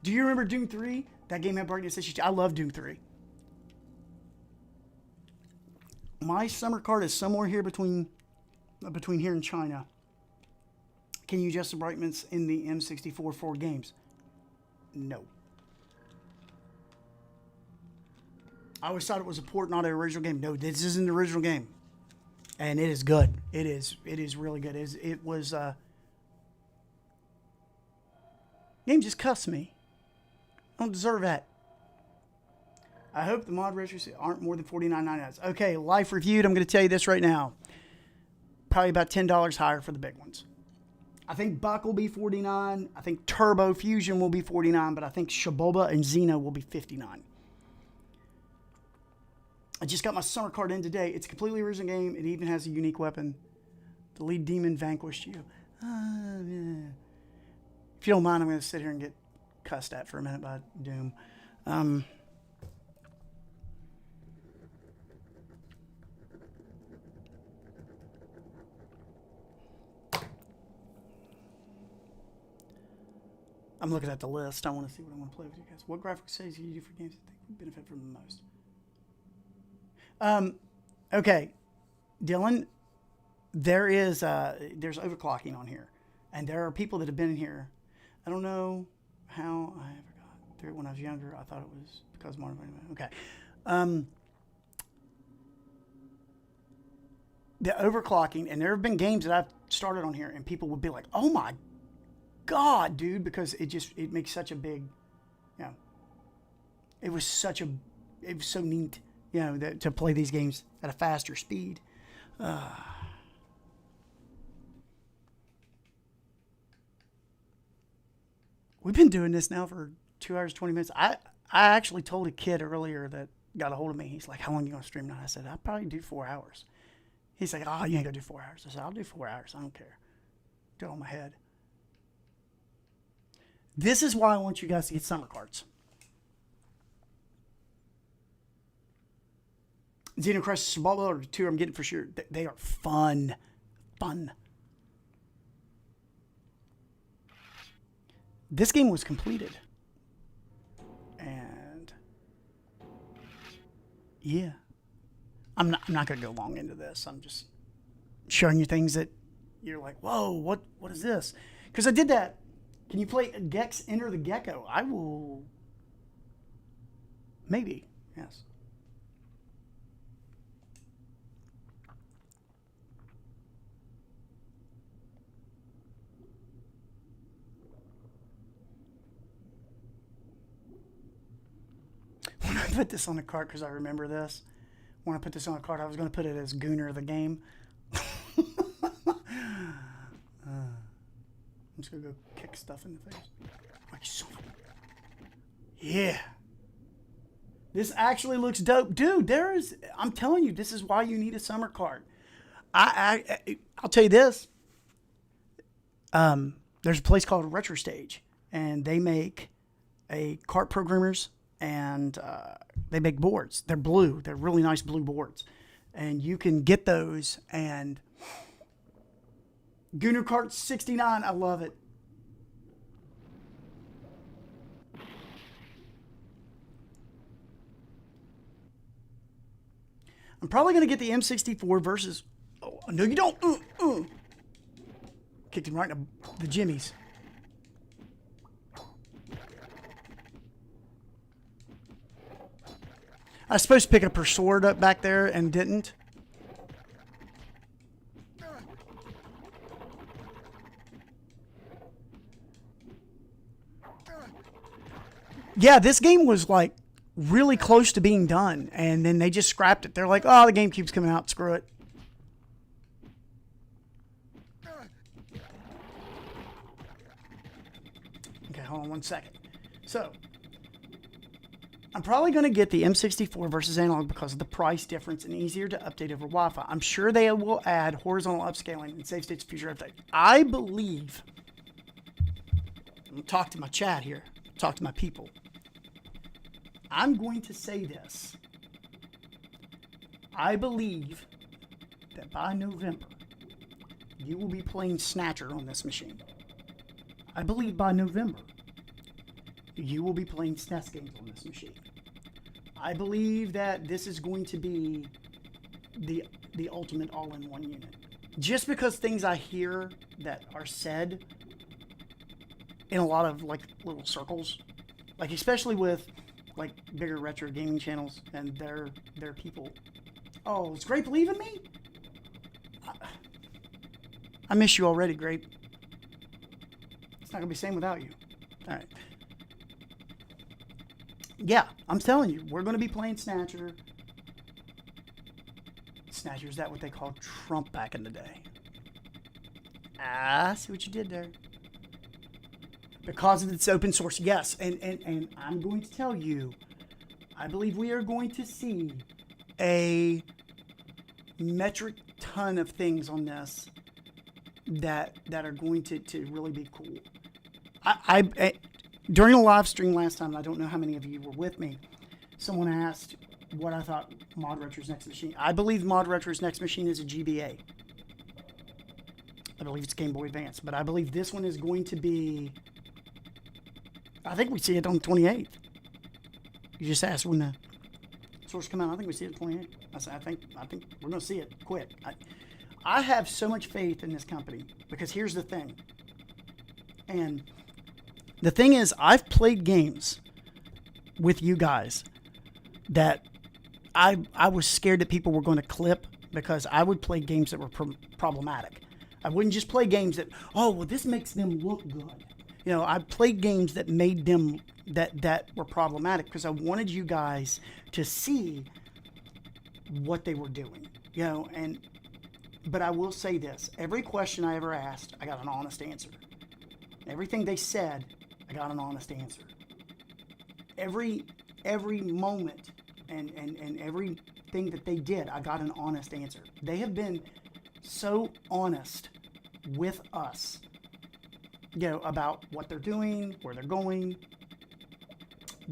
S1: Do you remember Doom 3? That game had brightness issues. I love Doom 3. My summer card is somewhere here between here and China. Can you adjust the brightness in the M64 for games? No. I always thought it was a port, not an original game. No, this isn't the original game. And it is good. It is really good. It was... Game just cuffs me. I don't deserve that. I hope the ModRetro aren't more than $49.99. Okay, life reviewed. I'm going to tell you this right now. Probably about $10 higher for the big ones. I think Buck will be $49. I think Turbo Fusion will be $49, but I think Shaboba and Xeno will be $59. I just got my summer card in today. It's a completely original game. It even has a unique weapon. The lead demon vanquished you. Yeah. If you don't mind, I'm going to sit here and get cussed at for a minute by Doom. I'm looking at the list. I want to see what I want to play with you guys. What graphics settings do you do for games that think would benefit from the most? Okay, Dylan, there's overclocking on here, and there are people that have been in here. I don't know how I forgot. Through it when I was younger. I thought it was because Martin. Okay, the overclocking, and there have been games that I've started on here, and people would be like, "Oh my God, dude," because it makes such a big, it was so neat, to play these games at a faster speed. We've been doing this now for 2 hours, 20 minutes. I actually told a kid earlier that got a hold of me. He's like, "How long are you going to stream now?" I said, "I'll probably do 4 hours." He's like, "Oh, you ain't going to do 4 hours." I said, "I'll do 4 hours. I don't care. Do it on my head." This is why I want you guys to get summer cards. Xeno Crisis and Bumble are 2 I'm getting for sure. They are fun. Fun. This game was completed. And yeah. I'm not going to go long into this. I'm just showing you things that you're like, "Whoa, what is this?" Because I did that. Can you play Gex Enter the Gecko? I will. Maybe. Yes. put this on the cart because I remember this. When I put this on the cart, I was going to put it as Gooner of the game. I'm just going to go kick stuff in the face. Like, yeah. This actually looks dope. Dude, I'm telling you, this is why you need a summer cart. I'll tell you this. There's a place called Retro Stage, and they make cart programmers, and they make boards. They're blue. They're really nice blue boards. And you can get those, and Gooner Kart 69, I love it. I'm probably going to get the M64 versus... Oh, no, you don't. Kicked him right in the jimmies. I was supposed to pick up her sword up back there and didn't. Yeah, this game was like really close to being done, and then they just scrapped it. They're like, oh, the game keeps coming out, screw it. Okay, hold on one second. So, I'm probably going to get the M64 versus analog because of the price difference and easier to update over Wi-Fi. I'm sure they will add horizontal upscaling and save states future update. I believe, I'm going to talk to my chat here, talk to my people. I'm going to say this. I believe that by November, you will be playing Snatcher on this machine. I believe by November, you will be playing SNES games on this machine. I believe that this is going to be the ultimate all-in-one unit. Just because things I hear that are said in a lot of like little circles, like especially with like bigger retro gaming channels and their people. Oh, is Grape leaving me? I miss you already, Grape. It's not gonna be the same without you. All right. Yeah, I'm telling you, we're gonna be playing Snatcher. Snatcher, is that what they called Trump back in the day? Ah, see what you did there. Because of its open source, yes. And I'm going to tell you, I believe we are going to see a metric ton of things on this that are going to really be cool. I during a live stream last time, I don't know how many of you were with me, someone asked what I thought ModRetro's next machine. I believe ModRetro's next machine is a GBA. I believe it's Game Boy Advance, but I believe this one is going to be... I think we see it on the 28th. You just asked when the source come out. I think we see it on the 28th. I said, I think we're going to see it quick. I have so much faith in this company because here's the thing. And the thing is, I've played games with you guys that I was scared that people were going to clip because I would play games that were problematic. I wouldn't just play games that, oh, well, this makes them look good. You know, I played games that made them, that were problematic because I wanted you guys to see what they were doing. You know, but I will say this. Every question I ever asked, I got an honest answer. Everything they said, I got an honest answer. Every moment and everything that they did, I got an honest answer. They have been so honest with us, you know, about what they're doing, where they're going.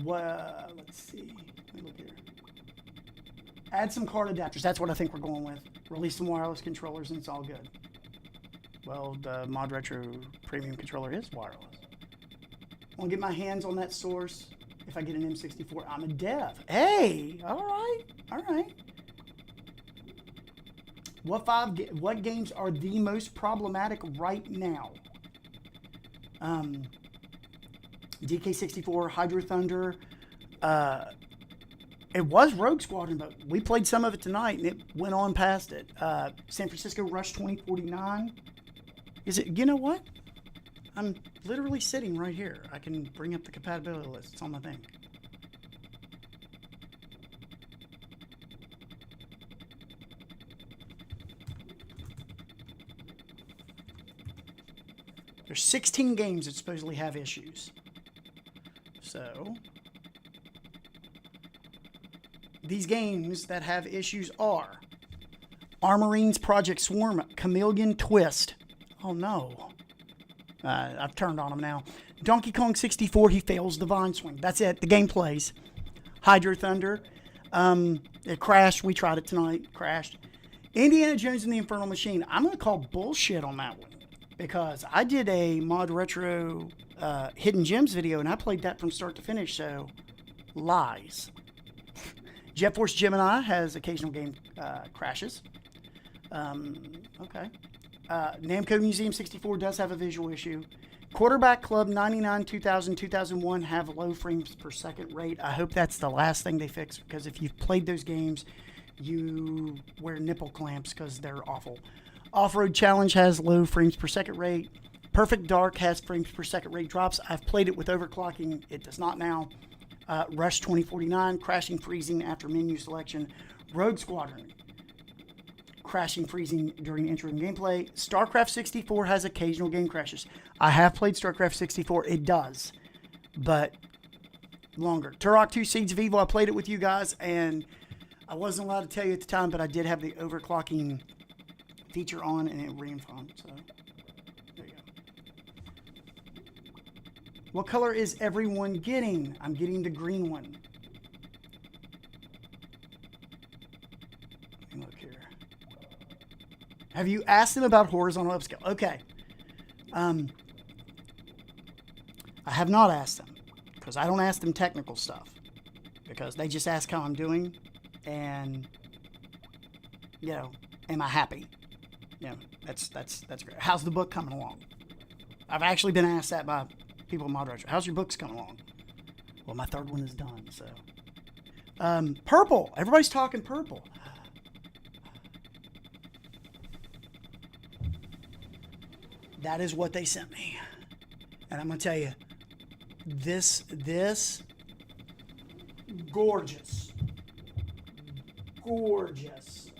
S1: Let's see. Let me look here. Add some card adapters. That's what I think we're going with. Release some wireless controllers and it's all good. Well, the ModRetro premium controller is wireless. I want to get my hands on that source. If I get an M64, I'm a dev. Hey, all right. What games are the most problematic right now? DK64, Hydro Thunder. It was Rogue Squadron, but we played some of it tonight and it went on past it. San Francisco Rush 2049. Is it? You know what? I'm literally sitting right here. I can bring up the compatibility list. It's on my thing. There's 16 games that supposedly have issues. So, these games that have issues are Armorines Project Swarm, Chameleon Twist. Oh no. I've turned on them now. Donkey Kong 64, he fails the Vine Swing. That's it. The game plays. Hydro Thunder. It crashed. We tried it tonight. Crashed. Indiana Jones and the Infernal Machine. I'm going to call bullshit on that one. Because I did a ModRetro Hidden Gems video, and I played that from start to finish, so lies. Jet Force Gemini has occasional game crashes. Okay. Namco Museum 64 does have a visual issue. Quarterback Club 99, 2000, 2001 have low frames per second rate. I hope that's the last thing they fix, because if you've played those games, you wear nipple clamps because they're awful. Off-Road Challenge has low frames per second rate. Perfect Dark has frames per second rate drops. I've played it with overclocking. It does not now. Rush 2049, crashing, freezing after menu selection. Rogue Squadron, crashing, freezing during intro and gameplay. StarCraft 64 has occasional game crashes. I have played StarCraft 64. It does, but longer. Turok 2 Seeds of Evil, I played it with you guys, and I wasn't allowed to tell you at the time, but I did have the overclocking feature on, and it ran fine, so there you go. What color is everyone getting? I'm getting the green one. Let me look here. Have you asked them about horizontal upscale? Okay. I have not asked them, because I don't ask them technical stuff, because they just ask how I'm doing, and, you know, am I happy? Yeah, that's great. How's the book coming along? I've actually been asked that by people in ModRetro. How's your books coming along? Well, my third one is done, so. Purple. Everybody's talking purple. That is what they sent me. And I'm going to tell you, this, gorgeous. Gorgeous.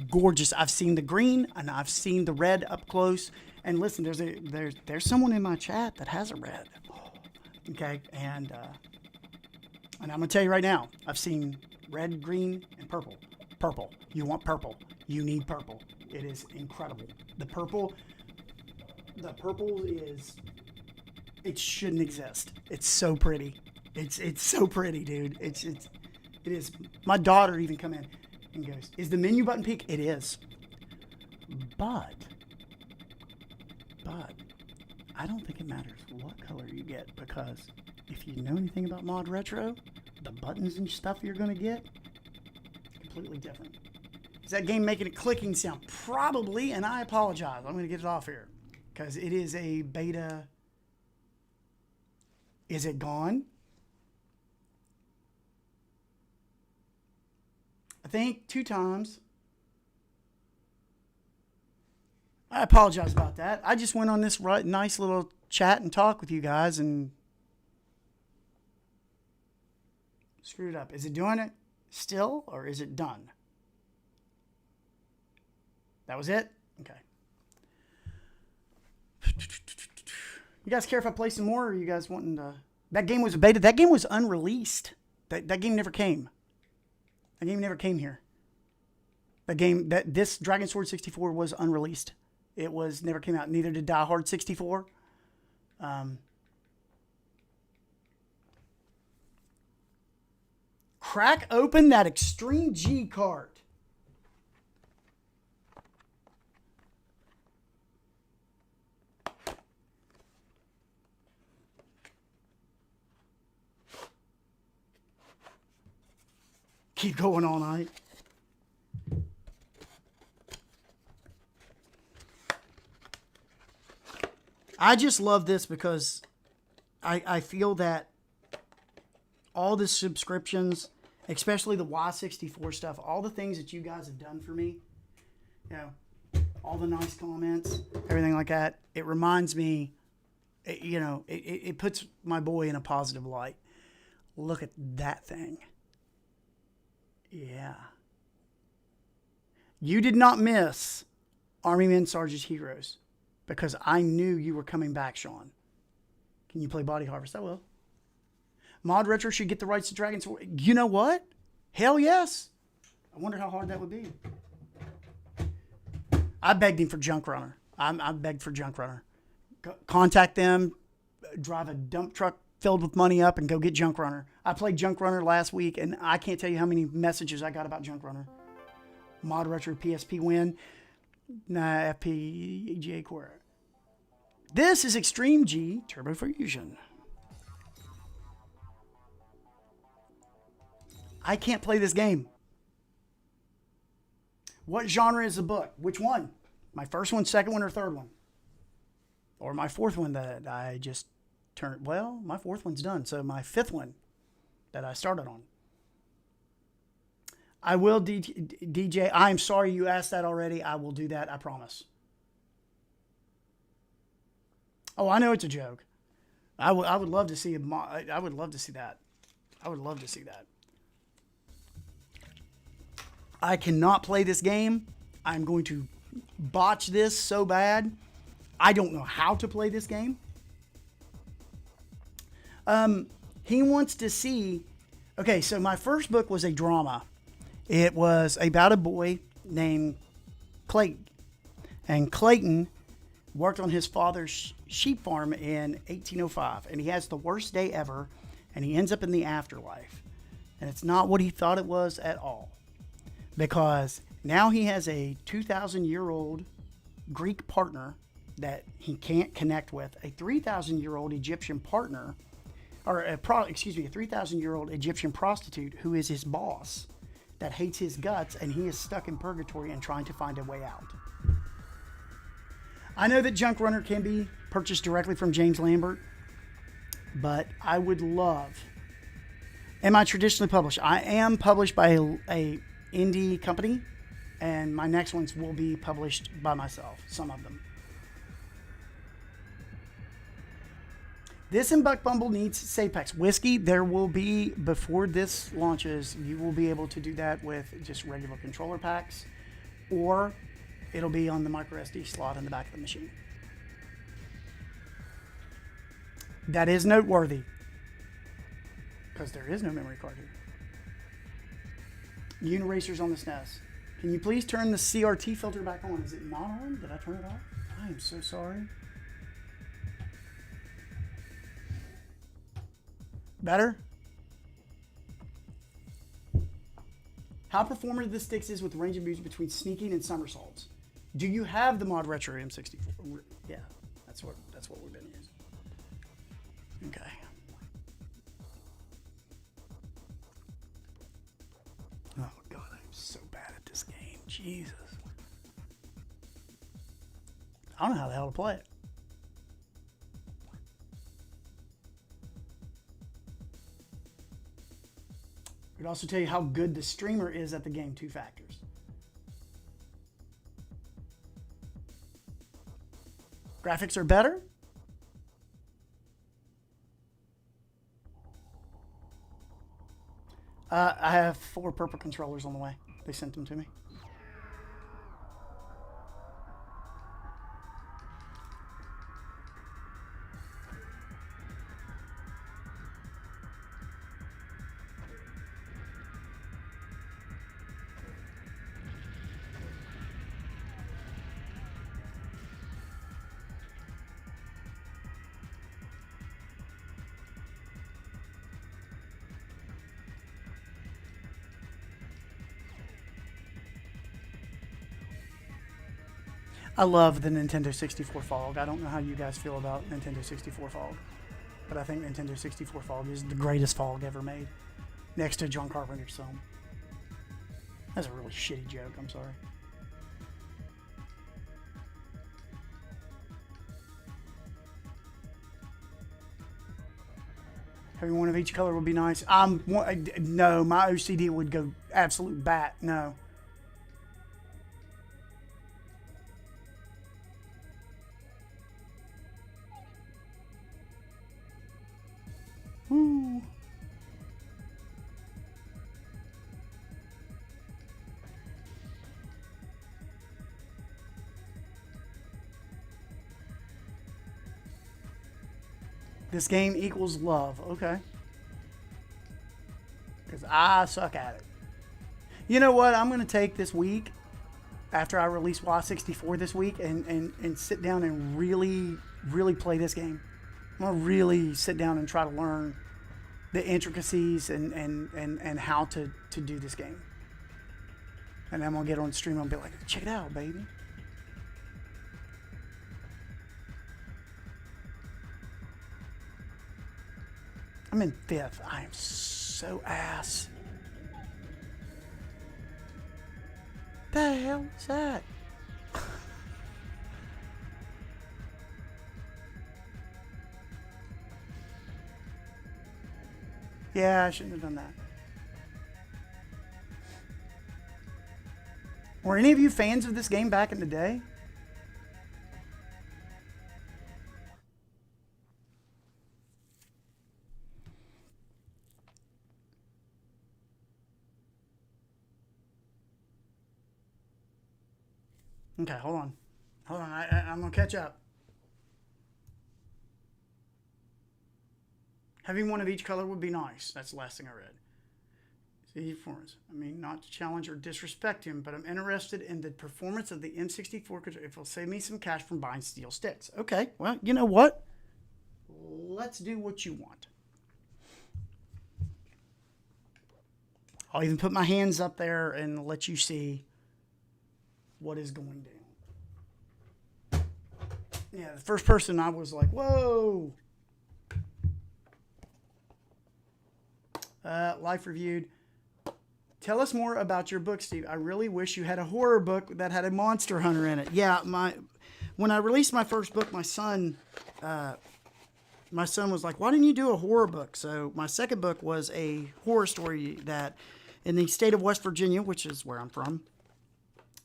S1: Gorgeous. I've seen the green and I've seen the red up close. And listen, there's someone in my chat that has a red. Okay, and I'm gonna tell you right now, I've seen red, green, and purple. Purple. You want purple. You need purple. It is incredible. The purple is, it shouldn't exist. It's so pretty. It's so pretty, dude. It is. My daughter even come in and goes, is the menu button pink? It is. But I don't think it matters what color you get, because if you know anything about ModRetro, the buttons and stuff you're going to get, completely different. Is that game making a clicking sound? Probably, and I apologize. I'm going to get it off here, because it is a beta. Is it gone? I think 2 times. I apologize about that. I just went on this nice little chat and talk with you guys and screwed up. Is it doing it still, or is it done? That was it? Okay. You guys care if I play some more, or are you guys wanting to... That game was a beta. That game was unreleased. That game never came. That game never came here. This Dragon Sword 64 was unreleased. It never came out. Neither did Die Hard 64. Crack open that Extreme G cart. Keep going all night. I just love this because I feel that all the subscriptions, especially the Y64 stuff, all the things that you guys have done for me, you know, all the nice comments, everything like that, it reminds me, you know, it puts my boy in a positive light. Look at that thing. Yeah. You did not miss Army Men, Sarge's Heroes. Because I knew you were coming back, Sean. Can you play Body Harvest? I will. ModRetro should get the rights to Dragon's War. You know what? Hell yes. I wonder how hard that would be. I begged him for Junk Runner. I begged for Junk Runner. Contact them, drive a dump truck filled with money up, and go get Junk Runner. I played Junk Runner last week, and I can't tell you how many messages I got about Junk Runner. ModRetro PSP win. Nah, FPGA Core. This is Extreme G Turbo Fusion. I can't play this game. What genre is the book? Which one? My first one, second one, or third one? Or my fourth one that I just turned... Well, my fourth one's done. So my fifth one that I started on. I will, DJ. I'm sorry you asked that already. I will do that. I promise. Oh, I know it's a joke. I would love to see I would love to see that. I would love to see that. I cannot play this game. I'm going to botch this so bad. I don't know how to play this game. He wants to see... Okay, so my first book was a drama. It was about a boy named Clayton. And Clayton worked on his father's sheep farm in 1805. And he has the worst day ever. And he ends up in the afterlife. And it's not what he thought it was at all. Because now he has a 2,000-year-old Greek partner that he can't connect with. A 3,000-year-old Egyptian partner. Or a 3,000-year-old Egyptian prostitute who is his boss. That hates his guts, and he is stuck in purgatory and trying to find a way out. I know that Junk Runner can be purchased directly from James Lambert, but I would love... Am I traditionally published? I am published by a indie company, and my next ones will be published by myself, some of them. This and Buck Bumble needs save packs. Whiskey, there will be, before this launches, you will be able to do that with just regular controller packs, or it'll be on the micro SD slot in the back of the machine. That is noteworthy, because there is no memory card here. Uniracers on the SNES. Can you please turn the CRT filter back on? Is it not on? Did I turn it off? I am so sorry. Better? How performative the sticks is with the range of moves between sneaking and somersaults. Do you have the ModRetro M64? Yeah, that's what we've been using. Okay. Oh God, I'm so bad at this game. Jesus. I don't know how the hell to play it. It would also tell you how good the streamer is at the game, 2 factors. Graphics are better. I have 4 purple controllers on the way. They sent them to me. I love the Nintendo 64 Fog. I don't know how you guys feel about Nintendo 64 Fog, but I think Nintendo 64 Fog is the greatest fog ever made, next to John Carpenter's film. That's a really shitty joke, I'm sorry. Having one of each color would be nice. No, my OCD would go absolute bat, no. Woo. This game equals love. Okay. Because I suck at it. You know what? I'm going to take this week, after I release Y64 this week, and sit down and really, really play this game. I'm going to really sit down and try to learn the intricacies and how to do this game. And I'm going to get on stream and be like, check it out, baby. I'm in 5th. I am so ass. The hell is that? Yeah, I shouldn't have done that. Were any of you fans of this game back in the day? Okay, hold on. I'm going to catch up. Having one of each color would be nice. That's the last thing I read. See, performance. I mean, not to challenge or disrespect him, but I'm interested in the performance of the M64 controller. If it'll save me some cash from buying steel sticks. Okay, well, you know what? Let's do what you want. I'll even put my hands up there and let you see what is going down. Yeah, the first person I was like, whoa. Life reviewed. Tell us more about your book, Steve. I really wish you had a horror book that had a monster hunter in it. Yeah, when I released my first book, my son was like, why didn't you do a horror book? So my second book was a horror story that in the state of West Virginia, which is where I'm from,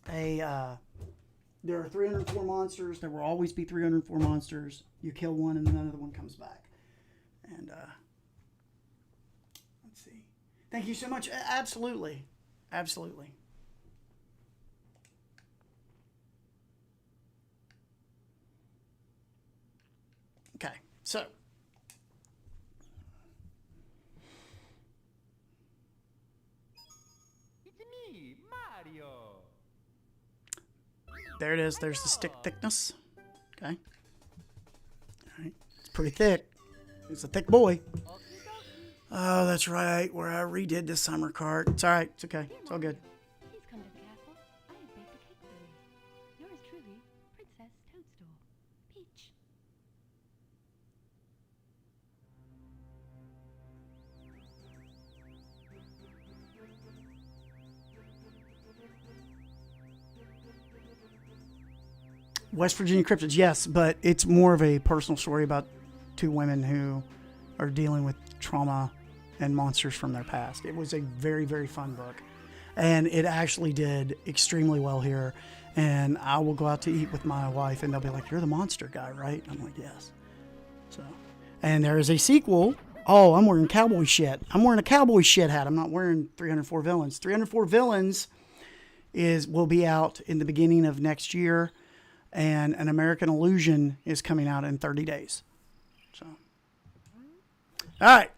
S1: there are 304 monsters. There will always be 304 monsters. You kill one and another one comes back. And let's see. Thank you so much. Absolutely. Absolutely. Okay, so.
S6: It's me, Mario.
S1: There it is. There's the stick thickness. Okay. All right. It's pretty thick. It's a thick boy. Oh, that's right. Where I redid this summer cart. It's all right. It's okay. It's all good.
S3: Please come to the castle. I have baked a cake for you. Yours truly, Princess Toadstool. Peach.
S1: West Virginia cryptids, yes, but it's more of a personal story about two women who are dealing with trauma and monsters from their past. It was a very, very fun book, and it actually did extremely well here. And I will go out to eat with my wife, and they'll be like, "You're the monster guy, right?" I'm like, "Yes." So, and there is a sequel. Oh, I'm wearing cowboy shit. I'm wearing a cowboy shit hat. I'm not wearing 304 Villains. 304 Villains will be out in the beginning of next year. And An American Illusion is coming out in 30 days. So, all right.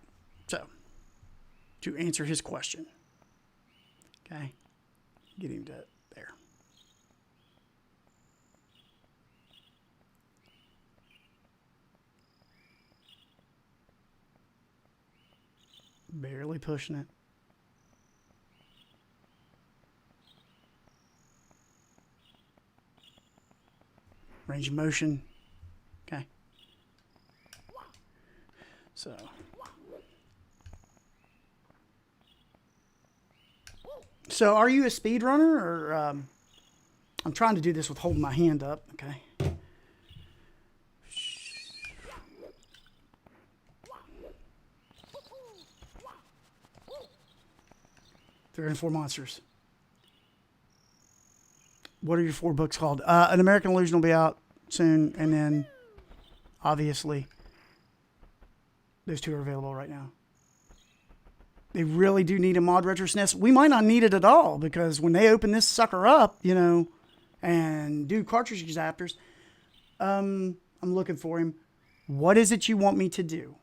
S1: So, to answer his question, okay, get him to there. Barely pushing it. Range of motion. Okay. So are you a speedrunner or I'm trying to do this with holding my hand up, okay? Three and four monsters. What are your 4 books called? An American Illusion will be out soon, and then, obviously, those 2 are available right now. They really do need a ModRetro SNES. We might not need it at all, because when they open this sucker up, you know, and do cartridge adapters, I'm looking for him. What is it you want me to do?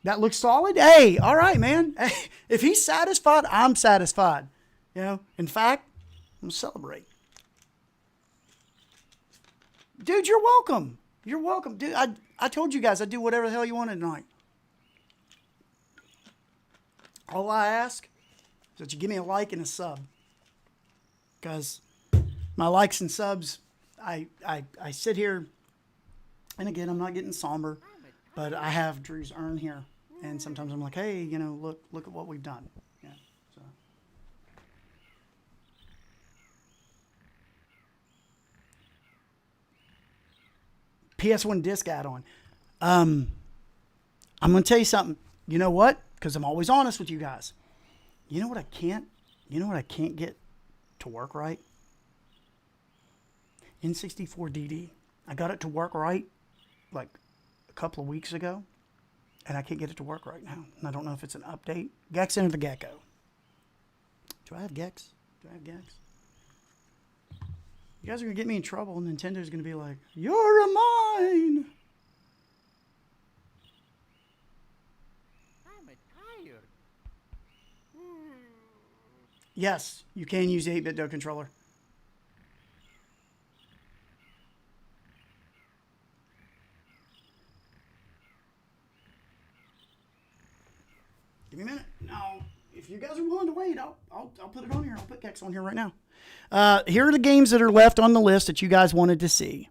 S1: That looks solid? Hey, all right, man. Hey, if he's satisfied, I'm satisfied. You know, in fact, I'm going to celebrate. Dude, you're welcome. You're welcome. Dude, I told you guys I'd do whatever the hell you wanted tonight. All I ask is that you give me a like and a sub. Because my likes and subs, I sit here, and again, I'm not getting somber, but I have Drew's urn here. And sometimes I'm like, hey, you know, look at what we've done. Yeah, so. PS1 disc add-on. I'm going to tell you something. You know what? Because I'm always honest with you guys. You know what I can't get to work right? N64 DD. I got it to work right like a couple of weeks ago, and I can't get it to work right now. And I don't know if it's an update. Gex into the Gecko. Do I have Gex? You guys are going to get me in trouble, and Nintendo's going to be like, you're a mine!
S6: I'm tired.
S1: Yes, you can use the 8-bit Do controller. Give me a minute. Now, if you guys are willing to wait, I'll put it on here. I'll put Gex on here right now. Here are the games that are left on the list that you guys wanted to see.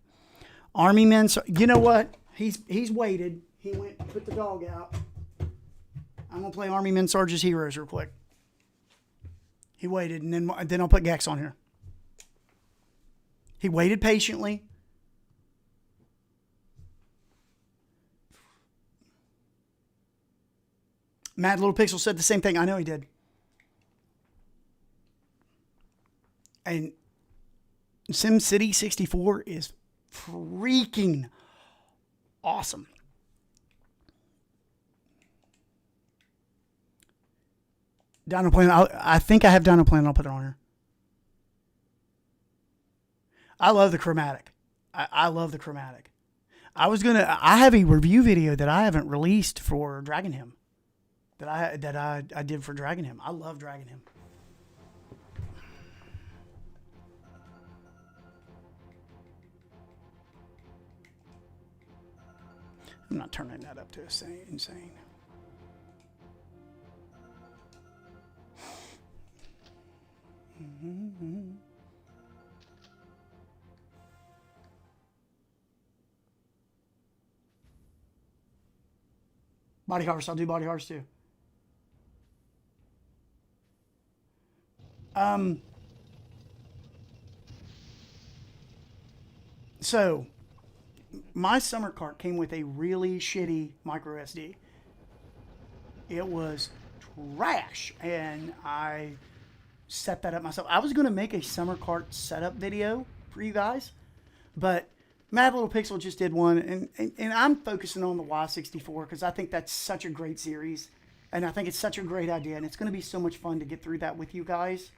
S1: Army Men. You know what? He's waited. He went and put the dog out. I'm gonna play Army Men Sarge's Heroes real quick. He waited, and then I'll put Gex on here. He waited patiently. Mad Little Pixel said the same thing. I know he did. And SimCity 64 is freaking awesome. Dino Planet. I think I have Dino Planet. I'll put it on here. I love the chromatic. I love the chromatic. I have a review video that I haven't released for Dragon Hymn. That I did for Dragon Hymn. I love Dragon Hymn. I'm not turning that up to insane. Body Horse. I'll do Body Horse too. So my summer cart came with a really shitty micro SD. It was trash, and I set that up myself. I was going to make a summer cart setup video for you guys, but Mad Little Pixel just did one, and I'm focusing on the Y64 because I think that's such a great series, and I think it's such a great idea, and it's going to be so much fun to get through that with you guys.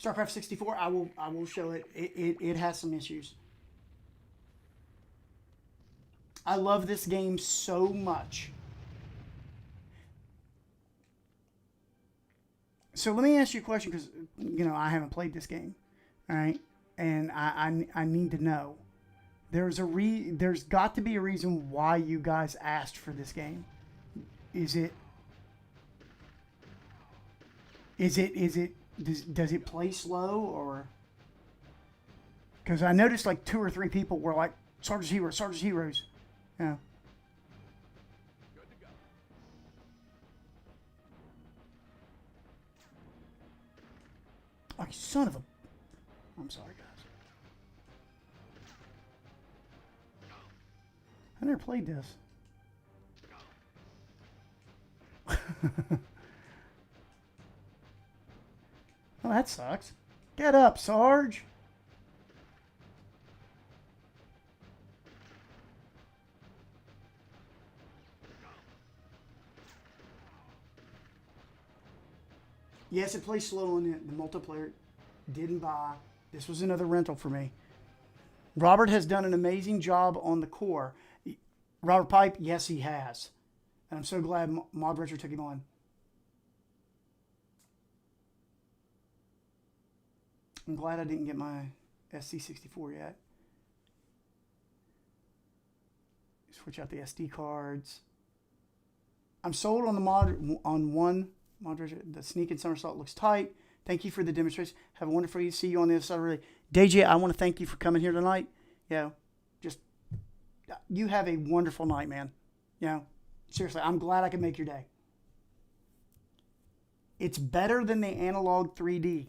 S1: StarCraft 64, I will show it. It has some issues. I love this game so much. So let me ask you a question, because I haven't played this game, all right? And I need to know. There's got to be a reason why you guys asked for this game. Does it play slow, or? Because I noticed like 2 or 3 people were like, Sarge's Heroes. Yeah. Oh, son of a... I'm sorry, guys. I never played this. Oh, that sucks. Get up, Sarge. Yes, it plays slow on it. The multiplayer didn't buy. This was another rental for me. Robert has done an amazing job on the core. Robert Pipe, yes, he has. And I'm so glad ModRetro took him on. I'm glad I didn't get my SC64 yet. Switch out the SD cards. I'm sold on the one ModRetro. The sneak and somersault looks tight. Thank you for the demonstration. Have a wonderful day. See you on the other side. Really, DJ, I want to thank you for coming here tonight. Just you have a wonderful night, man. Seriously, I'm glad I could make your day. It's better than the analog 3D.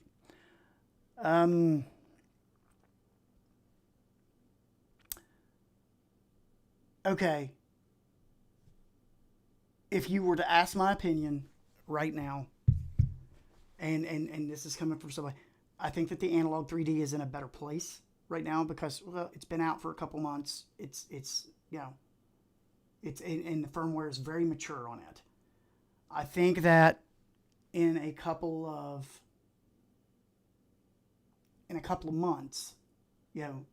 S1: Okay. If you were to ask my opinion right now, and this is coming from somebody, I think that the analog 3D is in a better place right now because, well, it's been out for a couple months. It's and the firmware is very mature on it. I think that in a couple of months,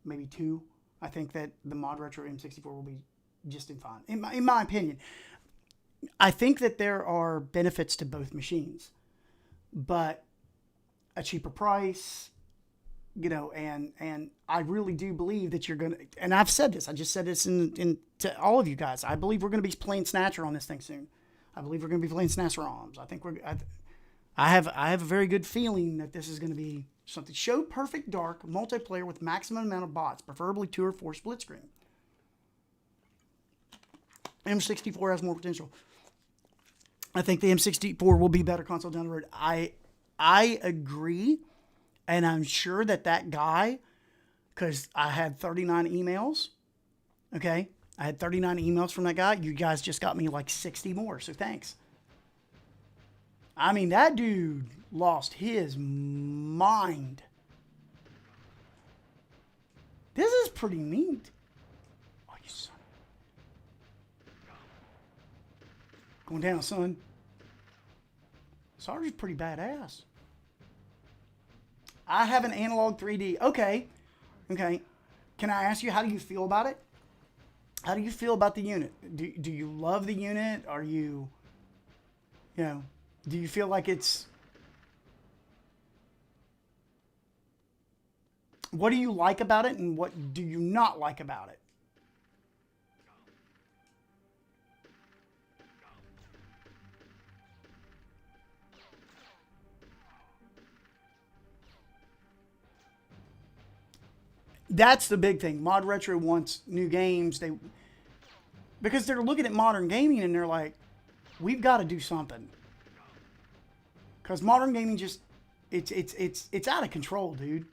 S1: maybe 2, I think that the ModRetro M64 will be just fine. In my opinion, I think that there are benefits to both machines, but a cheaper price, and I really do believe that you're gonna. And I've said this. I just said this to all of you guys. I believe we're gonna be playing Snatcher on this thing soon. I believe we're gonna be playing Snatcher ROMs. I think I have a very good feeling that this is gonna be something. Show perfect dark multiplayer with maximum amount of bots, preferably 2 or 4 split screen. M64 has more potential. I think the M64 will be a better console down the road. I agree, and I'm sure that guy, because I had 39 emails, okay? I had 39 emails from that guy. You guys just got me like 60 more, so thanks. I mean, that dude lost his mind. This is pretty neat. Oh, you son. Going down, son. Sarge is pretty badass. I have an analog 3D. Okay. Can I ask you, how do you feel about it? How do you feel about the unit? Do you love the unit? Are you, do you feel like it's... What do you like about it, and what do you not like about it? That's the big thing. ModRetro wants new games. Because they're looking at modern gaming and they're like, we've got to do something. Because modern gaming just, it's out of control, dude.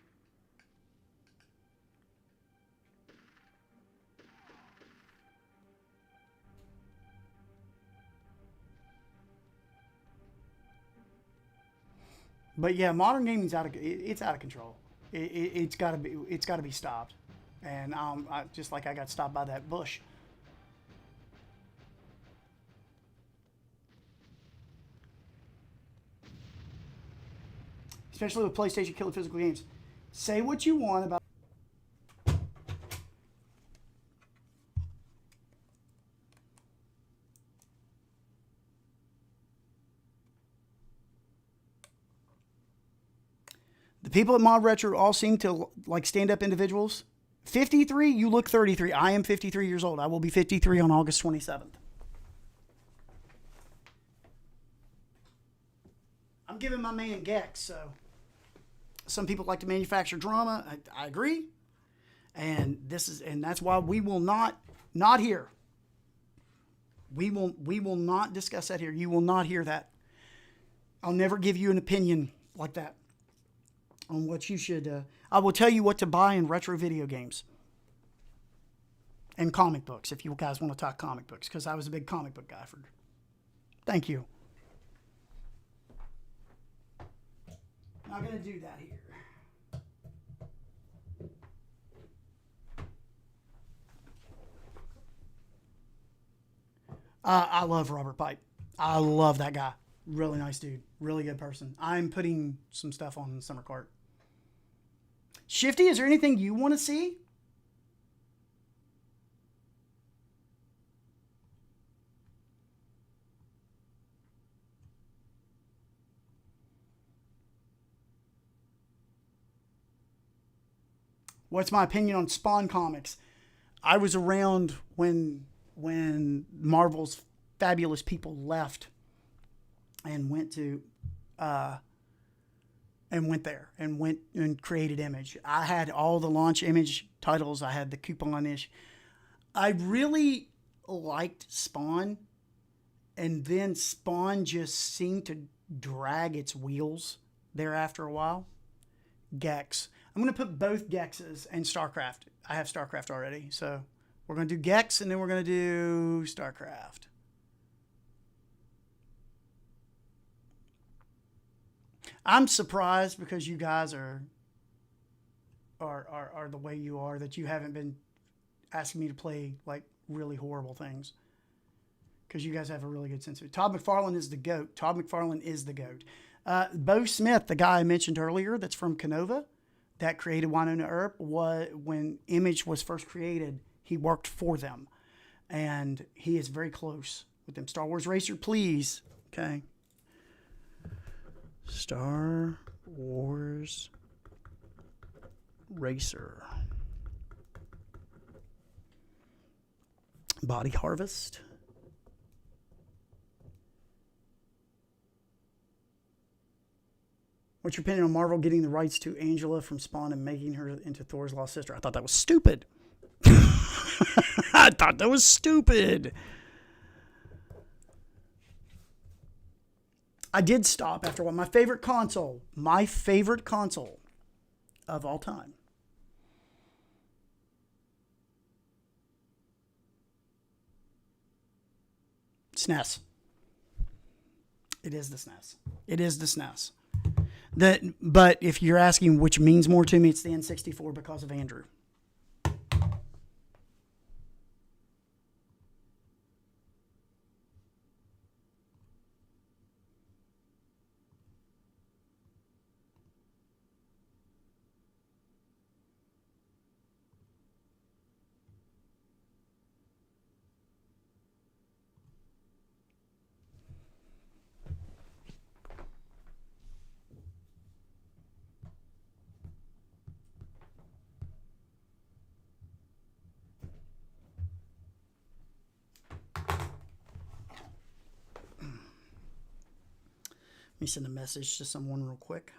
S1: But yeah, modern gaming's out of control. It's got to be stopped. And just like I got stopped by that bush. Especially with PlayStation killing physical games. Say what you want about the people at ModRetro all seem to like stand-up individuals. 53, you look 33. I am 53 years old. I will be 53 on August 27th. I'm giving my man Gex, so some people like to manufacture drama. I agree. And that's why we will not here. We will not discuss that here. You will not hear that. I'll never give you an opinion like that on what you should. I will tell you what to buy in retro video games and comic books, if you guys want to talk comic books, because I was a big comic book guy. Thank you. Not going to do that here. I love Robert Pipe. I love that guy. Really nice dude. Really good person. I'm putting some stuff on the summer cart. Shifty, is there anything you want to see? What's my opinion on Spawn comics? I was around when Marvel's fabulous people left and went there and created Image. I had all the launch Image titles. I had the coupon-ish. I really liked Spawn, and then Spawn just seemed to drag its wheels there after a while. Gex. I'm going to put both Gexes and StarCraft. I have StarCraft already, so we're going to do Gex, and then we're going to do StarCraft. I'm surprised because you guys are the way you are, that you haven't been asking me to play like really horrible things, because you guys have a really good sense of it. Todd McFarlane is the GOAT. Todd McFarlane is the GOAT. Bo Smith, the guy I mentioned earlier that's from Canova, that created Winona Earp, when Image was first created, he worked for them. And he is very close with them. Star Wars Racer, please. Okay. Star Wars Racer. Body Harvest. What's your opinion on Marvel getting the rights to Angela from Spawn and making her into Thor's lost sister? I thought that was stupid. I thought that was stupid. I did stop after one. My favorite console of all time. SNES. It is the SNES. It is the SNES. But if you're asking which means more to me, it's the N64 because of Andrew. Let me send a message to someone real quick.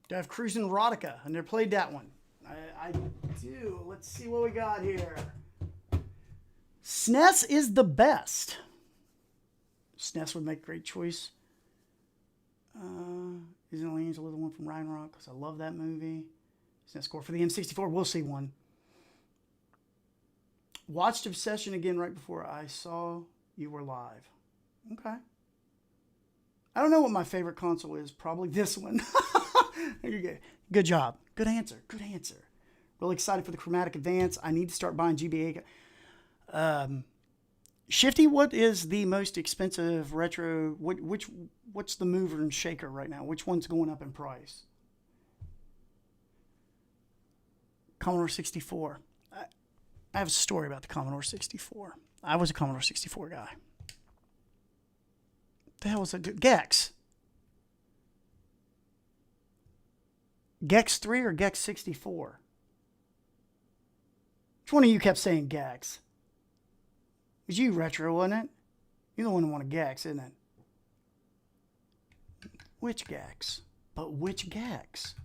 S1: Do I have Cruising Erotica? I never played that one. I do. Let's see what we got here. SNES is the best. SNES would make a great choice. Isn't Angela the one from Ryan Rock? Because I love that movie. SNES score for the M64. We'll see one. Watched Obsession again right before I saw you were live. Okay. I don't know what my favorite console is. Probably this one. Good job. Good answer. Good answer. Really excited for the Chromatic Advance. I need to start buying GBA. Shifty, what is the most expensive retro? What's the mover and shaker right now? Which one's going up in price? Commodore 64. I have a story about the Commodore 64. I was a Commodore 64 guy. The hell was I doing? Gex. Gex 3 or Gex 64? Which one of you kept saying Gex? It was you, Retro, wasn't it? You're the one who wanted Gex, isn't it? Which Gex? But which Gex?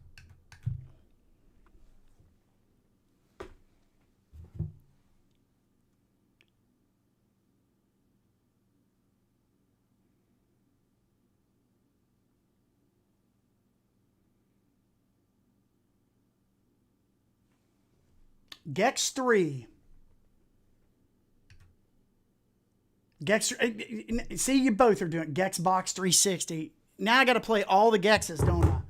S1: Gex 3. Gex, see, you both are doing Gex Box 360. Now I got to play all the Gexes, don't I?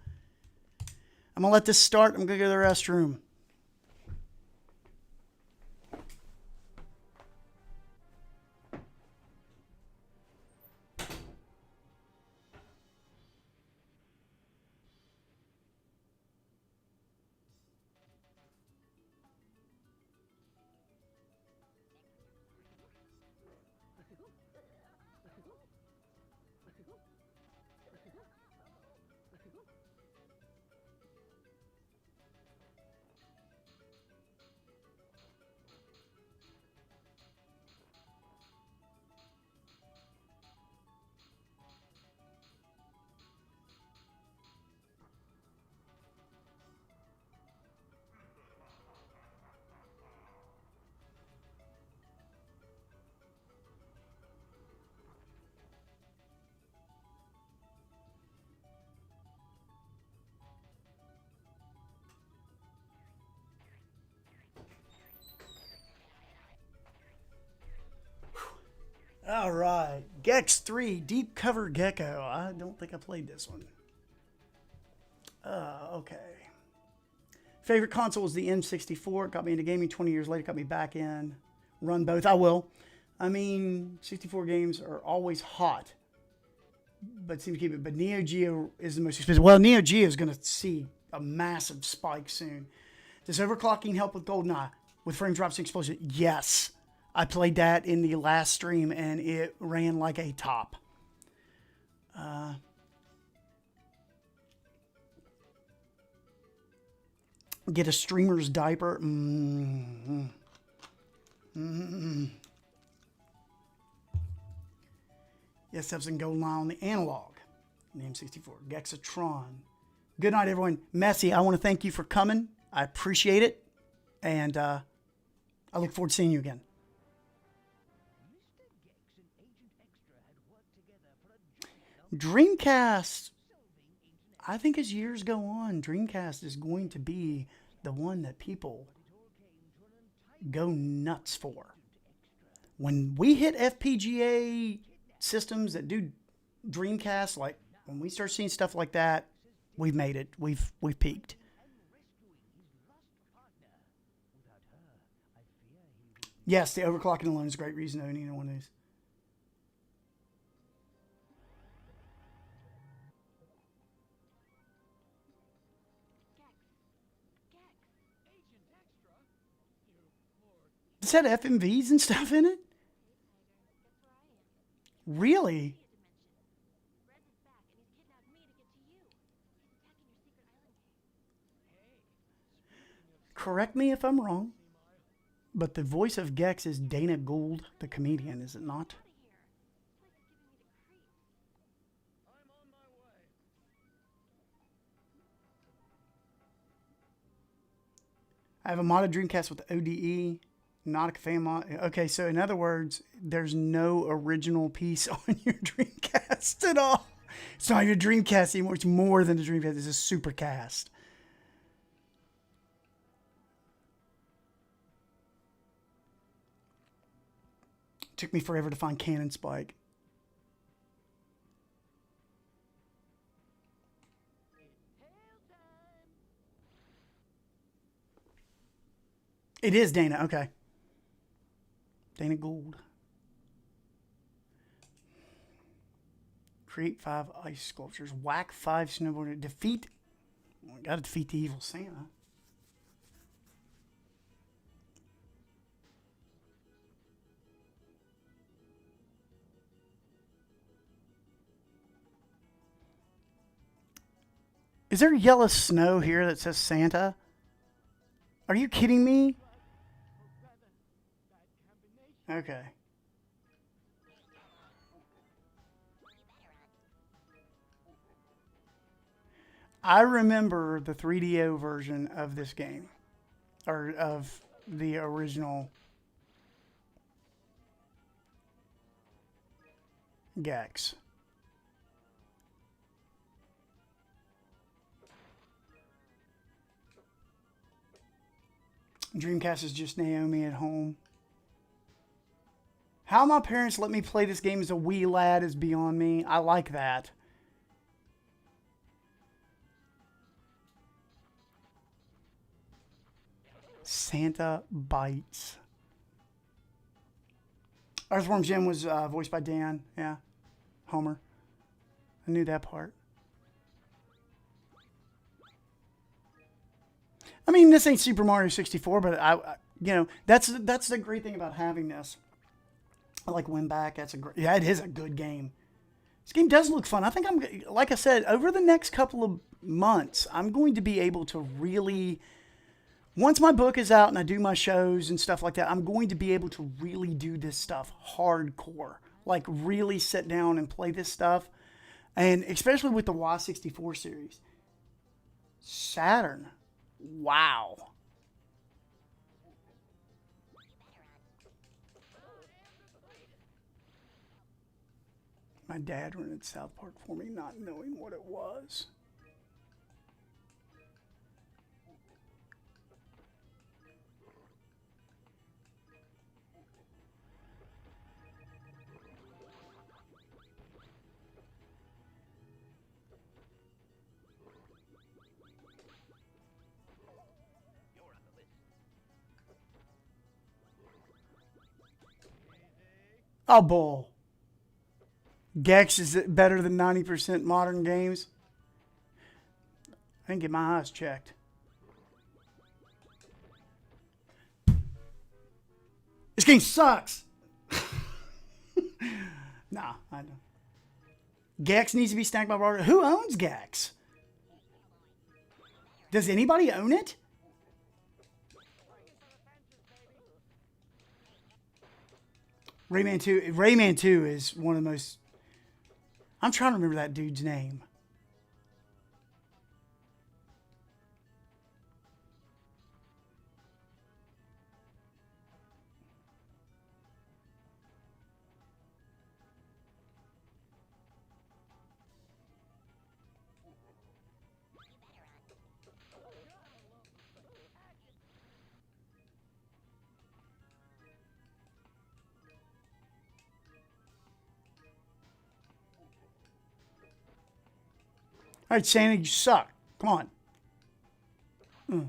S1: I'm going to let this start. I'm going to go to the restroom. All right. Gex 3, Deep Cover Gecko. I don't think I played this one. Okay. Favorite console was the M64. It got me into gaming 20 years later. Got me back in. Run both. I will. I mean, 64 games are always hot. But seem to keep it. But Neo Geo is the most expensive. Well, Neo Geo is going to see a massive spike soon. Does overclocking help with GoldenEye? With frame drops and explosion? Yes. I played that in the last stream, and it ran like a top. Get a streamer's diaper. Yes, that's in GoldenEye on the analog. The M64. Gexatron. Good night, everyone. Messy, I want to thank you for coming. I appreciate it. And I look forward to seeing you again. Dreamcast. I think as years go on, Dreamcast is going to be the one that people go nuts for. When we hit FPGA systems that do Dreamcast, like when we start seeing stuff like that, we've made it. We've peaked. Yes, the overclocking alone is a great reason to own either one of these. Does that have FMVs and stuff in it? Really? Correct me if I'm wrong, but the voice of Gex is Dana Gould, the comedian, is it not? I have a modded Dreamcast with ODE. Not a fan mod. Okay, so in other words, there's no original piece on your Dreamcast at all. It's not your Dreamcast anymore. It's more than a Dreamcast. It's a supercast. Took me forever to find Cannon Spike. It is Dana. Okay. Dana Gould. Create 5 ice sculptures. Whack 5 snowboarders. Defeat. Well, gotta defeat the evil Santa. Is there yellow snow here that says Santa? Are you kidding me? Okay. I remember the 3DO version of this game, or of the original Gex. Dreamcast is just Naomi at home. How my parents let me play this game as a wee lad is beyond me. I like that. Santa Bites. Earthworm Jim was voiced by Dan. Yeah. Homer. I knew that part. I mean, this ain't Super Mario 64, but that's the great thing about having this. I like Win Back. Yeah, it is a good game. This game does look fun. I think like I said, over the next couple of months, I'm going to be able to really, once my book is out and I do my shows and stuff like that, I'm going to be able to really do this stuff hardcore. Like really sit down and play this stuff. And especially with the Y64 series. Saturn. Wow. My dad rented South Park for me, not knowing what it was. Oh, bull. Gex is better than 90% modern games. I didn't get my eyes checked. This game sucks. Nah, I don't. Gex needs to be snagged by Robert. Who owns Gex? Does anybody own it? Rayman 2 is one of the most... I'm trying to remember that dude's name. All right, Santa, you suck. Come on. Is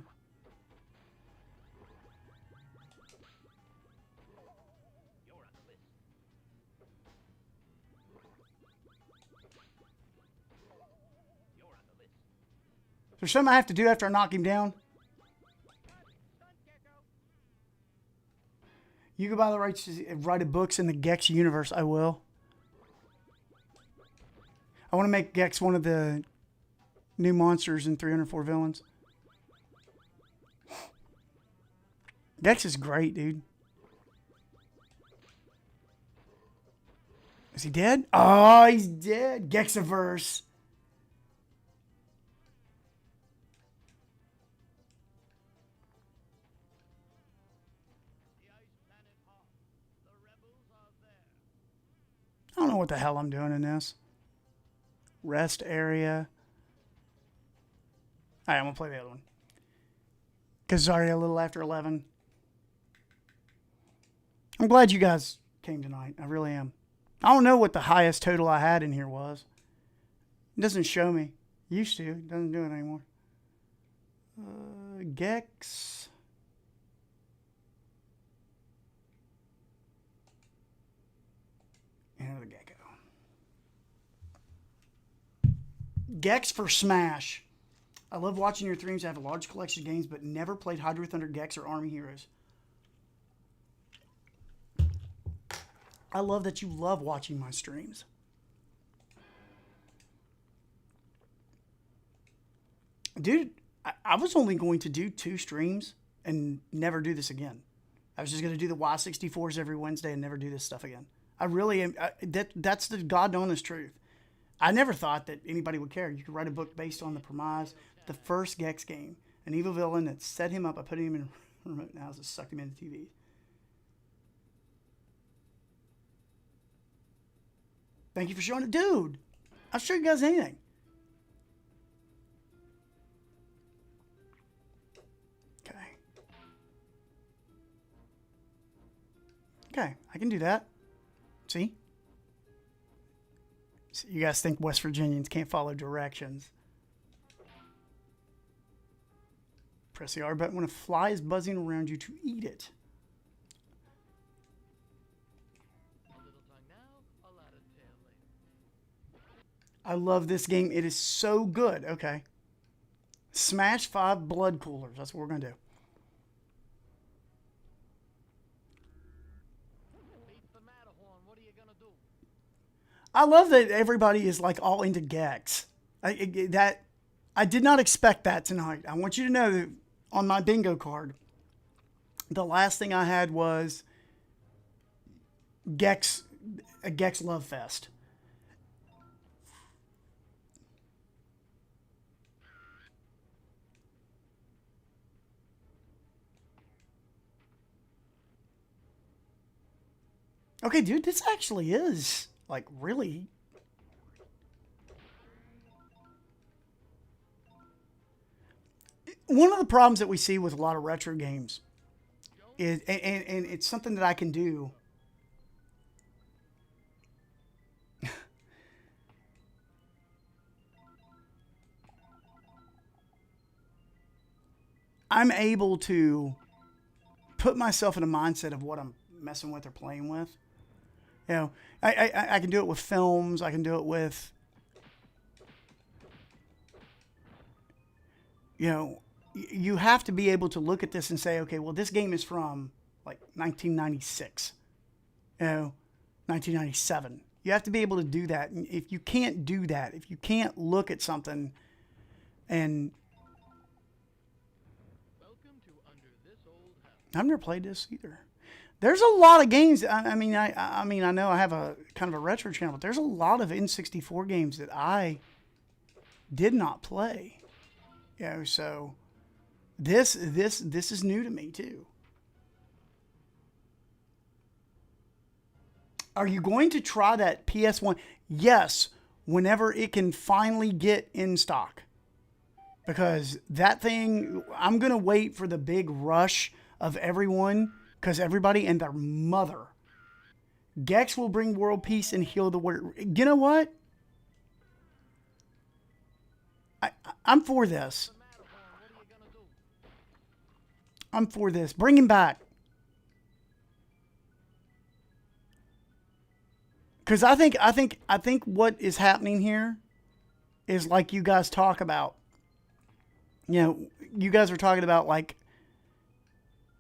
S1: there something I have to do after I knock him down? You can buy the rights to write books in the Gex universe. I will. I want to make Gex one of the new monsters in 304 Villains. Gex is great, dude. Is he dead? Oh, he's dead. Gexiverse. I don't know what the hell I'm doing in this. Rest area. All right, I'm going to play the other one. Because it's already a little after 11. I'm glad you guys came tonight. I really am. I don't know what the highest total I had in here was. It doesn't show me. Used to. It doesn't do it anymore. Gex. And the Gecko. Gex for Smash. I love watching your streams. I have a large collection of games, but never played Hydro Thunder, Gex, or Army Heroes. I love that you love watching my streams. Dude, I was only going to do 2 streams and never do this again. I was just going to do the Y64s every Wednesday and never do this stuff again. I really am. That's the God honest truth. I never thought that anybody would care. You could write a book based on the premise, the first Gex game, an evil villain that set him up by putting him in remote houses, sucked him into TV. Thank you for showing it. Dude, I'll show you guys anything. Okay. Okay, I can do that. See? So you guys think West Virginians can't follow directions. Press the R button when a fly is buzzing around you to eat it. I love this game. It is so good. Okay. Smash 5 blood coolers. That's what we're going to do. I love that everybody is like all into Gex. I did not expect that tonight. I want you to know that on my bingo card, the last thing I had was Gex, a Gex Love Fest. Okay, dude, this actually is, like, really... One of the problems that we see with a lot of retro games is, and it's something that I can do... I'm able to put myself in a mindset of what I'm messing with or playing with. You know, I can do it with films. I can do it with, you know, you have to be able to look at this and say, okay, well, this game is from like 1996, you know, 1997. You have to be able to do that. And if you can't do that, if you can't look at something and I've never played this either. There's a lot of games. I mean, I know I have a kind of a retro channel, but there's a lot of N64 games that I did not play. You know, so this is new to me too. Are you going to try that PS1? Yes, whenever it can finally get in stock. Because that thing, I'm going to wait for the big rush of everyone, because everybody and their mother. Gex will bring world peace and heal the world. You know what? I'm for this. I'm for this. Bring him back. Because I think what is happening here is like you guys talk about. You know, you guys are talking about like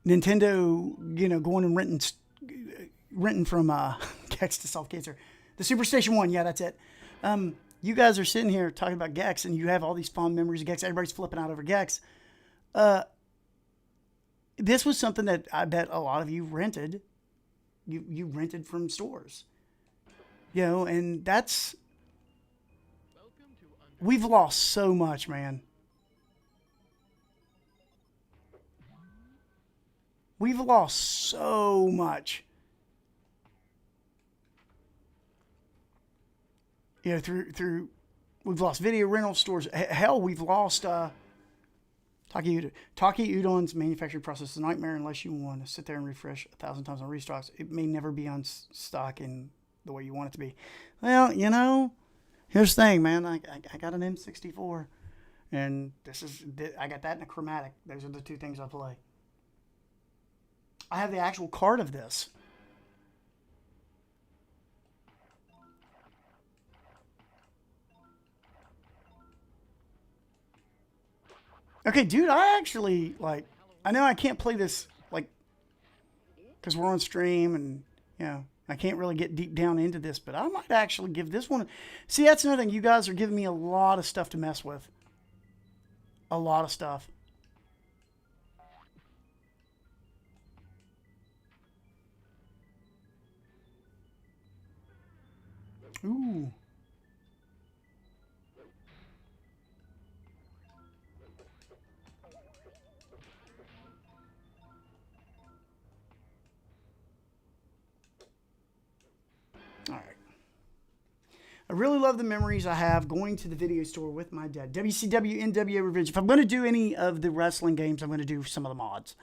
S1: Nintendo, you know, going and renting from Gex to solve cancer. The Superstation 1, yeah, that's it. You guys are sitting here talking about Gex, and you have all these fond memories of Gex. Everybody's flipping out over Gex. This was something that I bet a lot of you rented. You rented from stores. You know, and that's... We've lost so much, man. We've lost so much. You know, through we've lost video rental stores. Hell, we've lost Taki Udon's manufacturing process is a nightmare unless you want to sit there and refresh 1,000 times on restocks. It may never be on stock in the way you want it to be. Well, you know, here's the thing, man. I got an M64, and I got that and a chromatic. Those are the two things I play. I have the actual card of this. Okay, dude, I actually, like, I know I can't play this, like, because we're on stream and, you know, I can't really get deep down into this, but I might actually give this one. See, that's another thing. You guys are giving me a lot of stuff to mess with. A lot of stuff. Ooh. All right. I really love the memories I have going to the video store with my dad. WCW, NWA Revenge. If I'm going to do any of the wrestling games, I'm going to do some of the mods.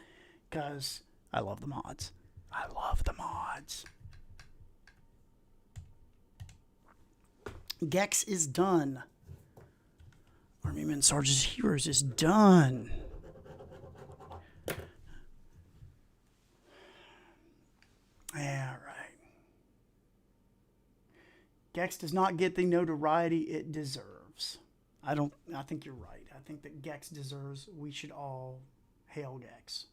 S1: Because I love the mods. I love the mods. Gex is done. Army Men Sarge's Heroes is done. Yeah, right. Gex does not get the notoriety it deserves. I think you're right. I think that Gex deserves, we should all hail Gex.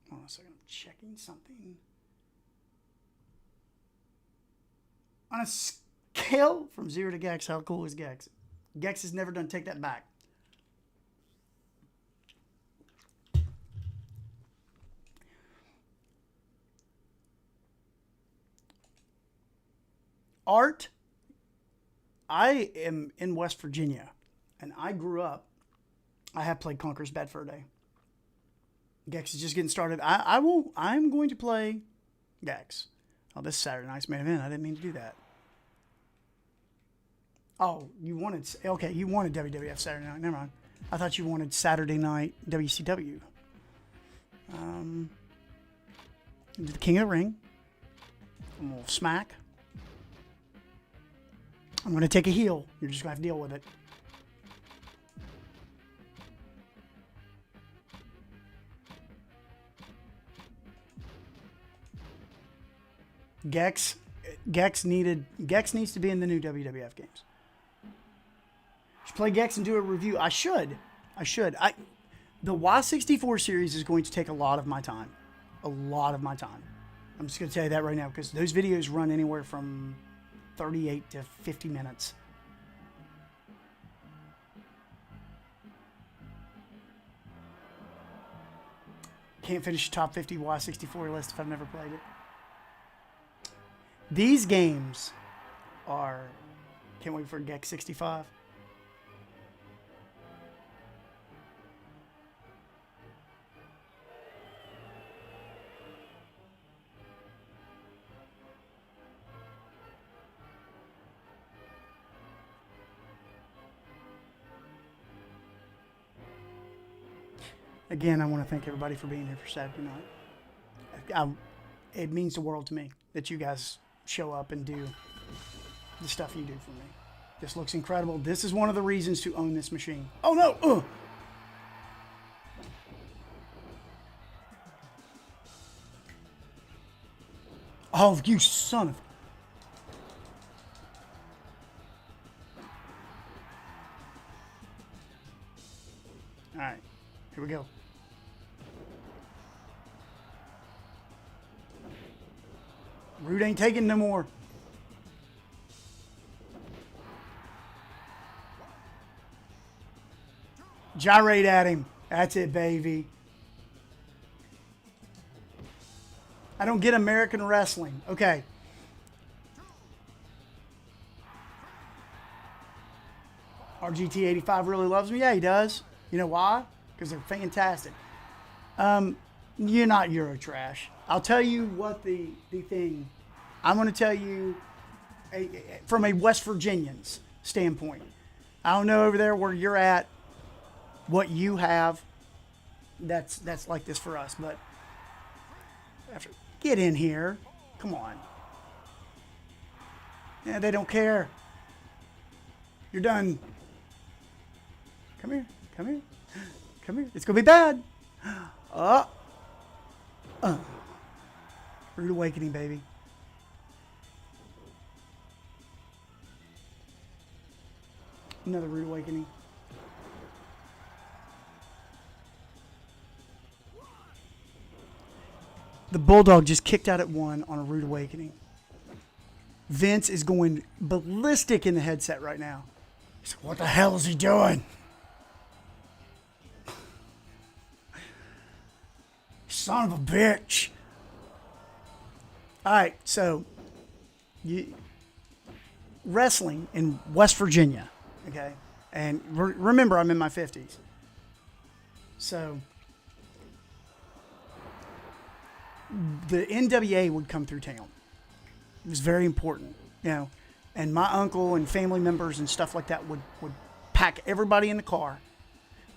S1: Hold on a second, I'm checking something. On a scale from 0 to Gex, how cool is Gex? Gex is never done. Take that back. Art, I am in West Virginia, and I grew up, I have played Conker's Bad Fur Day. Gex is just getting started. I'm going to play Gex. Oh, this Saturday night's main event. I didn't mean to do that. Oh, you wanted WWF Saturday night. Never mind. I thought you wanted Saturday night WCW. Do the King of the Ring. A little smack. I'm going to take a heel. You're just going to have to deal with it. Gex needs to be in the new WWF games. Should play Gex and do a review. I should. The Y64 series is going to take a lot of my time. A lot of my time. I'm just going to tell you that right now because those videos run anywhere from 38 to 50 minutes. Can't finish the top 50 Y64 list if I've never played it. These games are... Can't wait for Gex 65. Again, I want to thank everybody for being here for Saturday night. It means the world to me that you guys show up and do the stuff you do for me. This looks incredible. This is one of the reasons to own this machine. Oh no! Oh, you son of... All right, here we go. Rouge ain't taking no more. Gyrate at him. That's it, baby. I don't get American wrestling. Okay. RGT85 really loves me. Yeah, he does. You know why? Because they're fantastic. You're not Eurotrash. I'll tell you what the thing. I'm going to tell you from a West Virginian's standpoint. I don't know over there where you're at, what you have. That's like this for us. But get in here. Come on. Yeah, they don't care. You're done. Come here. Come here. Come here. It's going to be bad. Rude awakening, baby. Another rude awakening. The Bulldog just kicked out at one on a rude awakening. Vince is going ballistic in the headset right now. He's like, what the hell is he doing? Son of a bitch. All right, so wrestling in West Virginia, okay? And remember, I'm in my 50s. So the NWA would come through town. It was very important, you know. And my uncle and family members and stuff like that would pack everybody in the car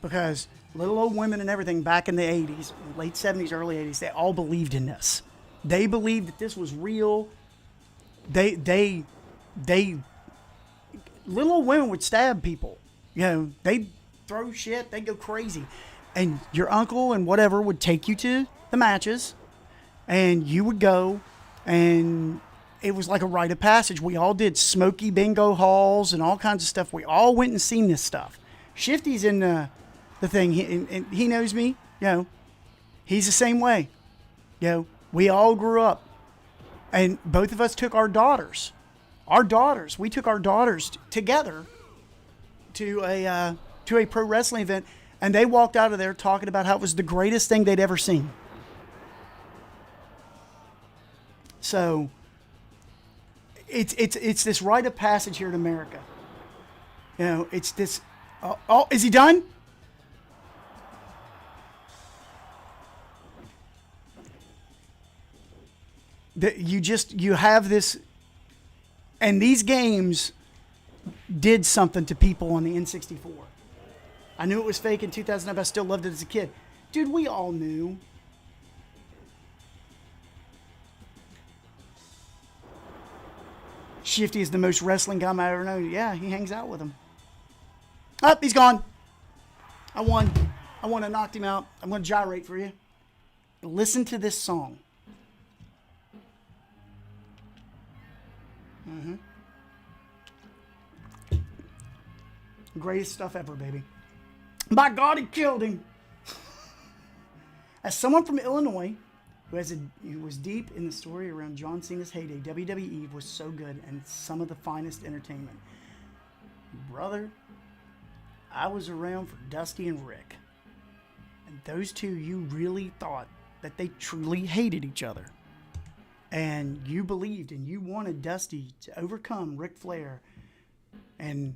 S1: because little old women and everything back in the 80s, late 70s, early 80s, they all believed in this. They believed that this was real. They little old women would stab people. You know, they'd throw shit. They'd go crazy. And your uncle and whatever would take you to the matches, and you would go, and it was like a rite of passage. We all did smoky bingo halls and all kinds of stuff. We all went and seen this stuff. Shifty's in the thing. He knows me. You know, he's the same way. You know, we all grew up, and both of us took our daughters. We took our daughters together to a pro wrestling event, and they walked out of there talking about how it was the greatest thing they'd ever seen. So it's this rite of passage here in America. You know, it's this. Oh, is he done? You have this, and these games did something to people on the N64. I knew it was fake in 2009, but I still loved it as a kid. Dude, we all knew. Shifty is the most wrestling guy I ever know. Yeah, he hangs out with him. Oh, he's gone. I won. I knocked him out. I'm going to gyrate for you. Listen to this song. Greatest stuff ever, baby. By God, he killed him. As someone from Illinois who was deep in the story around John Cena's heyday, WWE was so good and some of the finest entertainment. Brother, I was around for Dusty and Rick. And those two, you really thought that they truly hated each other. And you believed and you wanted Dusty to overcome Ric Flair. And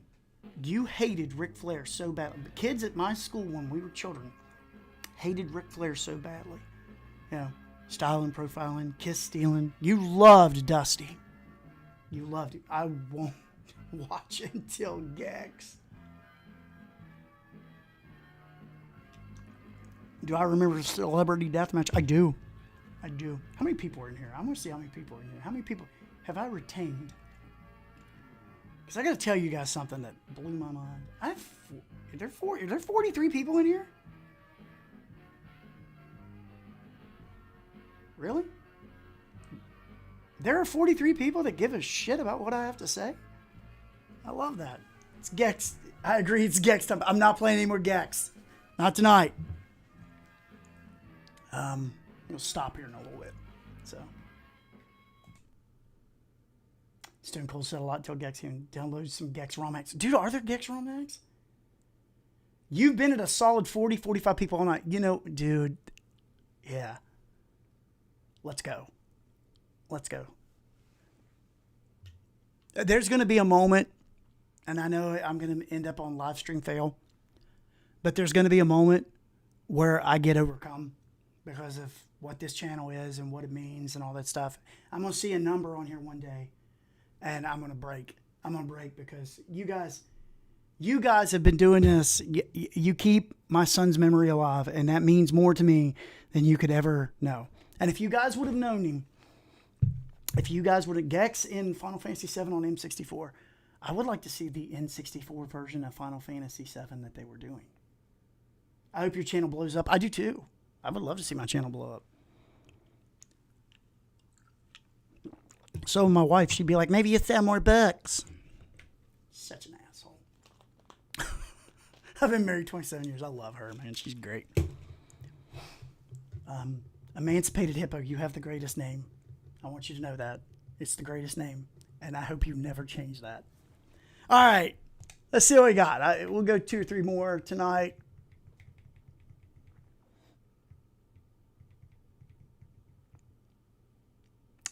S1: you hated Ric Flair so badly. The kids at my school when we were children hated Ric Flair so badly. You know, styling, profiling, kiss stealing. You loved Dusty. You loved him. I won't watch until Gex. Do I remember the Celebrity Deathmatch? I do. I do. How many people are in here? I want to see how many people are in here. How many people have I retained? Because I got to tell you guys something that blew my mind. Are there 43 people in here? Really? There are 43 people that give a shit about what I have to say? I love that. It's Gex. I agree, it's Gex time. I'm not playing any more Gex. Not tonight. We'll stop here in a little bit. So, Stone Cold said a lot until Gex here and downloaded some Gex ROM hacks. Dude, are there Gex ROM hacks? You've been at a solid 40, 45 people all night. You know, dude, yeah. Let's go. Let's go. There's going to be a moment, and I know I'm going to end up on live stream fail, but there's going to be a moment where I get overcome because of what this channel is and what it means and all that stuff. I'm going to see a number on here one day, and I'm going to break. I'm going to break because you guys have been doing this. You keep my son's memory alive, and that means more to me than you could ever know. And if you guys would have known him, if you guys would have Gex in Final Fantasy VII on M64, I would like to see the N64 version of Final Fantasy VII that they were doing. I hope your channel blows up. I do too. I would love to see my channel blow up. So my wife, she'd be like, maybe you sell more books. Such an asshole. I've been married 27 years. I love her, man. She's great. Emancipated Hippo, you have the greatest name. I want you to know that. It's the greatest name. And I hope you never change that. All right. Let's see what we got. We'll go 2 or 3 more tonight.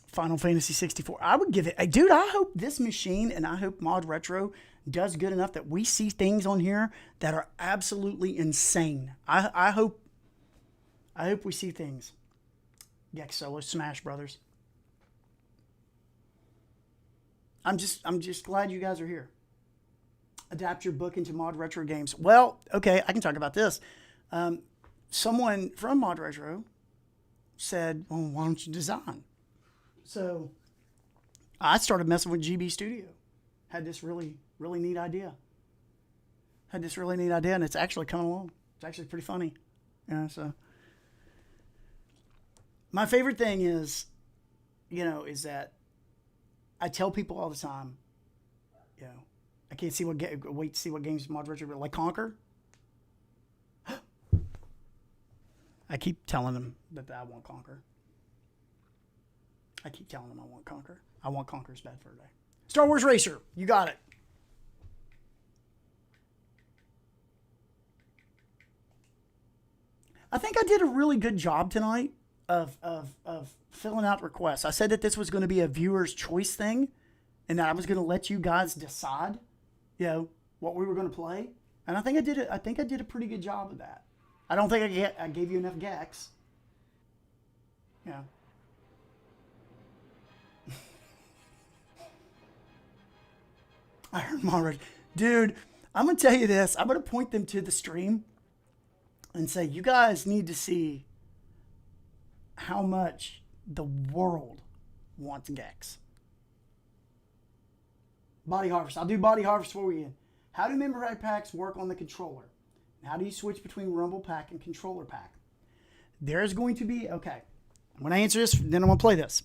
S1: Final Fantasy 64. I would give it, dude, I hope this machine and I hope ModRetro does good enough that we see things on here that are absolutely insane. I hope we see things. Gex Solo, Smash Brothers. I'm just glad you guys are here. Adapt your book into ModRetro games. Well, okay, I can talk about this. Someone from ModRetro said, well, why don't you design? So I started messing with GB Studio. Had this really, really neat idea. And it's actually coming along. It's actually pretty funny. Yeah, so my favorite thing is, is that I tell people all the time, I can't wait to see what games ModRetro, like Conquer. I keep telling them that I want Conquer. I keep telling them I want Conquer. I want Conquer's bad for a day. Star Wars Racer, you got it. I think I did a really good job tonight of filling out requests. I said that this was going to be a viewer's choice thing, and that I was going to let you guys decide, what we were going to play. And I think I did it. I think I did a pretty good job of that. I don't think I gave you enough Gex. Yeah. I heard them already. Dude, I'm going to tell you this. I'm going to point them to the stream and say, you guys need to see how much the world wants Gex. Body Harvest. I'll do Body Harvest for you. How do memory packs work on the controller? How do you switch between Rumble Pack and Controller Pack? There's going to be, okay, I'm going to answer this, then I'm going to play this.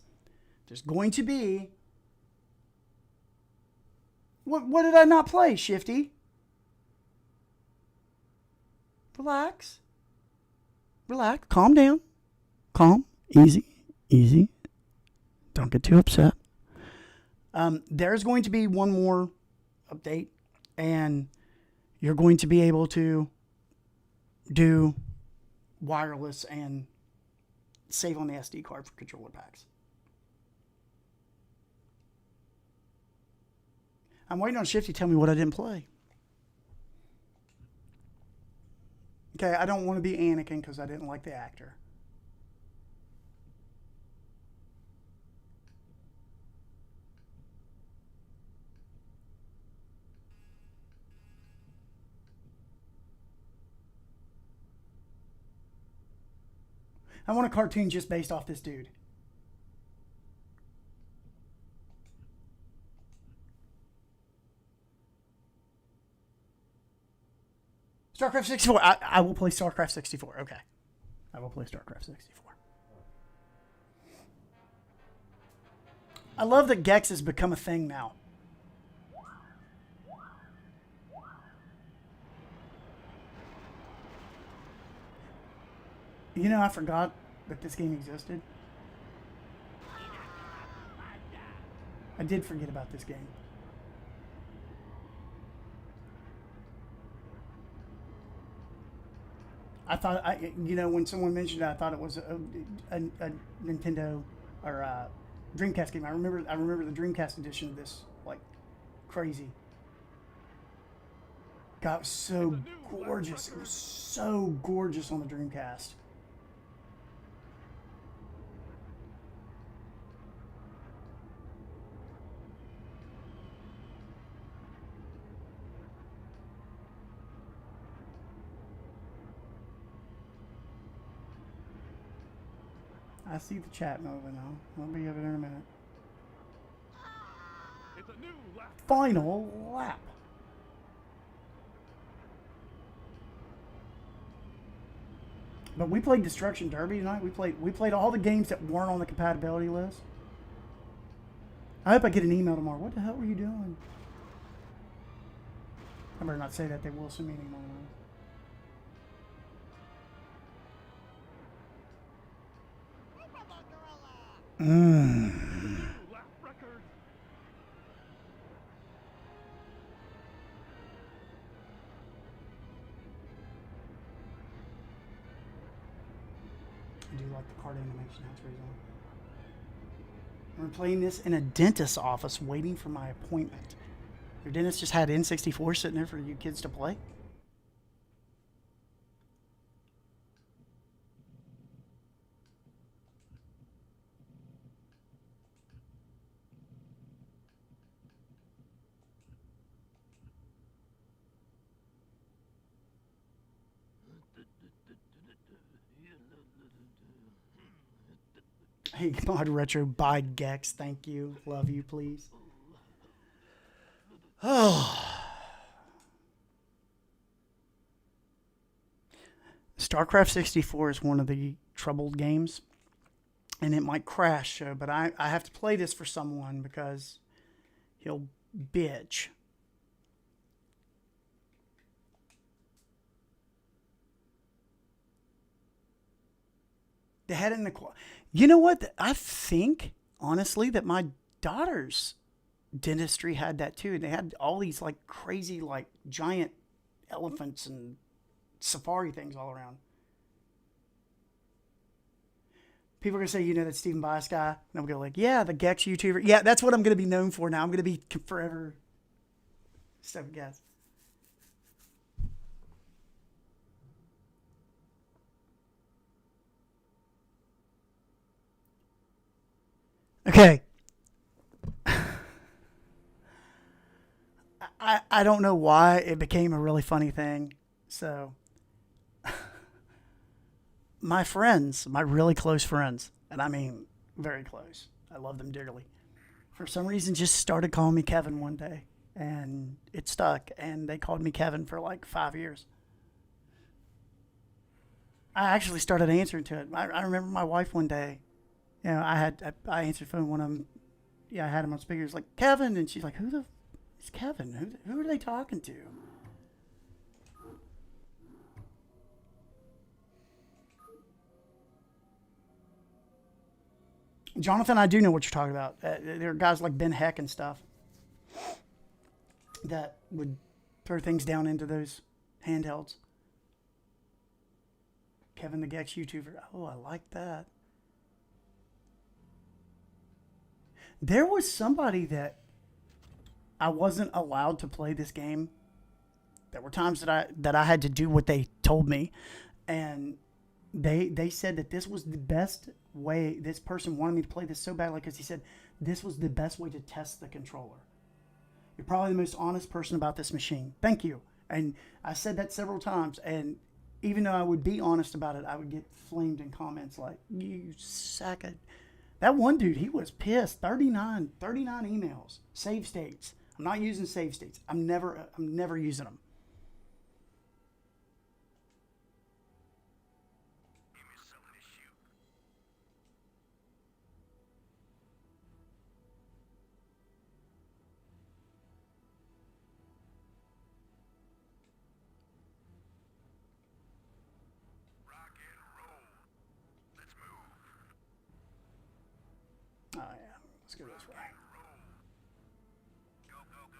S1: There's going to be What did I not play, Shifty? Relax. Relax. Calm down. Calm. Easy. Easy. Don't get too upset. There's going to be one more update, and you're going to be able to do wireless and save on the SD card for controller packs. I'm waiting on Shifty to tell me what I didn't play. Okay, I don't want to be Anakin because I didn't like the actor. I want a cartoon just based off this dude. StarCraft 64. I will play StarCraft 64. Okay. I will play StarCraft 64. I love that Gex has become a thing now. You know, I forgot that this game existed. I did forget about this game. I thought, when someone mentioned it, I thought it was a Nintendo or a Dreamcast game. I remember the Dreamcast edition of this, like, crazy. God, it was so gorgeous. It was so gorgeous on the Dreamcast. I see the chat moving on. I'll be over there in a minute.
S6: It's a new lap.
S1: Final lap. But we played Destruction Derby tonight. We played all the games that weren't on the compatibility list. I hope I get an email tomorrow. What the hell were you doing? I better not say that. They will send me an email.
S6: New lap record.
S1: I do like the card animation. That's reason. We're playing this in a dentist's office waiting for my appointment. Your dentist just had N64 sitting there for you kids to play? Hey, ModRetro, buy Gex. Thank you. Love you, please. Oh. StarCraft 64 is one of the troubled games, and it might crash, but I have to play this for someone because he'll bitch. They had it in the... You know what? I think, honestly, that my daughter's dentistry had that too. They had all these like crazy, like giant elephants and safari things all around. People are going to say, that's Stephen Bias guy. And I'm going to go like, yeah, the Gex YouTuber. Yeah, that's what I'm going to be known for now. I'm going to be forever stuff guess. Okay. I don't know why it became a really funny thing. So, my friends, my really close friends, and I mean very close, I love them dearly, for some reason just started calling me Kevin one day. And it stuck. And they called me Kevin for like 5 years. I actually started answering to it. I remember my wife one day, I answered the phone. One of them, I had him on speakers like Kevin, and she's like, "Who the f- It's Kevin. Who are they talking to? Jonathan, I do know what you're talking about. There are guys like Ben Heck and stuff that would throw things down into those handhelds. Kevin the Gex YouTuber. Oh, I like that. There was somebody that I wasn't allowed to play this game. There were times that I had to do what they told me, and they said that this was the best way. This person wanted me to play this so badly because he said this was the best way to test the controller. You're probably the most honest person about this machine. Thank you. And I said that several times, and even though I would be honest about it, I would get flamed in comments like, you sack of... That one dude, he was pissed. 39 emails. Save states. I'm not using save states. I'm never using them.
S6: Give me something to shoot. Rock and roll. Let's move.
S1: Oh, yeah. Let's go this way.
S6: Go, go, go.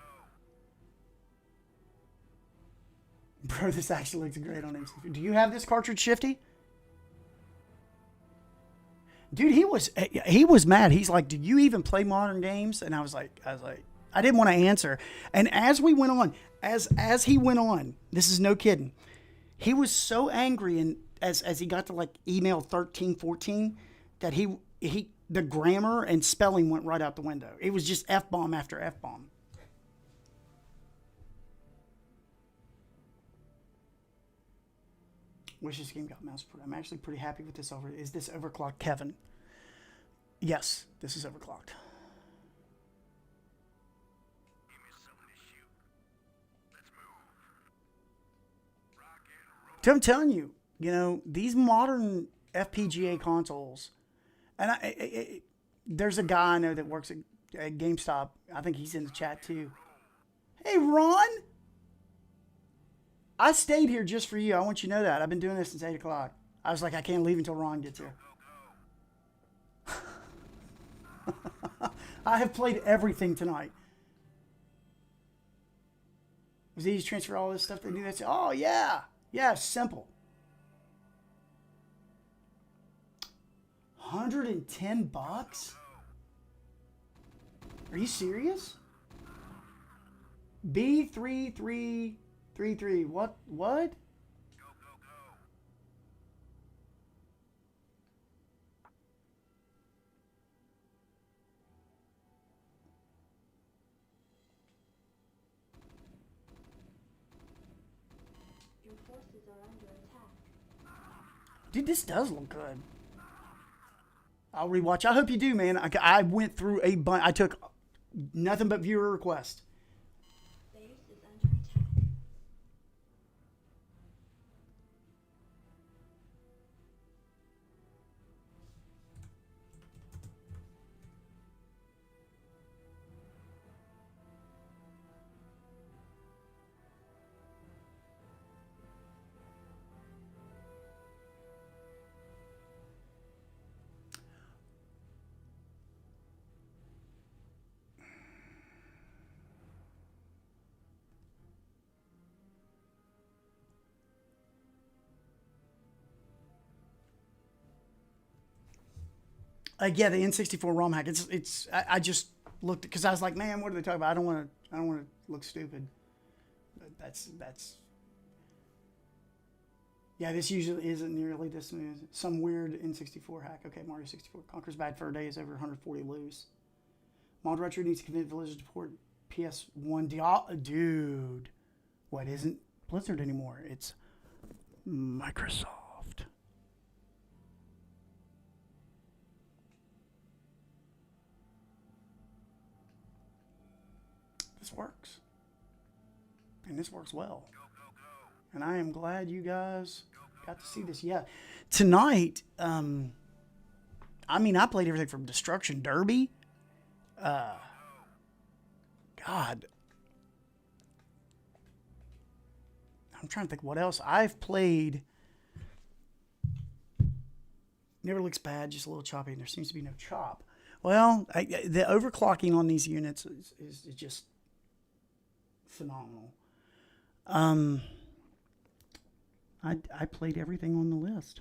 S1: Bro, this actually looks great on M64. Do you have this cartridge, Shifty? Dude, he was mad. He's like, "Do you even play modern games?" And I was like, I didn't want to answer. And as we went on, as he went on, this is no kidding. He was so angry, and as he got to like email 13, 14, that he the grammar and spelling went right out the window. It was just F-bomb after F-bomb. Wish this game got mouse. I'm actually pretty happy with this Is this overclocked, Kevin? Yes, this is overclocked.
S6: Give me something to shoot. Let's move. Rock and roll.
S1: I'm telling you, these modern FPGA consoles, and there's a guy I know that works at GameStop. I think he's in the chat too. Hey, Ron. I stayed here just for you. I want you to know that. I've been doing this since 8 o'clock. I was like, I can't leave until Ron gets here. I have played everything tonight. Was it easy to transfer all this stuff they do? Oh, yeah. Yeah, simple. 110 bucks? Are you serious? B3333. What?
S6: Go, go, go.
S3: Your forces are under attack.
S1: Dude, this does look good. I'll rewatch. I hope you do, man. I went through a bunch. I took nothing but viewer requests.
S3: Base is under attack.
S1: Yeah, the N64 ROM hack. I just looked because I was like, man, what are they talking about? I don't want to look stupid. But that's. Yeah, this usually isn't nearly this smooth. Some weird N64 hack. Okay, Mario 64 conquers bad fur days over 140 loose. ModRetro needs to convince villagers to port PS1. Dude, what isn't Blizzard anymore? It's Microsoft. This works. And this works well. And I am glad you guys got to see this. Yeah. Tonight, I played everything from Destruction Derby. God. I'm trying to think what else. I've played... Never looks bad, just a little choppy, and there seems to be no chop. Well, the overclocking on these units is just phenomenal. I played everything on the list.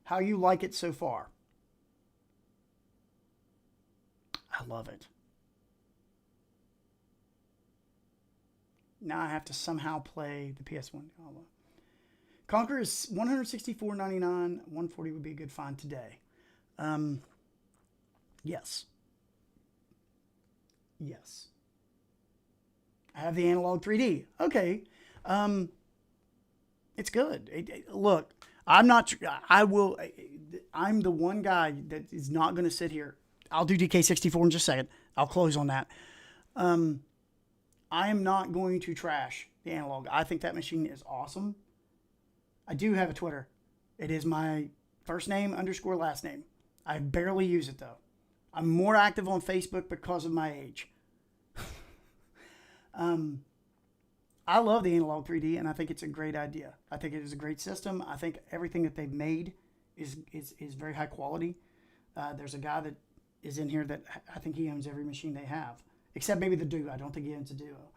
S1: How you like it so far? I love it. Now I have to somehow play the PS1. Conquer is $164.99. $140 would be a good find today. Yes. Yes. I have the analog 3D. Okay. It's good. Look, I'm not. I'm the one guy that is not going to sit here. I'll do DK64 in just a second. I'll close on that. I am not going to trash the analog. I think that machine is awesome. I do have a Twitter. It is my first name _ last name. I barely use it though. I'm more active on Facebook because of my age. I love the analog 3D, and I think it's a great idea. I think it is a great system. I think everything that they've made is very high quality. There's a guy that is in here that I think he owns every machine they have, except maybe the Duo. I don't think he owns a Duo.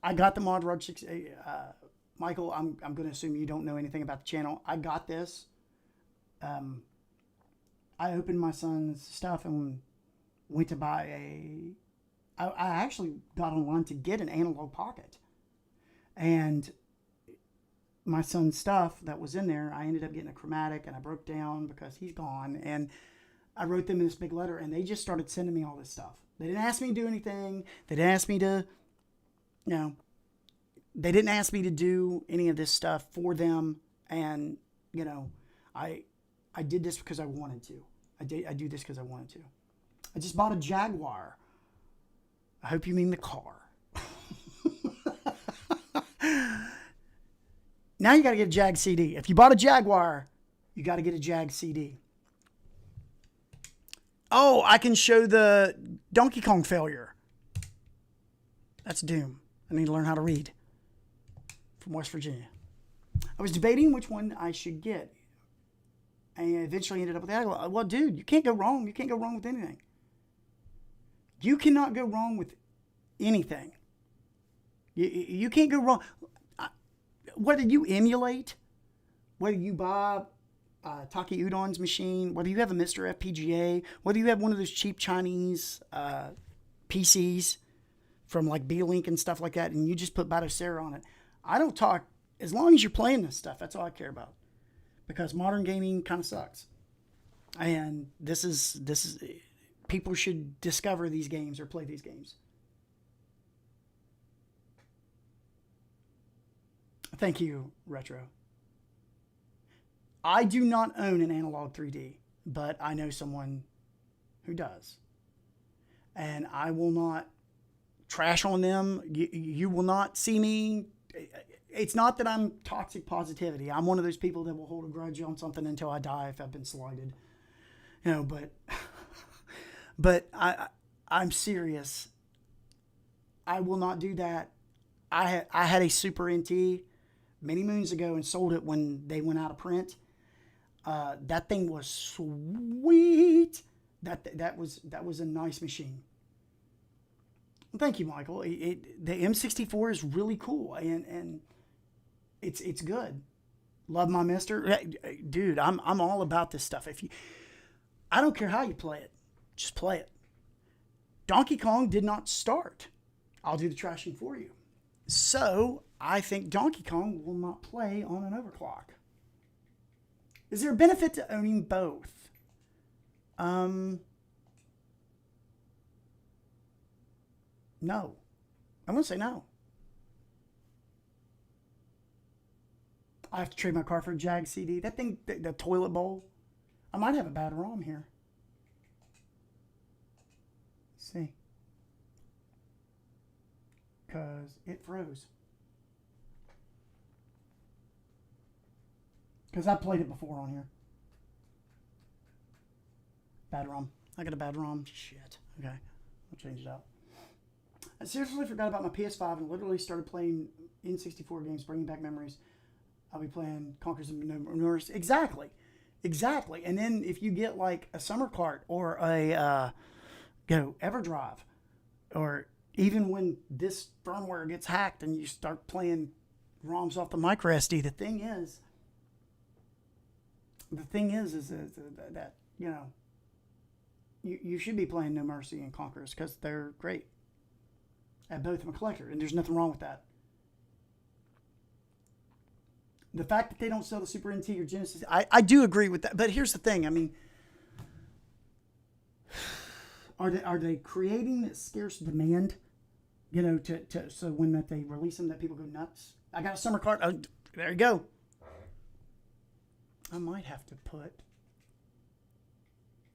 S1: I got the ModRetro. Michael, I'm going to assume you don't know anything about the channel. I got this. I opened my son's stuff and went to buy I actually got online to get an analog pocket. And my son's stuff that was in there, I ended up getting a chromatic, and I broke down because he's gone. And I wrote them in this big letter, and they just started sending me all this stuff. They didn't ask me to do anything. They didn't ask me to, they didn't ask me to do any of this stuff for them. And, I did this because I wanted to. I do this because I wanted to. I just bought a Jaguar. I hope you mean the car. Now you got to get a Jag CD. If you bought a Jaguar, you got to get a Jag CD. Oh, I can show the Donkey Kong failure. That's doom. I need to learn how to read. From West Virginia. I was debating which one I should get. And I eventually ended up with that. Well, dude, you can't go wrong. You can't go wrong with anything. You cannot go wrong with anything. You can't go wrong. Whether you emulate, whether you buy Taki Udon's machine, whether you have a Mr. FPGA, whether you have one of those cheap Chinese PCs from like B-Link and stuff like that, and you just put Battlesera on it. I don't talk, as long as you're playing this stuff, that's all I care about. Because modern gaming kind of sucks. And this is people should discover these games or play these games. Thank you, Retro. I do not own an analog 3D, but I know someone who does. And I will not trash on them. You will not see me. It's not that I'm toxic positivity. I'm one of those people that will hold a grudge on something until I die if I've been slighted. But I'm serious. I will not do that. I had a Super NT many moons ago and sold it when they went out of print. That thing was sweet. That was a nice machine. Thank you, Michael. The M64 is really cool and it's good. Love my mister. Dude, I'm all about this stuff. I don't care how you play it. Just play it. Donkey Kong did not start. I'll do the trashing for you. So, I think Donkey Kong will not play on an overclock. Is there a benefit to owning both? No. I'm going to say no. I have to trade my car for a Jag CD. That thing, the toilet bowl. I might have a bad ROM here. Let's see. Because it froze. Because I played it before on here. Bad ROM. I got a bad ROM. Shit. Okay. I'll change it out. I seriously forgot about my PS5 and literally started playing N64 games, bringing back memories. I'll be playing Conquers and Norse. Exactly. And then if you get like a summer cart or a EverDrive, or even when this firmware gets hacked and you start playing ROMs off the micro SD, the thing is that you know you should be playing No Mercy and Conquerors because they're great. At both I'm a collector, and there's nothing wrong with that. The fact that they don't sell the Super NT or Genesis, I do agree with that. But here's the thing. I mean, are they creating scarce demand? You know, so when that they release them, that people go nuts. I got a summer cart. Oh, there you go. I might have to put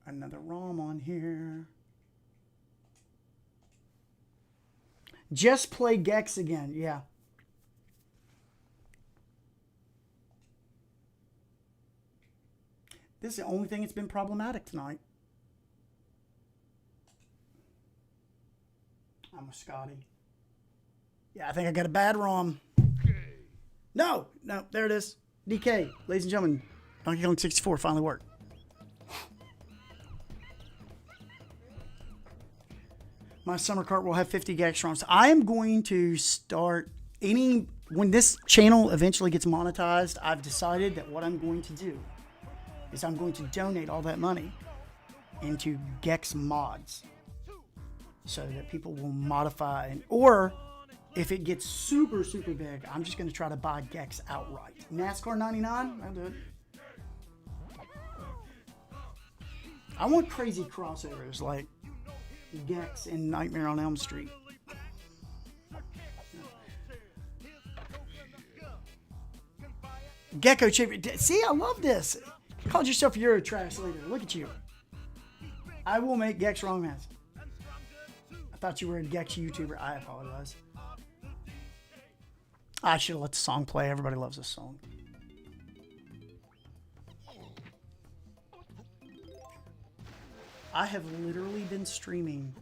S1: another ROM on here. Just play Gex again. Yeah. This is the only thing that's been problematic tonight. I'm a Scotty. Yeah, I think I got a bad ROM. No, there it is. DK, ladies and gentlemen. Donkey Kong 64 finally worked. My summer cart will have 50 Gex ROMs. I am going to start when this channel eventually gets monetized, I've decided that what I'm going to do is I'm going to donate all that money into Gex mods so that people will modify, or if it gets super, super big, I'm just going to try to buy Gex outright. NASCAR 99, I'll do it. I want crazy crossovers like Gex and Nightmare on Elm Street. Gecko chip. See, I love this. You called yourself a Eurotrash leader. Look at you. I will make Gex wrong mess. I thought you were a Gex YouTuber. I apologize. I should have let the song play. Everybody loves this song. I have literally been streaming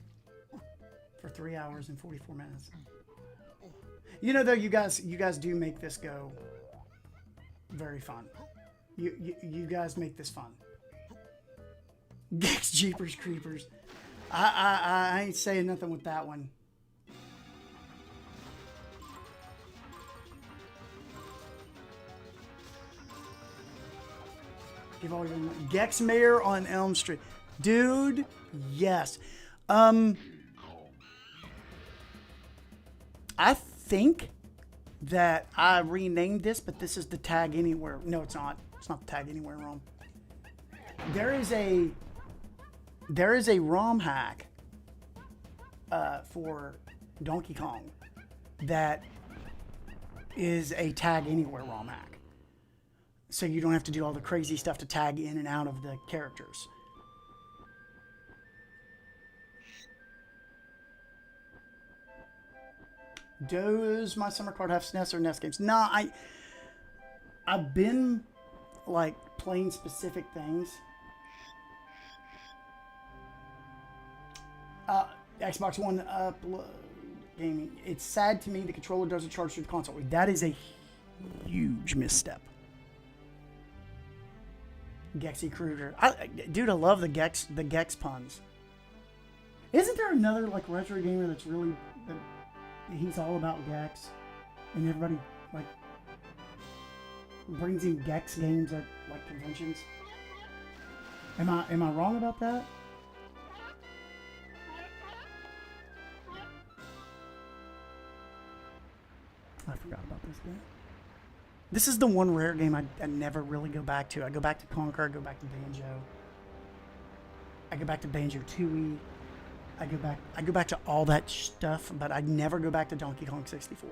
S1: for 3 hours and 44 minutes. You know, though, you guys do make this go very fun. You guys make this fun. Gex Jeepers Creepers. I ain't saying nothing with that one. Give all your Gex Mayor on Elm Street. Dude, yes. I think that I renamed this, but this is the Tag Anywhere. No, it's not. It's not the Tag Anywhere ROM. There is a ROM hack for Donkey Kong that is a Tag Anywhere ROM hack. So you don't have to do all the crazy stuff to tag in and out of the characters. Does my summer card have SNES or NES games? Nah, I've been like playing specific things. Xbox One upload gaming. It's sad to me the controller doesn't charge through the console. That is a huge misstep. Gexy Cruiser. Dude, I love the Gex puns. Isn't there another like retro gamer that's really he's all about Gex, and everybody like brings in Gex games at like conventions? Am I wrong about that? I forgot about this game. This is the one rare game I never really go back to. I go back to Conquer, I go back to Banjo. I go back to Banjo Tooie. I go back to all that stuff, but I never go back to Donkey Kong 64.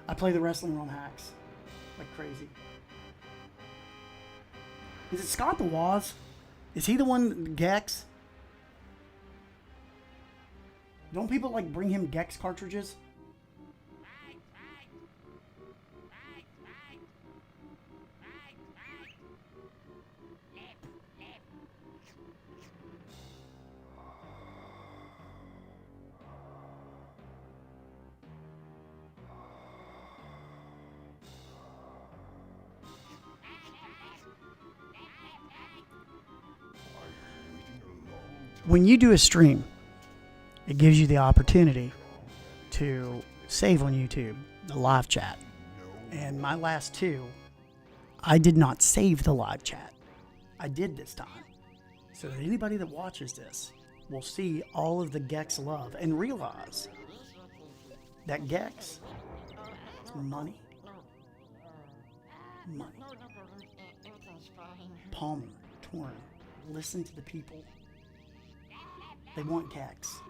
S1: I play the wrestling ROM hacks like crazy. Is it Scott the Woz? Is he the one Gex? Don't people like bring him Gex cartridges? when you do a stream, it gives you the opportunity to save on YouTube, the live chat. And my last two, I did not save the live chat. I did this time. So that anybody that watches this will see all of the Gex love and realize that Gex is money. Money. Palmer, Torn, listen to the people. They want Gex.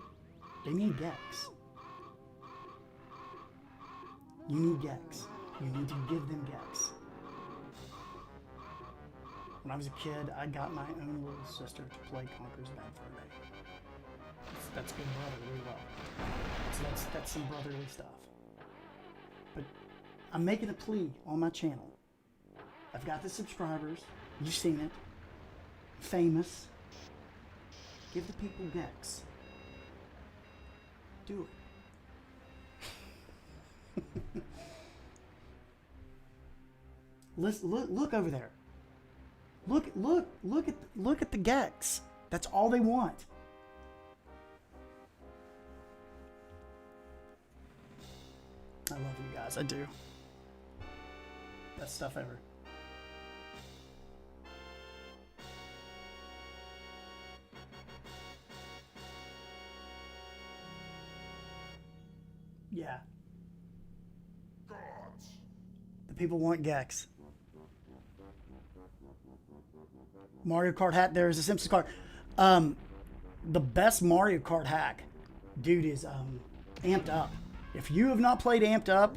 S1: They need Gex. You need Gex. You need to give them Gex. When I was a kid, I got my own little sister to play Conker's Bad Fur Day. That's good brotherly love. So that's some brotherly stuff. But I'm making a plea on my channel. I've got the subscribers. You've seen it. Famous. Give the people Gex. Do it. Look over there. Look at the Gex. That's all they want. I love you guys. I do. Best stuff ever. Yeah. The people want Gex. Mario Kart hat. There's a Simpsons card. The best Mario Kart hack, dude, is Amped Up. If you have not played Amped Up,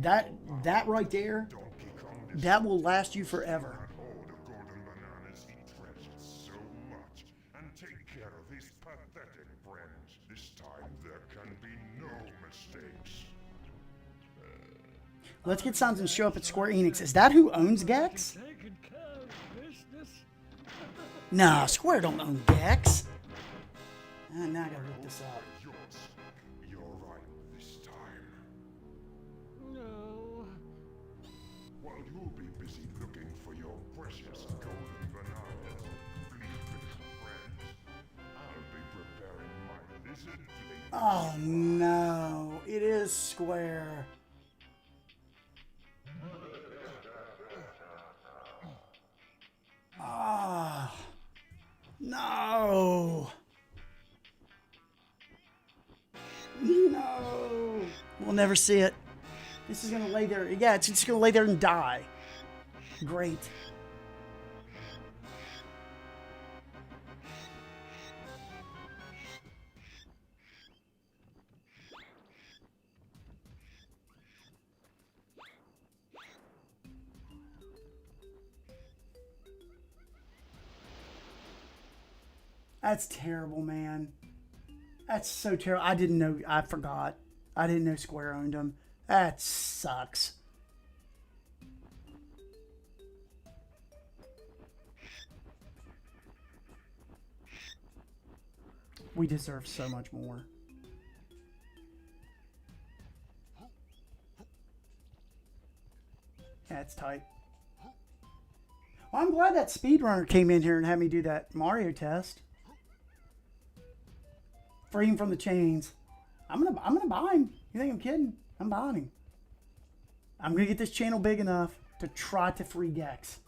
S1: that right there, that will last you forever. Let's get Sans and show up at Square Enix. Is that who owns Gex? Nah, Square don't own Gex. Now I gotta look this up.
S6: You're right this time.
S4: No.
S6: While you'll be busy looking for your precious golden bananas, please, friends, I'll be preparing my lizard plate.
S1: Oh no, it is Square. Ah, no. No. We'll never see it. This is going to lay there. Yeah, it's just going to lay there and die. Great. That's terrible, man. That's so terrible. I didn't know. I forgot. I didn't know Square owned them. That sucks. We deserve so much more. That's tight. Well, I'm glad that speedrunner came in here and had me do that Mario test. Free him from the chains. I'm gonna buy him. You think I'm kidding? I'm buying him. I'm gonna get this channel big enough to try to free Gex.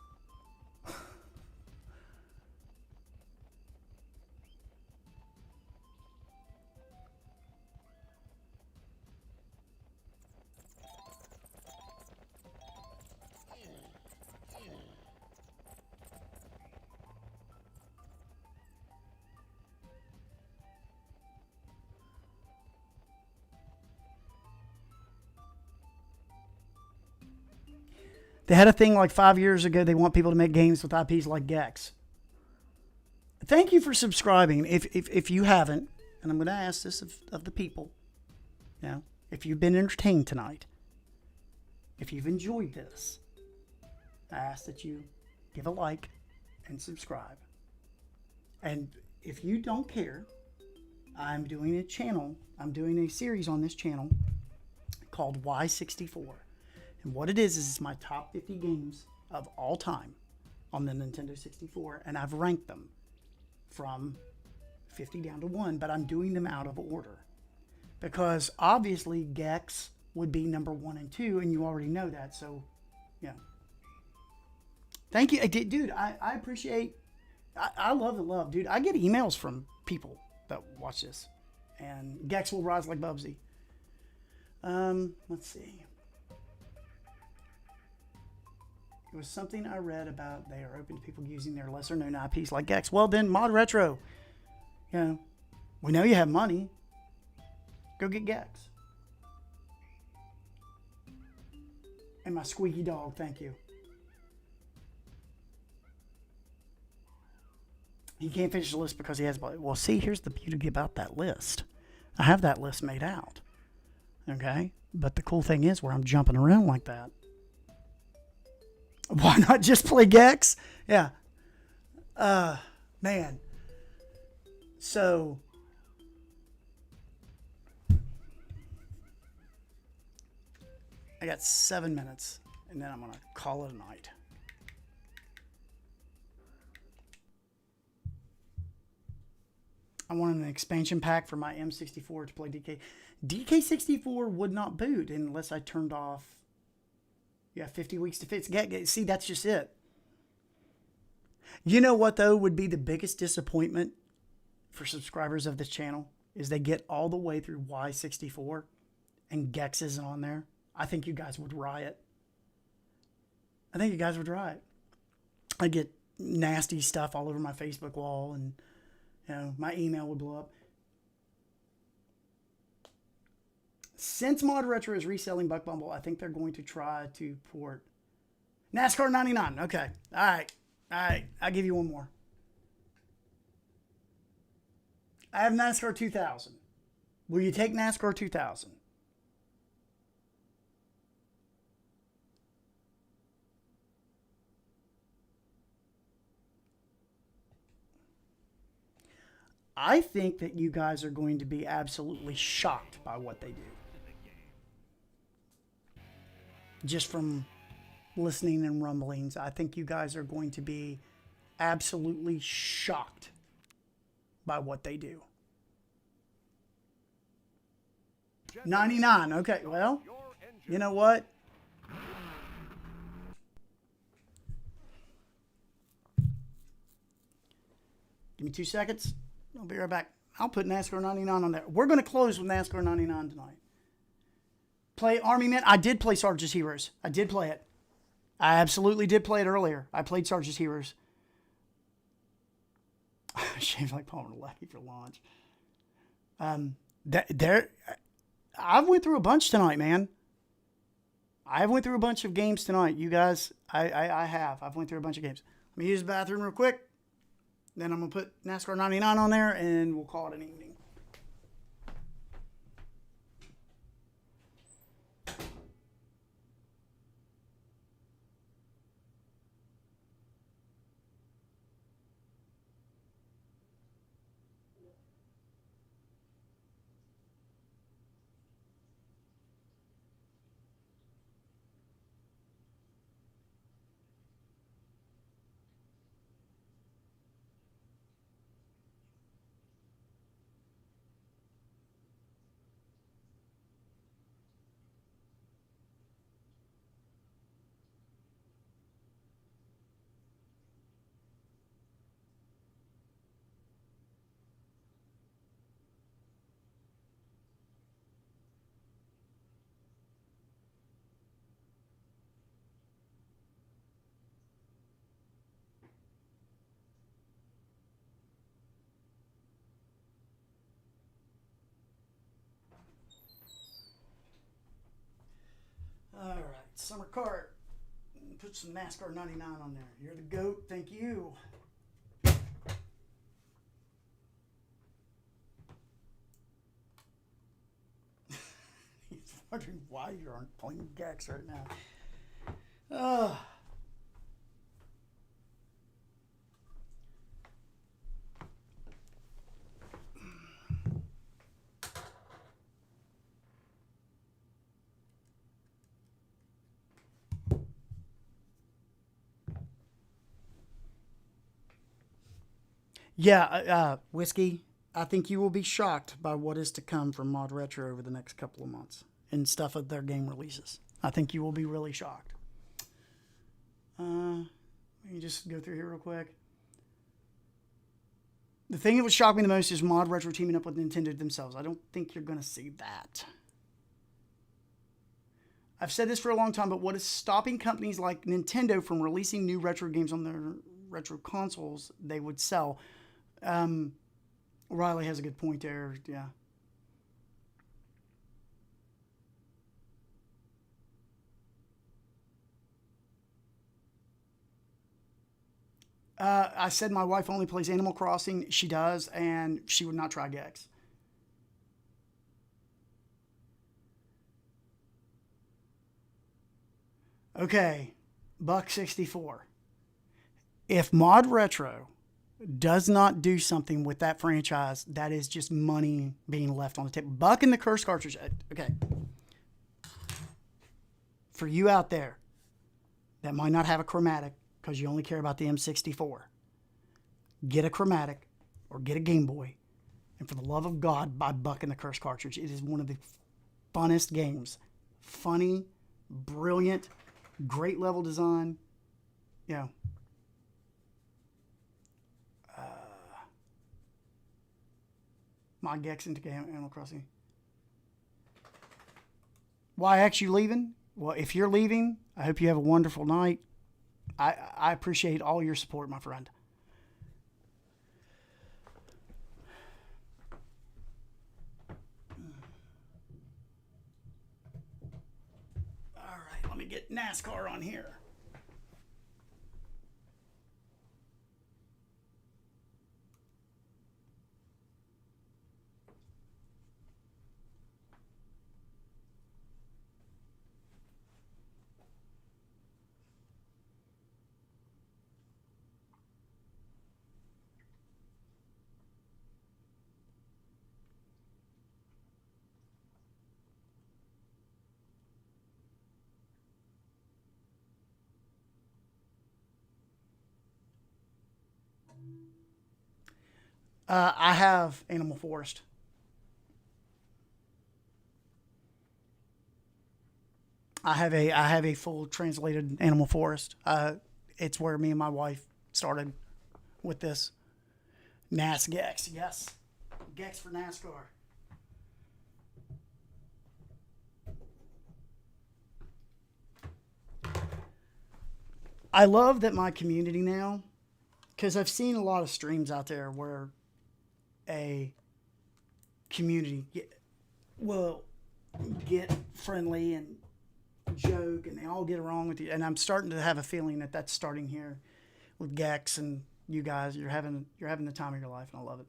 S1: They had a thing like 5 years ago. They want people to make games with IPs like Gex. Thank you for subscribing. If you haven't, and I'm going to ask this of the people, if you've been entertained tonight, if you've enjoyed this, I ask that you give a like and subscribe. And if you don't care, I'm doing a series on this channel called Y64. And what it is it's my top 50 games of all time on the Nintendo 64, and I've ranked them from 50 down to 1, but I'm doing them out of order. Because obviously Gex would be number 1 and 2, and you already know that, so, yeah. Thank you. Dude, I appreciate, I love the love, dude. I get emails from people that watch this, and Gex will rise like Bubsy. Let's see. It was something I read about they are open to people using their lesser known IPs like Gex. Well, then, ModRetro, you know, we know you have money. Go get Gex. And my squeaky dog, thank you. He can't finish the list because he has... Well, see, here's the beauty about that list. I have that list made out. Okay? But the cool thing is where I'm jumping around like that. Why not just play Gex? Yeah. Man. So... I got 7 minutes, and then I'm going to call it a night. I wanted an expansion pack for my M64 to play DK. DK64 would not boot unless I turned off. Yeah, 50 weeks to fix. See, that's just it. You know what, though, would be the biggest disappointment for subscribers of this channel? Is they get all the way through Y64 and Gex isn't on there. I think you guys would riot. I think you guys would riot. I get nasty stuff all over my Facebook wall, and you know, my email would blow up. Since ModRetro is reselling Buck Bumble, I think they're going to try to port NASCAR 99. Okay. All right. I'll give you one more. I have NASCAR 2000. Will you take NASCAR 2000? I think that you guys are going to be absolutely shocked by what they do. Just from listening and rumblings, I think you guys are going to be absolutely shocked by what they do. 99. Okay, well, you know what? Give me 2 seconds. I'll be right back. I'll put NASCAR 99 on there. We're going to close with NASCAR 99 tonight. Play Army Men. I did play Sarge's Heroes. I did play it. I absolutely did play it earlier. I played Sarge's Heroes. Shaved like Palmer Lucky for launch. I went through a bunch tonight, man. I went through a bunch of games tonight. You guys, I have. I've went through a bunch of games. Let me use the bathroom real quick. Then I'm going to put NASCAR 99 on there, and we'll call it an evening. All right, Summer Cart. Put some NASCAR 99 on there. You're the GOAT. Thank you. He's wondering why you aren't playing Gex right now. Yeah, Whiskey, I think you will be shocked by what is to come from ModRetro over the next couple of months and stuff of their game releases. I think you will be really shocked. Let me just go through here real quick. The thing that would shock me the most is ModRetro teaming up with Nintendo themselves. I don't think you're going to see that. I've said this for a long time, but what is stopping companies like Nintendo from releasing new retro games on their retro consoles they would sell? Riley has a good point there. Yeah. I said my wife only plays Animal Crossing. She does, and she would not try Gex. Okay, Buck64. If ModRetro does not do something with that franchise, that is just money being left on the table. Buck and the Curse cartridge. Okay. For you out there that might not have a chromatic because you only care about the M64, get a chromatic or get a Game Boy. And for the love of God, buy Buck and the Curse cartridge. It is one of the funnest games. Funny, brilliant, great level design. Yeah. My Gex into Animal Crossing. Why X you leaving? Well, if you're leaving, I hope you have a wonderful night. I appreciate all your support, my friend. All right, let me get NASCAR on here. I have Animal Forest. I have a full translated Animal Forest. It's where me and my wife started with this. Gex, yes. Gex for NASCAR. I love that my community now, because I've seen a lot of streams out there where a community will get friendly and joke and they all get along with you. And I'm starting to have a feeling that that's starting here with Gex and you guys. You're having the time of your life, and I love it.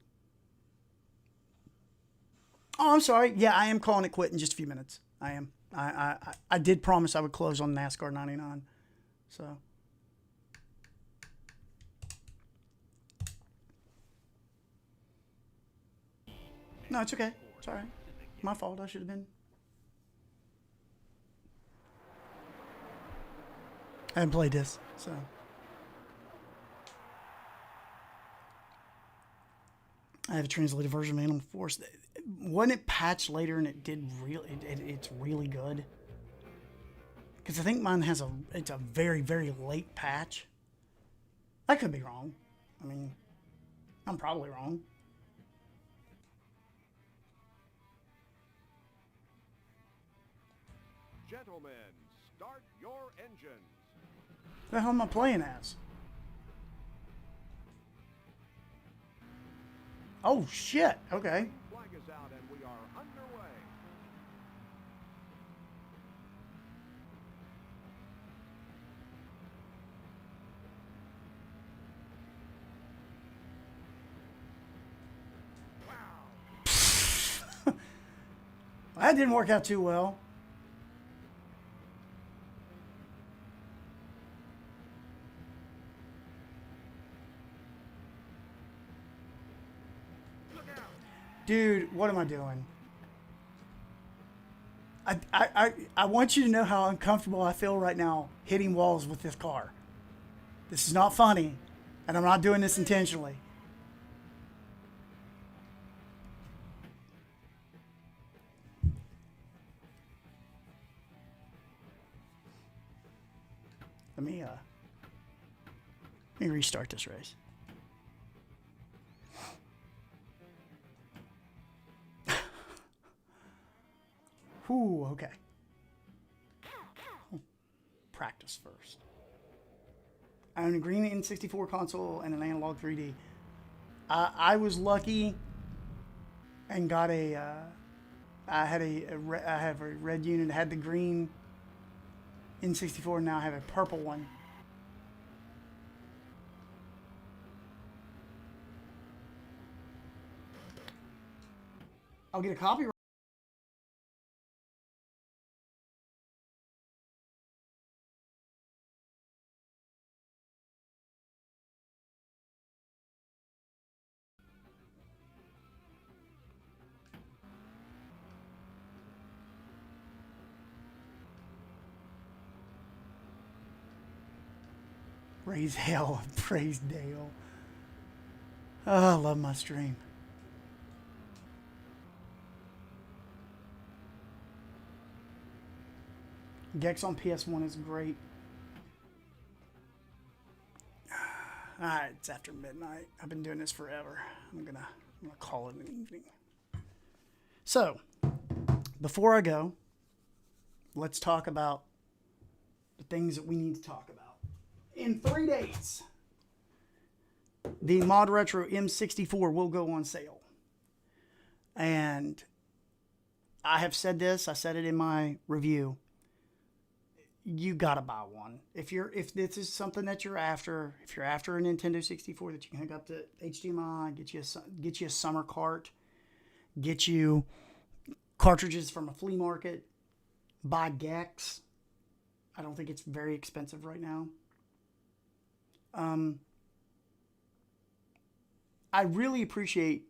S1: Oh, I'm sorry. Yeah, I am calling it quit in just a few minutes. I am. I did promise I would close on NASCAR 99. So. No, it's okay. It's all right. My fault. I should have been. I haven't played this, so. I have a translated version of Animal Force. Wasn't it patched later and it did it's really good? Because I think mine it's a very, very late patch. I could be wrong. I mean, I'm probably wrong.
S7: Gentlemen, start your engines.
S1: What the hell am I playing as? Oh, shit. Okay.
S7: Flag is out and we are underway. Wow.
S1: That didn't work out too well. Dude, what am I doing? I want you to know how uncomfortable I feel right now hitting walls with this car. This is not funny, and I'm not doing this intentionally. Let me restart this race. Whew, okay. Practice first. I own a green N64 console and an analog 3D. I was lucky and got a. I have a red unit. Had the green N64. Now I have a purple one. I'll get a copyright. Praise hell, praise Dale. Oh, I love my stream. Gex on PS1 is great. Alright, it's after midnight. I've been doing this forever. I'm gonna call it an evening. So, before I go, let's talk about the things that we need to talk about. In 3 days, the ModRetro M64 will go on sale. And I have said this, I said it in my review. You gotta buy one. If this is something that you're after, if you're after a Nintendo 64 that you can hook up to HDMI, get you a summer cart, get you cartridges from a flea market, buy Gex. I don't think it's very expensive right now. I really appreciate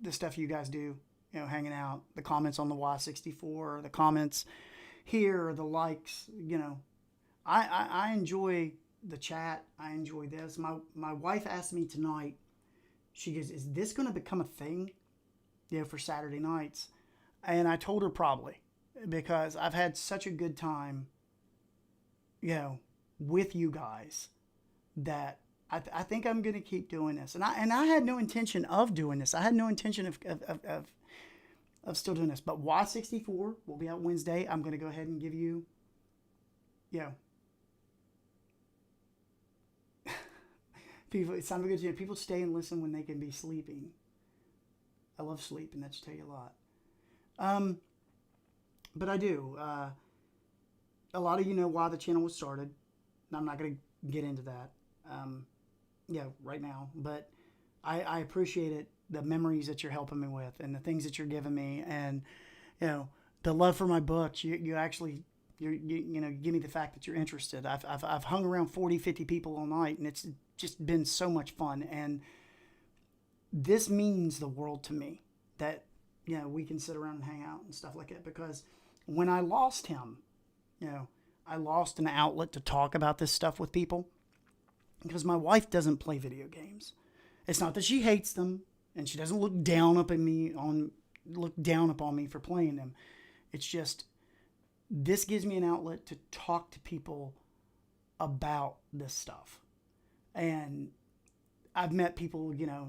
S1: the stuff you guys do, you know, hanging out, the comments on the Y64, the comments here, the likes, you know. I enjoy the chat. I enjoy this. My wife asked me tonight, she goes, is this going to become a thing, you know, for Saturday nights? And I told her probably, because I've had such a good time, you know, with you guys, that I think I'm going to keep doing this. And I had no intention of doing this. I had no intention of still doing this. But Y64 will be out Wednesday. I'm going to go ahead and give you, you know, people, it's time to go to people stay and listen when they can be sleeping. I love sleeping. That should tell you a lot. But I do. A lot of you know why the channel was started. I'm not going to get into that. Right now, but I appreciate it, the memories that you're helping me with and the things that you're giving me, and, you know, the love for my books. You actually, you give me the fact that you're interested. I've hung around 40, 50 people all night, and it's just been so much fun. And this means the world to me that, you know, we can sit around and hang out and stuff like that, because when I lost him, you know, I lost an outlet to talk about this stuff with people. Because my wife doesn't play video games. It's not that she hates them, and she doesn't look down upon me for playing them. It's just, this gives me an outlet to talk to people about this stuff. And I've met people, you know,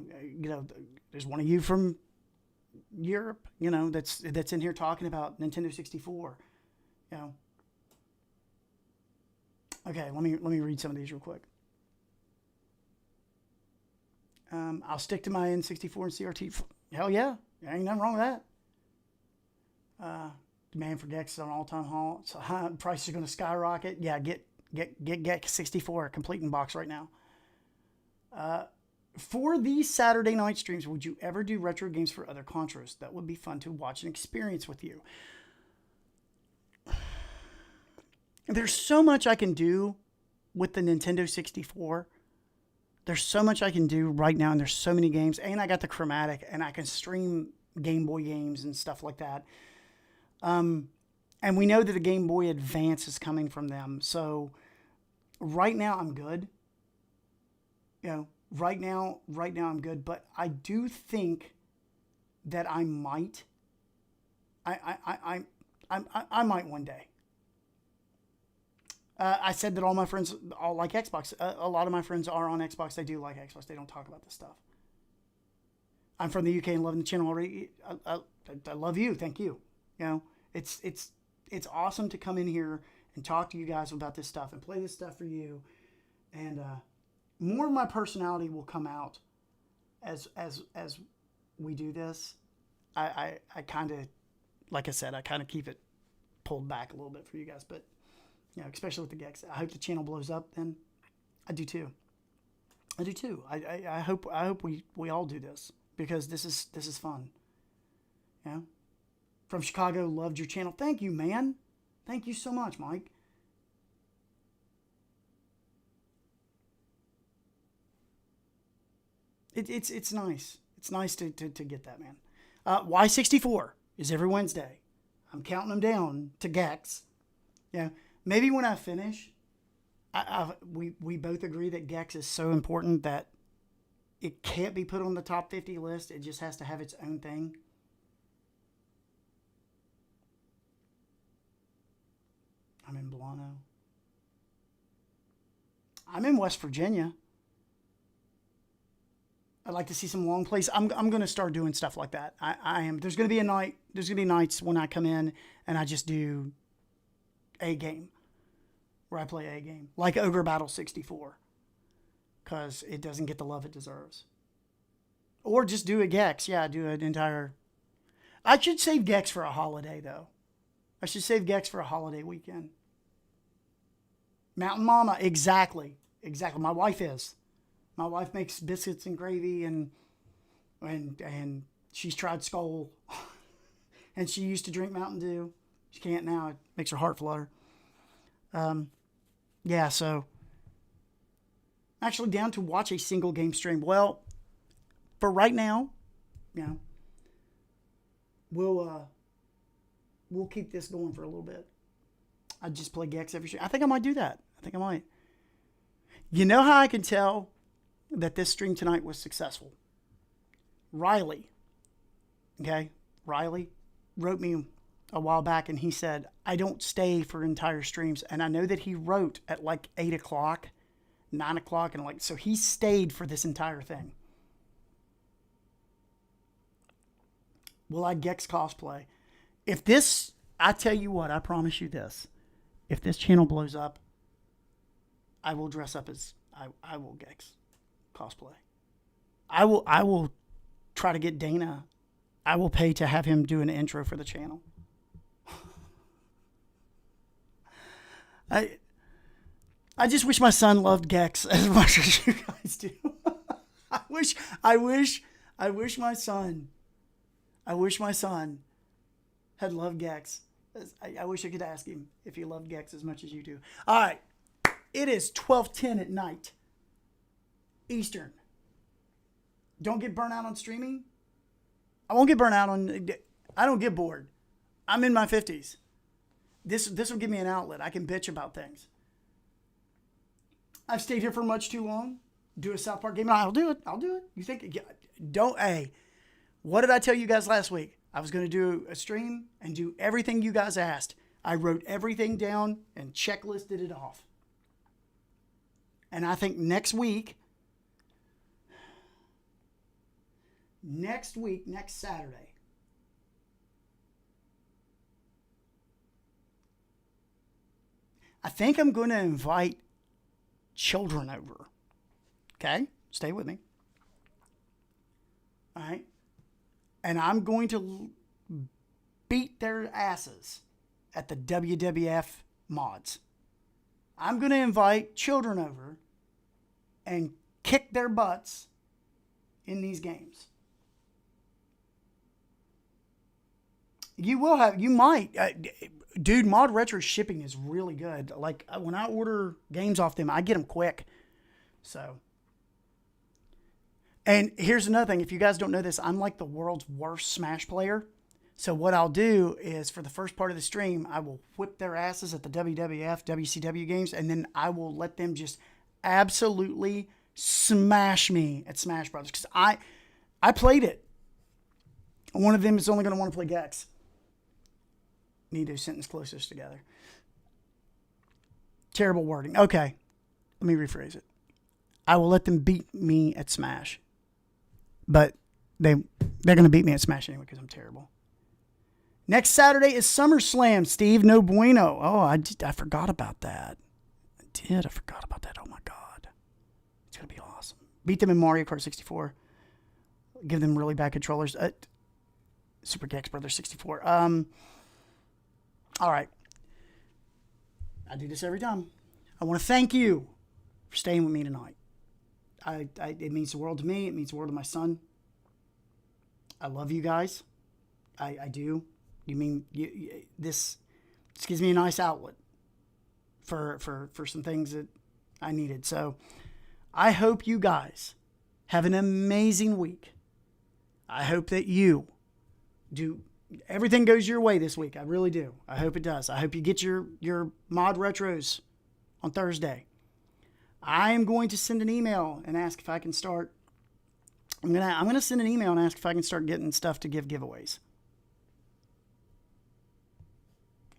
S1: there's one of you from Europe, you know, that's in here talking about Nintendo 64, you know. Okay, let me read some of these real quick. I'll stick to my N64 and CRT. Hell yeah. There ain't nothing wrong with that. Demand for Gex is on all-time haul. So prices are going to skyrocket. Yeah, get Gex 64 a complete in box right now. For these Saturday night streams, would you ever do retro games for other Contras? That would be fun to watch and experience with you. There's so much I can do with the Nintendo 64. There's so much I can do right now, and there's so many games. And I got the Chromatic, and I can stream Game Boy games and stuff like that. And we know that the Game Boy Advance is coming from them. So right now I'm good. You know, right now I'm good. But I do think that I might. I might one day. I said that all my friends all like Xbox. A lot of my friends are on Xbox. They do like Xbox. They don't talk about this stuff. I'm from the UK and loving the channel already. I love you. Thank you. You know, it's awesome to come in here and talk to you guys about this stuff and play this stuff for you. And more of my personality will come out as we do this. I kind of, like I said, I kind of keep it pulled back a little bit for you guys, but you know, especially with the Gex. I hope the channel blows up. Then I do too. I hope we all do this because this is fun. Yeah. From Chicago, loved your channel. Thank you, man. Thank you so much, Mike. It's nice. It's nice to get that, man. Y64 is every Wednesday. I'm counting them down to Gex. Yeah. Maybe when I finish, we both agree that Gex is so important that it can't be put on the top 50 list. It just has to have its own thing. I'm in Blano. I'm in West Virginia. I'd like to see some long plays. I'm going to start doing stuff like that. I am. There's going to be a night. There's going to be nights when I come in and I just do a game, where I play a game like Ogre Battle 64, because it doesn't get the love it deserves. Or just do a Gex. Yeah, do an entire. I should save Gex for a holiday though. I should save Gex for a holiday weekend. Mountain Mama, exactly. My wife is. My wife makes biscuits and gravy, and she's tried Skull, and she used to drink Mountain Dew. She can't now. It makes her heart flutter. Yeah, so I'm actually down to watch a single game stream. Well, for right now, you know, we'll keep this going for a little bit. I just play Gex every stream. I think I might do that. I might. You know how I can tell that this stream tonight was successful? Riley, okay? Riley wrote me a while back and he said, I don't stay for entire streams. And I know that he wrote at like 8 o'clock, 9 o'clock, and so he stayed for this entire thing. Will I Gex cosplay? If this, I tell you what, I promise you this. If this channel blows up, I will dress up as, I will Gex cosplay. I will try to get Dana. I will pay to have him do an intro for the channel. I just wish my son loved Gex as much as you guys do. I wish my son had loved Gex. I wish I could ask him if he loved Gex as much as you do. All right. It is 12:10 at night Eastern. Don't get burnt out on streaming. I won't get burnt out on. I don't get bored. I'm in my 50s. This will give me an outlet. I can bitch about things. I've stayed here for much too long. Do a South Park game. I'll do it. You think? Don't. Hey, what did I tell you guys last week? I was going to do a stream and do everything you guys asked. I wrote everything down and checklisted it off. And I think next Saturday, I think I'm going to invite children over. Okay? Stay with me. All right? And I'm going to beat their asses at the WWF mods. I'm going to invite children over and kick their butts in these games. You might. Dude, ModRetro shipping is really good. Like, when I order games off them, I get them quick. So. And here's another thing. If you guys don't know this, I'm like the world's worst Smash player. So what I'll do is for the first part of the stream, I will whip their asses at the WWF, WCW games, and then I will let them just absolutely smash me at Smash Brothers. Because I played it. One of them is only going to want to play Gex. Need those sentence closest together. Terrible wording. Okay. Let me rephrase it. I will let them beat me at Smash. But they're going to beat me at Smash anyway because I'm terrible. Next Saturday is SummerSlam, Steve. No bueno. Oh, I forgot about that. I forgot about that. Oh, my God. It's going to be awesome. Beat them in Mario Kart 64. Give them really bad controllers. Super Gex Brothers 64. All right. I do this every time. I want to thank you for staying with me tonight. It means the world to me. It means the world to my son. I love you guys. I do. This gives me a nice outlet for some things that I needed. So I hope you guys have an amazing week. I hope that you do everything goes your way this week. I really do. I hope it does. I hope you get your ModRetros on Thursday. I am going to send an email and ask if I can start. I'm gonna send an email and ask if I can start getting stuff to give giveaways.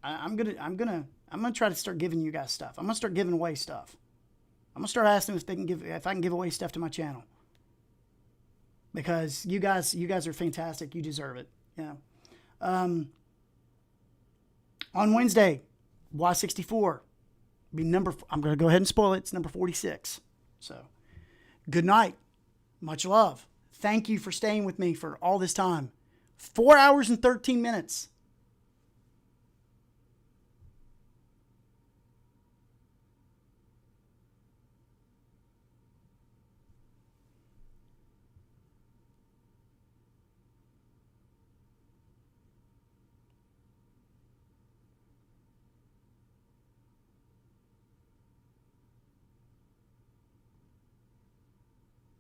S1: I'm gonna try to start giving you guys stuff. I'm gonna start giving away stuff. I'm gonna start asking if I can give away stuff to my channel. Because you guys are fantastic. You deserve it. You know. On Wednesday, Y64 be I'm going to go ahead and spoil it. It's number 46. So, good night. Much love. Thank you for staying with me for all this time. 4 hours and 13 minutes.